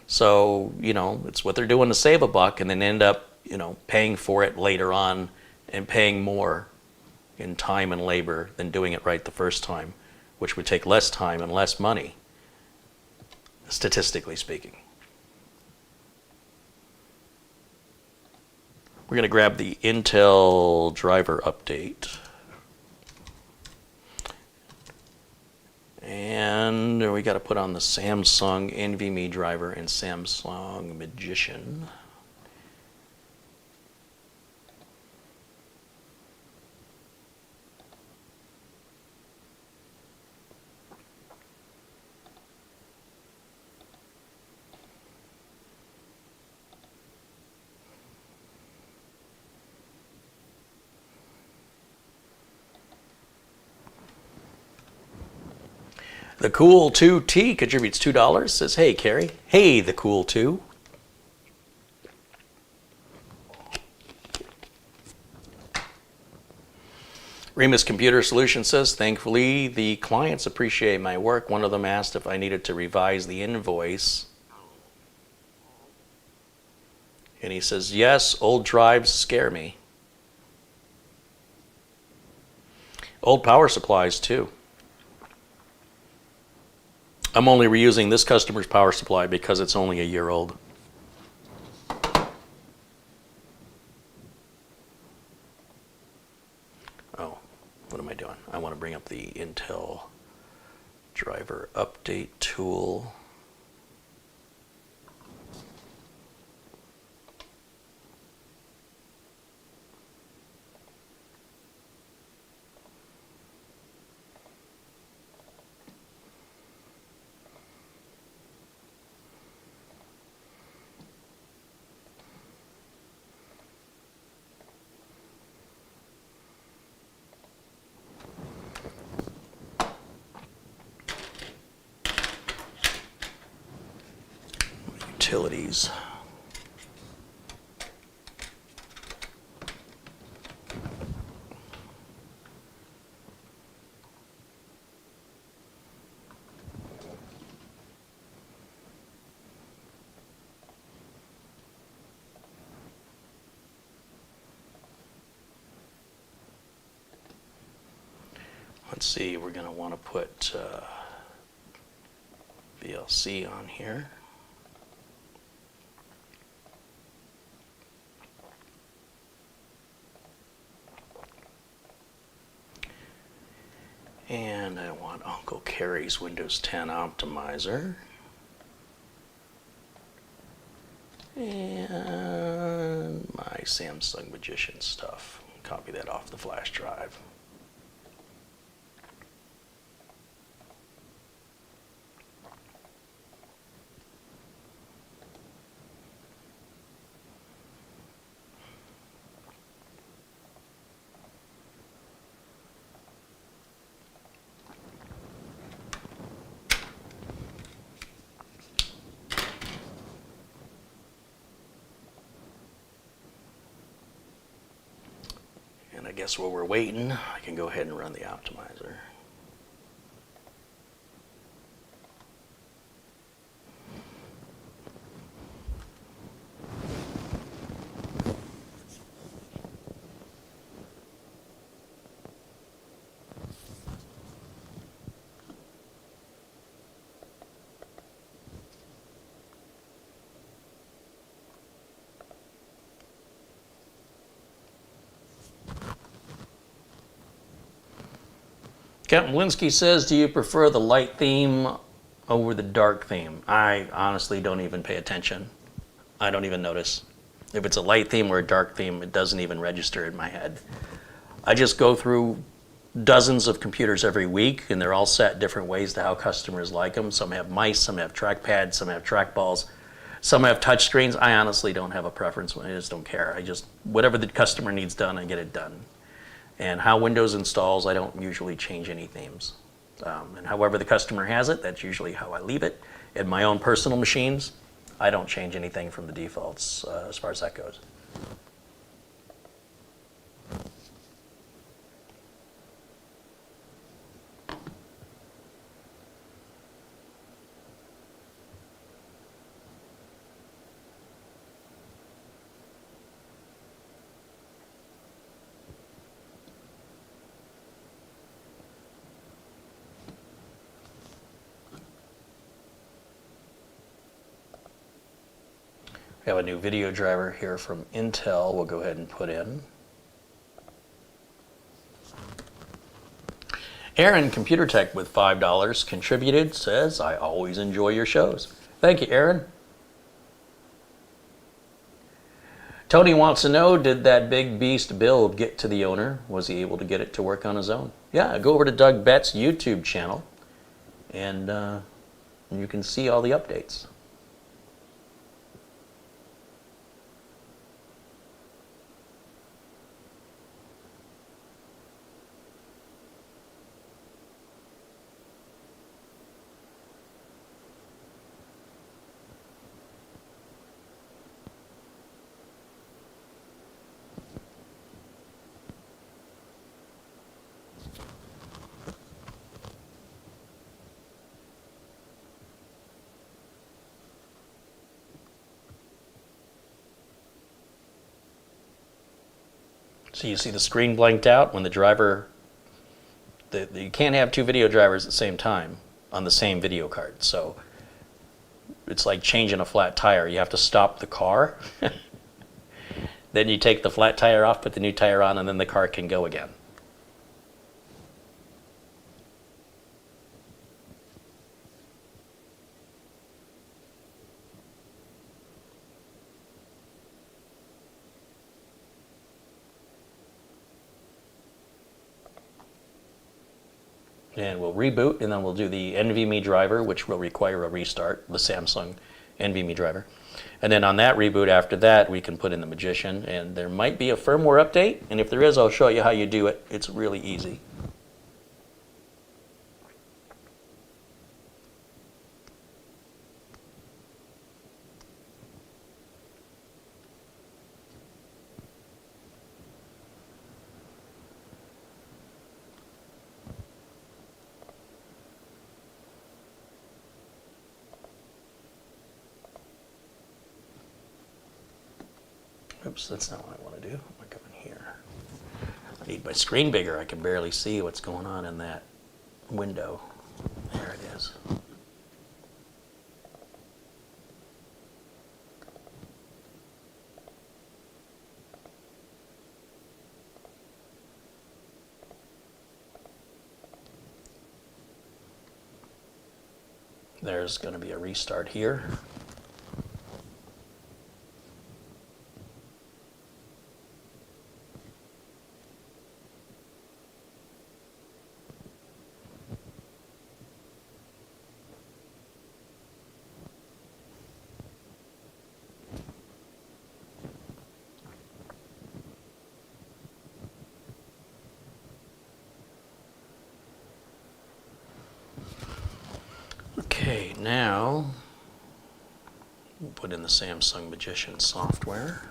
So, it's what they're doing to save a buck and then end up, paying for it later on and paying more in time and labor than doing it right the first time, which would take less time and less money, statistically speaking. We're going to grab the Intel driver update. And we got to put on the Samsung NVMe driver and Samsung Magician. The Cool 2T contributes $2. Says, hey, Carey. Hey, the Cool 2. Remus Computer Solutions says, thankfully, the clients appreciate my work. One of them asked if I needed to revise the invoice. And he says, yes, old drives scare me. Old power supplies, too. I'm only reusing this customer's power supply because it's only a year old. Oh, what am I doing? I want to bring up the Intel driver update tool. Utilities. Let's see, we're going to want to put VLC on here. And I want Uncle Carey's Windows 10 optimizer. And my Samsung Magician stuff. Copy that off the flash drive. And I guess while we're waiting, I can go ahead and run the optimizer. Captain Linsky says, do you prefer the light theme over the dark theme? I honestly don't even pay attention. I don't even notice. If it's a light theme or a dark theme, it doesn't even register in my head. I just go through dozens of computers every week, and they're all set different ways to how customers like them. Some have mice, some have trackpads, some have trackballs, some have touch screens. I honestly don't have a preference. I just don't care. Whatever the customer needs done, I get it done. And how Windows installs, I don't usually change any themes. And however the customer has it, that's usually how I leave it. In my own personal machines, I don't change anything from the defaults as far as that goes. We have a new video driver here from Intel we'll go ahead and put in. Aaron, Computer Tech with $5 contributed, says, I always enjoy your shows. Thank you, Aaron. Tony wants to know, did that big beast build get to the owner? Was he able to get it to work on his own? Yeah, go over to Doug Bett's YouTube channel, and you can see all the updates. So you see the screen blanked out when the driver, you can't have two video drivers at the same time on the same video card. So it's like changing a flat tire. You have to stop the car, then you take the flat tire off, put the new tire on, and then the car can go again. And we'll reboot, and then we'll do the NVMe driver, which will require a restart, the Samsung NVMe driver. And then on that reboot after that, we can put in the Magician, and there might be a firmware update, and if there is, I'll show you how you do it. It's really easy. Oops, that's not what I want to do. I'm going to come in here. I need my screen bigger. I can barely see what's going on in that window. There it is. There's going to be a restart here. Okay, now we'll put in the Samsung Magician software.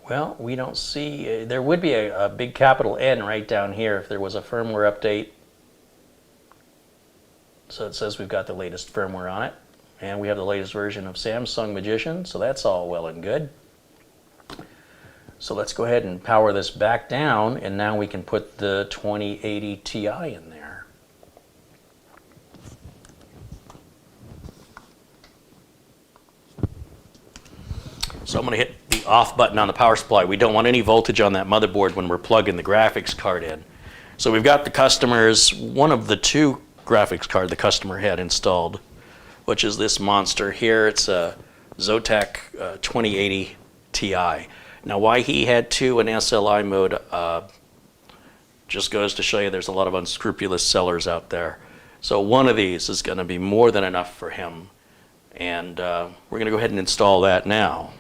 Well, we don't see, there would be a big capital N right down here if there was a firmware update. So it says we've got the latest firmware on it, and we have the latest version of Samsung Magician, so that's all well and good. So let's go ahead and power this back down, and now we can put the 2080 Ti in there. So I'm going to hit the off button on the power supply. We don't want any voltage on that motherboard when we're plugging the graphics card in. So we've got the customer's, one of the two graphics card the customer had installed, which is this monster here. It's a Zotac 2080 Ti. Now why he had two in SLI mode just goes to show you there's a lot of unscrupulous sellers out there. So one of these is going to be more than enough for him. And we're going to go ahead and install that now.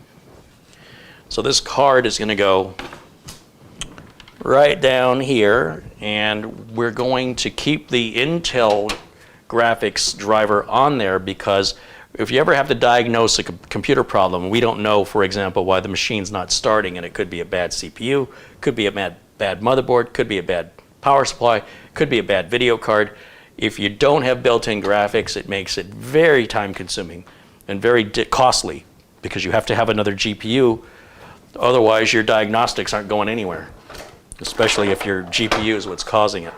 So this card is going to go right down here, and we're going to keep the Intel graphics driver on there because if you ever have to diagnose a computer problem, we don't know, for example, why the machine's not starting, and it could be a bad CPU, could be a bad motherboard, could be a bad power supply, could be a bad video card. If you don't have built-in graphics, it makes it very time-consuming and very costly because you have to have another GPU. Otherwise, your diagnostics aren't going anywhere, especially if your GPU is what's causing it.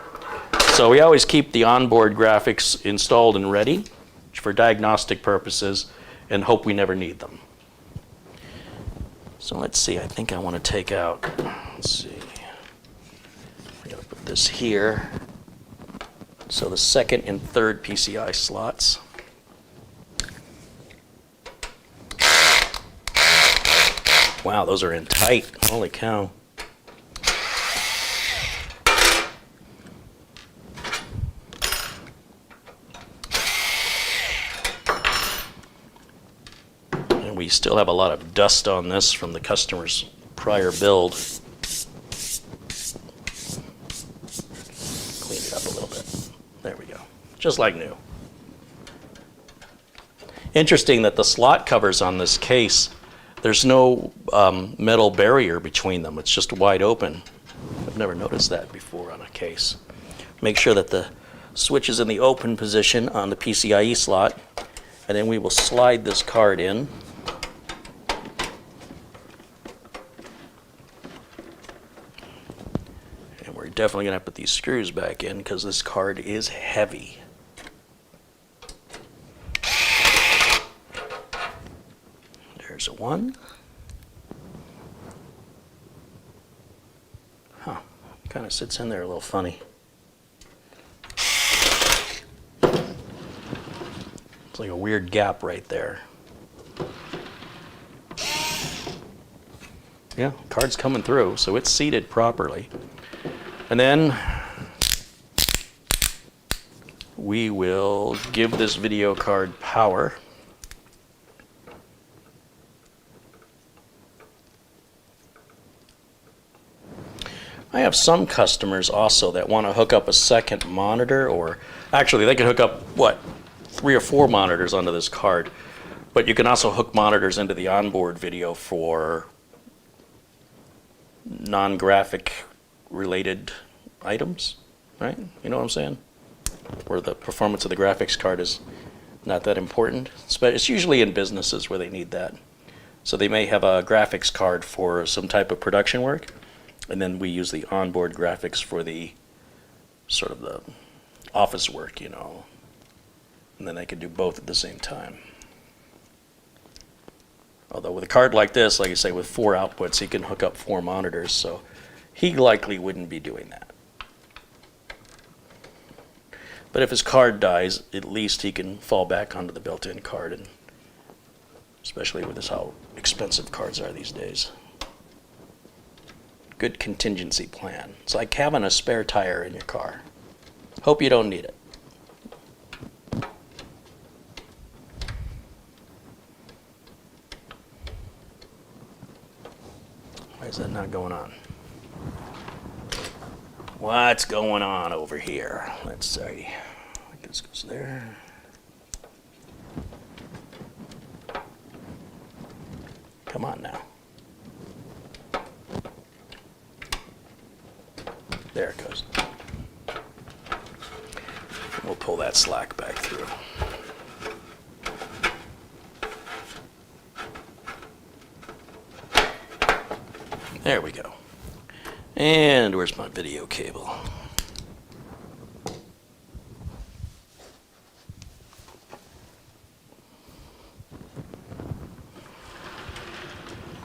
So we always keep the onboard graphics installed and ready for diagnostic purposes and hope we never need them. So let's see, I think I want to take out, let's see, I'm going to put this here. So the second and third PCI slots. Wow, those are in tight. Holy cow. And we still have a lot of dust on this from the customer's prior build. Clean it up a little bit. There we go. Just like new. Interesting that the slot covers on this case, there's no metal barrier between them. It's just wide open. I've never noticed that before on a case. Make sure that the switch is in the open position on the PCIe slot, and then we will slide this card in. And we're definitely going to put these screws back in because this card is heavy. There's a one. Huh, kind of sits in there a little funny. It's like a weird gap right there. Yeah, card's coming through, so it's seated properly. And then we will give this video card power. have some customers also that want to hook up a second monitor, or actually they can hook up, what, 3 or 4 monitors onto this card. But you can also hook monitors into the onboard video for non-graphic related items, right? You know what I'm saying? Where the performance of the graphics card is not that important. It's usually in businesses where they need that. So they may have a graphics card for some type of production work, and then we use the onboard graphics for the sort of the office work, you know. And then they can do both at the same time. Although with a card like this, like I say, with 4 outputs, he can hook up 4 monitors, so he likely wouldn't be doing that. But if his card dies, at least he can fall back onto the built-in card, and especially with this how expensive cards are these days. Good contingency plan. It's like having a spare tire in your car. Hope you don't need it. Why is that not going on? What's going on over here? Let's see. I think this goes there. Come on now. There it goes. We'll pull that slack back through. There we go. And where's my video cable?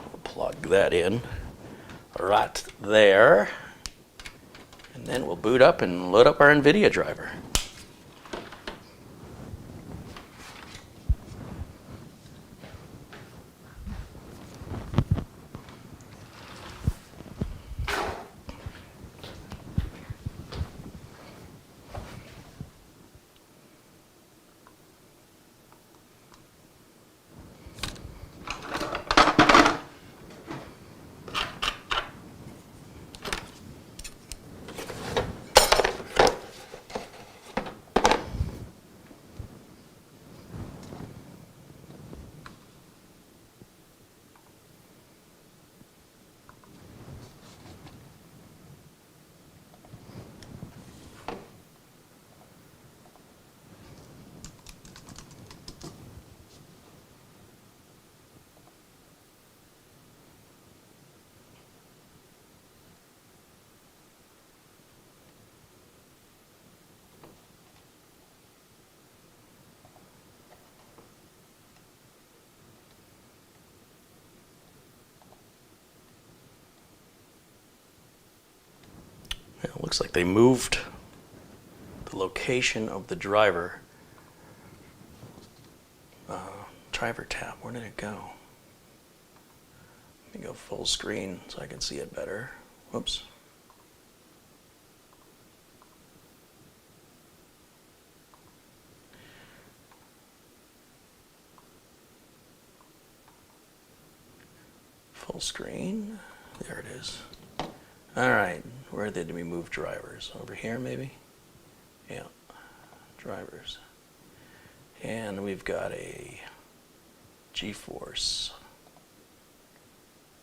We'll plug that in right there. And then we'll boot up and load up our NVIDIA driver. It looks like they moved the location of the driver tab. Where did it go? Let me go full screen so I can see it better. Whoops. Full screen. There it is. All right. Where did we move drivers? Over here, maybe? Yeah. Drivers. And we've got a GeForce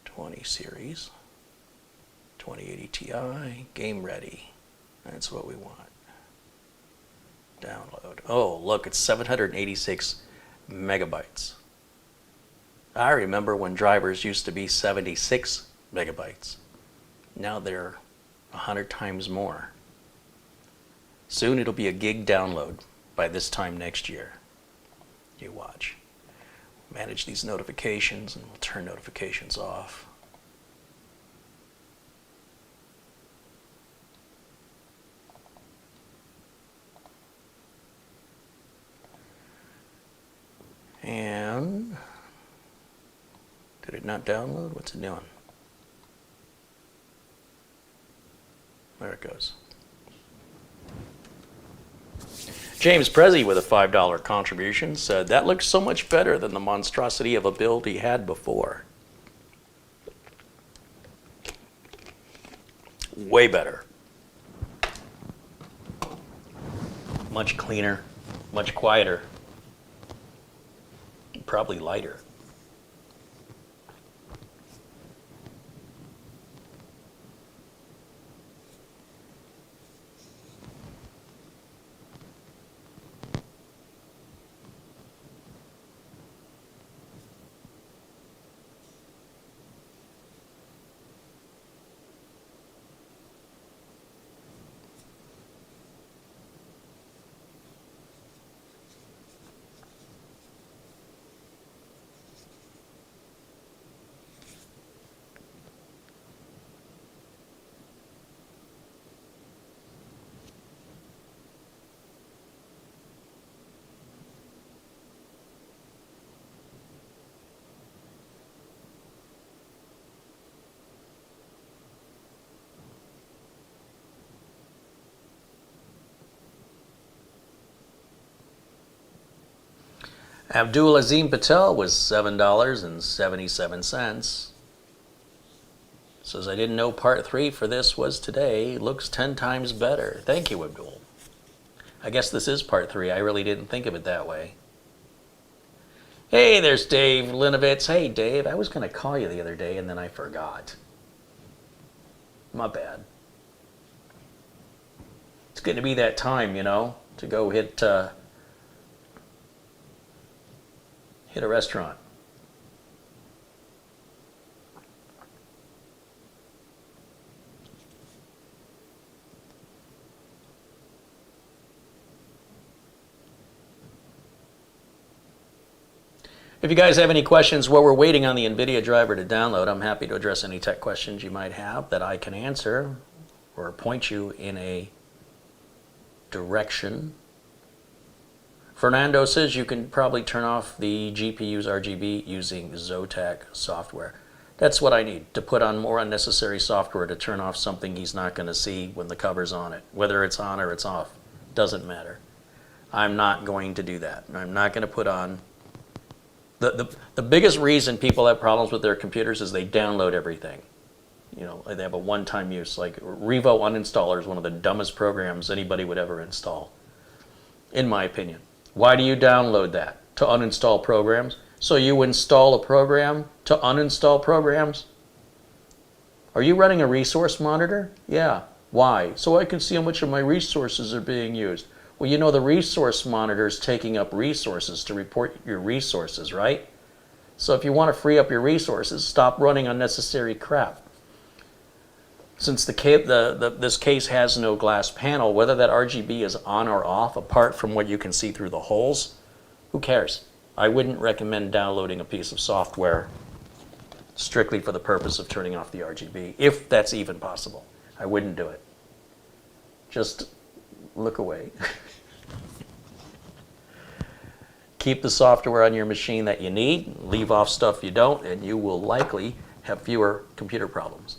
20 series, 2080 Ti, game ready. That's what we want. Download. Oh, look, it's 786 megabytes. I remember when drivers used to be 76 megabytes. Now they're 100 times more. Soon it'll be a gig download by this time next year. You watch. Manage these notifications, and we'll turn notifications off. And did it not download? What's it doing? There it goes. James Prezi with a $5 contribution said, that looks so much better than the monstrosity of a build he had before. Well, Way better. Much cleaner, much quieter, probably lighter. Abdul Azim Patel was $7.77. Says, I didn't know part 3 for this was today. Looks 10 times better. Thank you, Abdul. I guess this is part 3. I really didn't think of it that way. Hey, there's Dave Linovitz. Hey, Dave, I was going to call you the other day and then I forgot. My bad. It's going to be that time, you know, to go hit a restaurant. If you guys have any questions while we're waiting on the NVIDIA driver to download, I'm happy to address any tech questions you might have that I can answer or point you in a direction. Fernando says you can probably turn off the GPU's RGB using Zotac software. That's what I need, to put on more unnecessary software to turn off something he's not going to see when the cover's on it. Whether it's on or it's off, doesn't matter. I'm not going to do that. I'm not going to put on... The biggest reason people have problems with their computers is they download everything. You know, they have a one-time use. Like Revo Uninstaller is one of the dumbest programs anybody would ever install, in my opinion. Why do you download that? To uninstall programs? So you install a program to uninstall programs? Are you running a resource monitor? Yeah. Why? So I can see how much of my resources are being used. Well, you know the resource monitor is taking up resources to report your resources, right? So if you want to free up your resources, stop running unnecessary crap. Since this case has no glass panel, whether that RGB is on or off, apart from what you can see through the holes, who cares? I wouldn't recommend downloading a piece of software strictly for the purpose of turning off the RGB, if that's even possible. I wouldn't do it. Just look away. Keep the software on your machine that you need, leave off stuff you don't, and you will likely have fewer computer problems.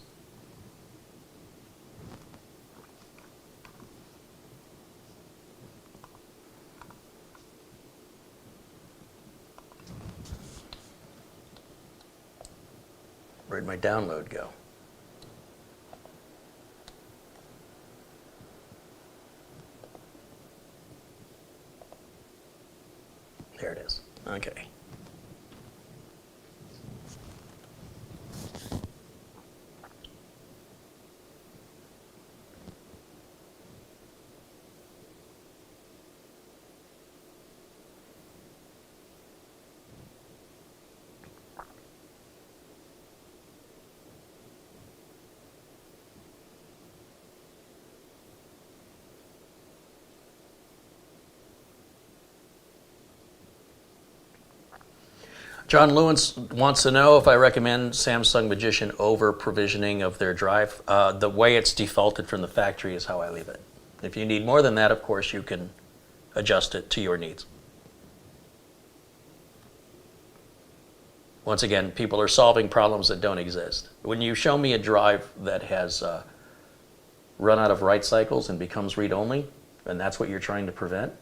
Where'd my download go? There it is. Okay. John Lewis wants to know if I recommend Samsung Magician over provisioning of their drive. The way it's defaulted from the factory is how I leave it. If you need more than that, of course, you can adjust it to your needs. Once again, people are solving problems that don't exist. When you show me a drive that has run out of write cycles and becomes read-only, and that's what you're trying to prevent,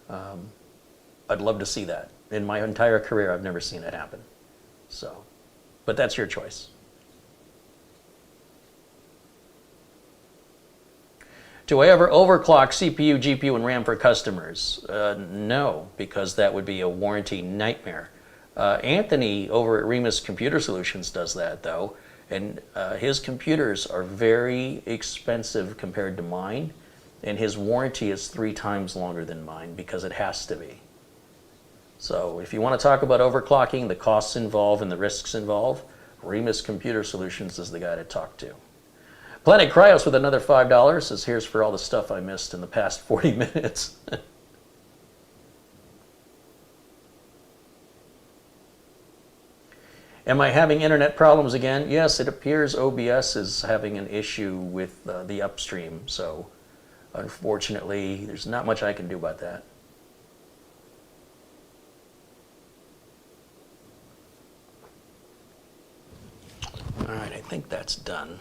I'd love to see that. In my entire career, I've never seen it happen. So, but that's your choice. Do I ever overclock CPU, GPU, and RAM for customers? No, because that would be a warranty nightmare. Anthony over at Remus Computer Solutions does that, though, and his computers are very expensive compared to mine, and his warranty is 3 times longer than mine because it has to be. So if you want to talk about overclocking, the costs involved and the risks involved, Remus Computer Solutions is the guy to talk to. Planet Cryos with another $5 says, here's for all the stuff I missed in the past 40 minutes. Am I having internet problems again? Yes, it appears OBS is having an issue with the upstream, so unfortunately there's not much I can do about that. All right, I think that's done.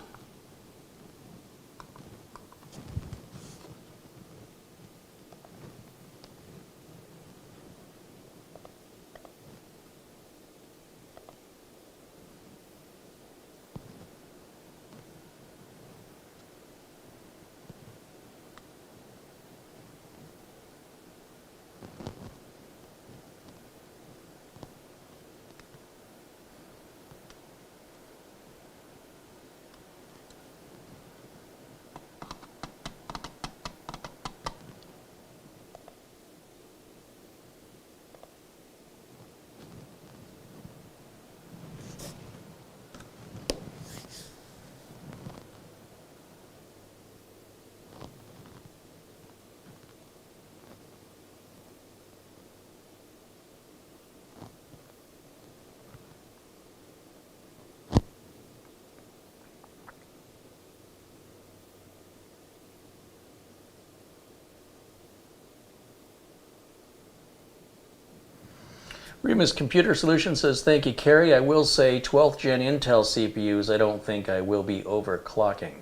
Remus Computer Solutions says, thank you, Carey. I will say 12th gen Intel CPUs, I don't think I will be overclocking.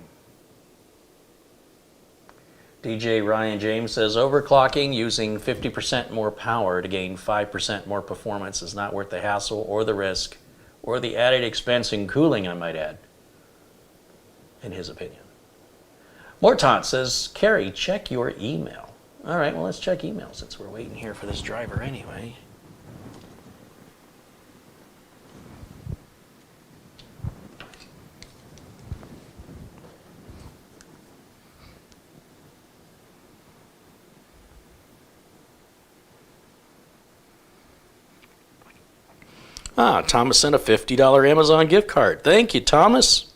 DJ Ryan James says, overclocking using 50% more power to gain 5% more performance is not worth the hassle or the risk or the added expense in cooling, I might add, in his opinion. Mortant says, Carey, check your email. All right, well, let's check email since we're waiting here for this driver anyway. Thomas sent a $50 Amazon gift card. Thank you, Thomas.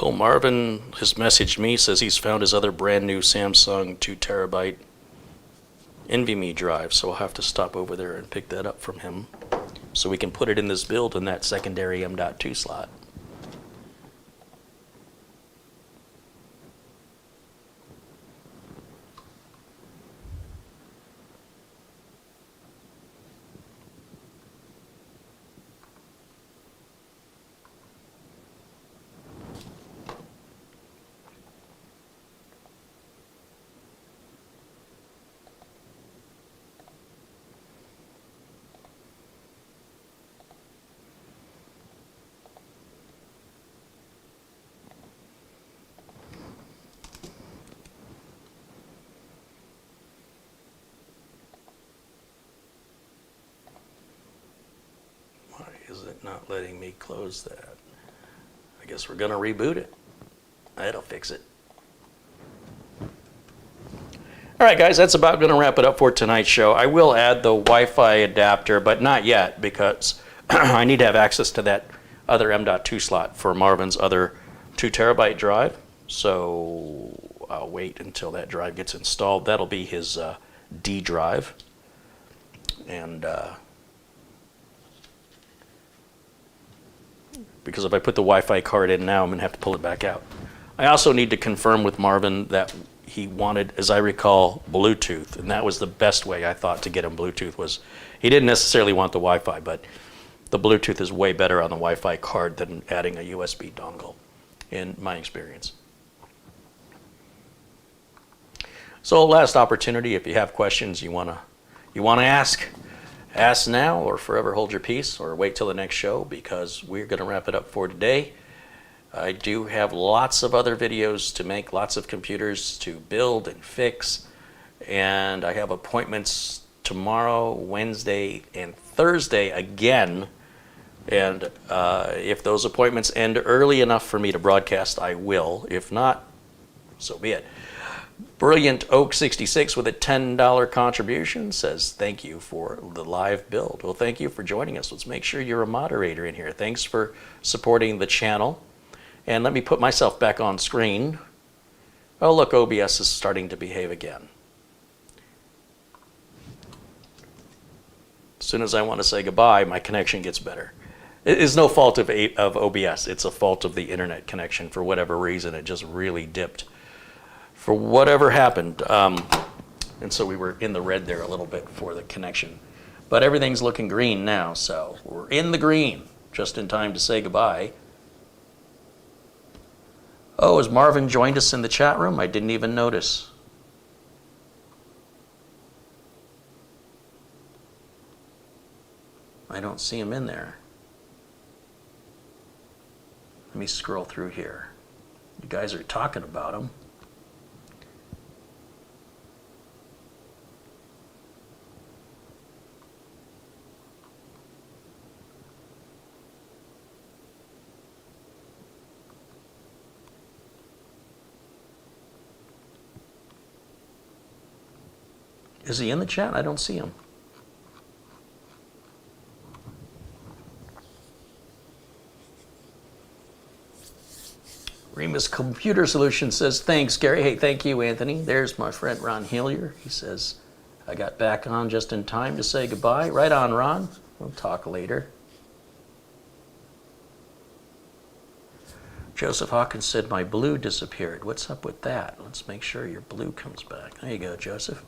Oh, Marvin has messaged me, says he's found his other brand new Samsung 2 terabyte NVMe drive, so I'll have to stop over there and pick that up from him so we can put it in this build in that secondary M.2 slot. Is it not letting me close that? I guess we're going to reboot it. That'll fix it. All right, guys, that's about going to wrap it up for tonight's show. I will add the Wi-Fi adapter, but not yet because I need to have access to that other M.2 slot for Marvin's other 2 terabyte drive. So I'll wait until that drive gets installed. That'll be his D drive. And because if I put the Wi-Fi card in now, I'm going to have to pull it back out. I also need to confirm with Marvin that he wanted, as I recall, Bluetooth, and that was the best way I thought to get him Bluetooth. Was he didn't necessarily want the Wi-Fi, but the Bluetooth is way better on the Wi-Fi card than adding a USB dongle, in my experience. So last opportunity, if you have questions you wanna ask now or forever hold your peace or wait till the next show, because we're gonna wrap it up for today. I do have lots of other videos to make, lots of computers to build and fix, and I have appointments tomorrow, Wednesday, and Thursday again. And if those appointments end early enough for me to broadcast, I will. If not, so be it. Brilliant Oak 66 with a $10 contribution says thank you for the live build. Well, thank you for joining us. Let's make sure you're a moderator in here. Thanks for supporting the channel. And let me put myself back on screen. Oh, look, OBS is starting to behave again. As soon as I want to say goodbye, my connection gets better. It is no fault of OBS. It's a fault of the internet connection. For whatever reason, it just really dipped. For whatever happened. And so we were in the red there a little bit for the connection. But everything's looking green now, so we're in the green, just in time to say goodbye. Oh, has Marvin joined us in the chat room? I didn't even notice. I don't see him in there. Let me scroll through here. You guys are talking about him. Is he in the chat? I don't see him. Remus Computer Solutions says, thanks, Gary. Hey, thank you, Anthony. There's my friend Ron Hillier. He says, I got back on just in time to say goodbye. Right on, Ron. We'll talk later. Joseph Hawkins said, my blue disappeared. What's up with that? Let's make sure your blue comes back. There you go, Joseph.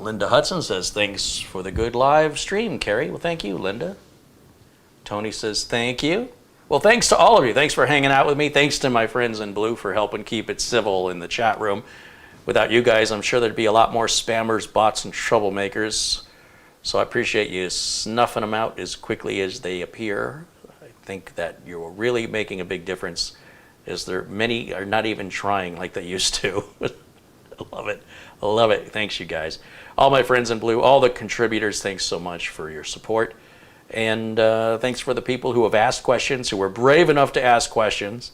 Linda Hudson says, thanks for the good live stream, Carey. Well, thank you, Linda. Tony says, thank you. Well, thanks to all of you. Thanks for hanging out with me. Thanks to my friends in blue for helping keep it civil in the chat room. Without you guys, I'm sure there'd be a lot more spammers, bots, and troublemakers. So I appreciate you snuffing them out as quickly as they appear. I think that you're really making a big difference, as there many are not even trying like they used to. I love it. I love it. Thanks, you guys. All my friends in blue, all the contributors, thanks so much for your support. And thanks for the people who have asked questions, who were brave enough to ask questions.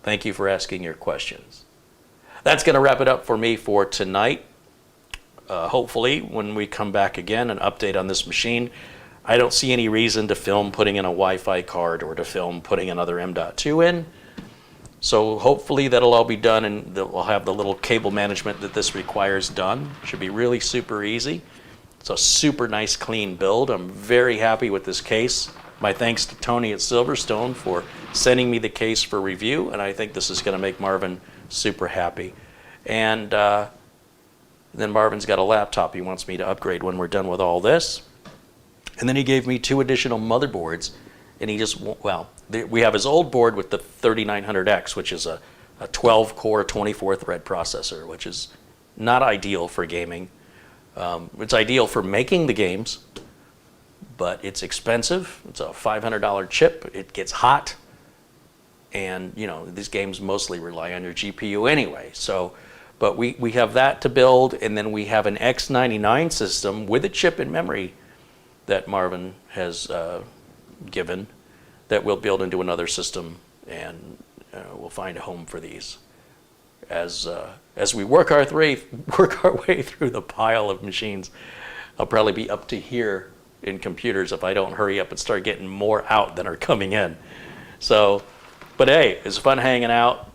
Thank you for asking your questions. That's going to wrap it up for me for tonight. Hopefully, when we come back again, an update on this machine. I don't see any reason to film putting in a Wi-Fi card or to film putting another M.2 in. So hopefully that'll all be done, and we'll have the little cable management that this requires done. Should be really super easy. It's a super nice, clean build. I'm very happy with this case. My thanks to Tony at Silverstone for sending me the case for review, and I think this is going to make Marvin super happy. And then Marvin's got a laptop he wants me to upgrade when we're done with all this. And then he gave me 2 additional motherboards, and he just, well, we have his old board with the 3900X, which is a 12-core, 24-thread processor, which is not ideal for gaming. It's ideal for making the games, but it's expensive. It's a $500 chip. It gets hot, and you know these games mostly rely on your GPU anyway. So, but we have that to build, and then we have an X99 system with a chip in memory that Marvin has given. that we'll build into another system, and we'll find a home for these. As we work our way through the pile of machines, I'll probably be up to here in computers if I don't hurry up and start getting more out than are coming in. So, but hey, it's fun hanging out.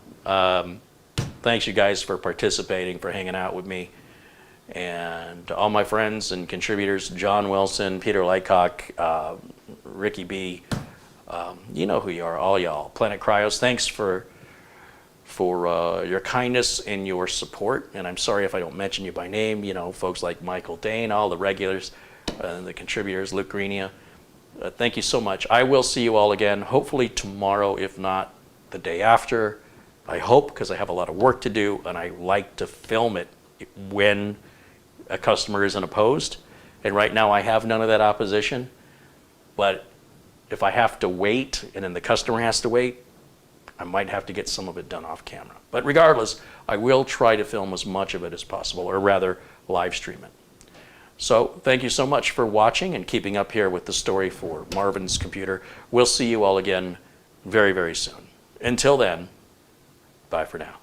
Thanks you guys for participating, for hanging out with me. And to all my friends and contributors, John Wilson, Peter Lightcock, Ricky B, you know who you are, all y'all. Planet Cryos, thanks for your kindness and your support. And I'm sorry if I don't mention you by name, you know, folks like Michael Dane, all the regulars, the contributors, Luke Greenia. Thank you so much. I will see you all again, hopefully tomorrow, if not the day after. I hope, because I have a lot of work to do, and I like to film it when a customer isn't opposed. And right now I have none of that opposition. But if I have to wait, and then the customer has to wait, I might have to get some of it done off camera. But regardless, I will try to film as much of it as possible, or rather, live stream it. So thank you so much for watching and keeping up here with the story for Marvin's computer. We'll see you all again very, very soon. Until then, bye for now.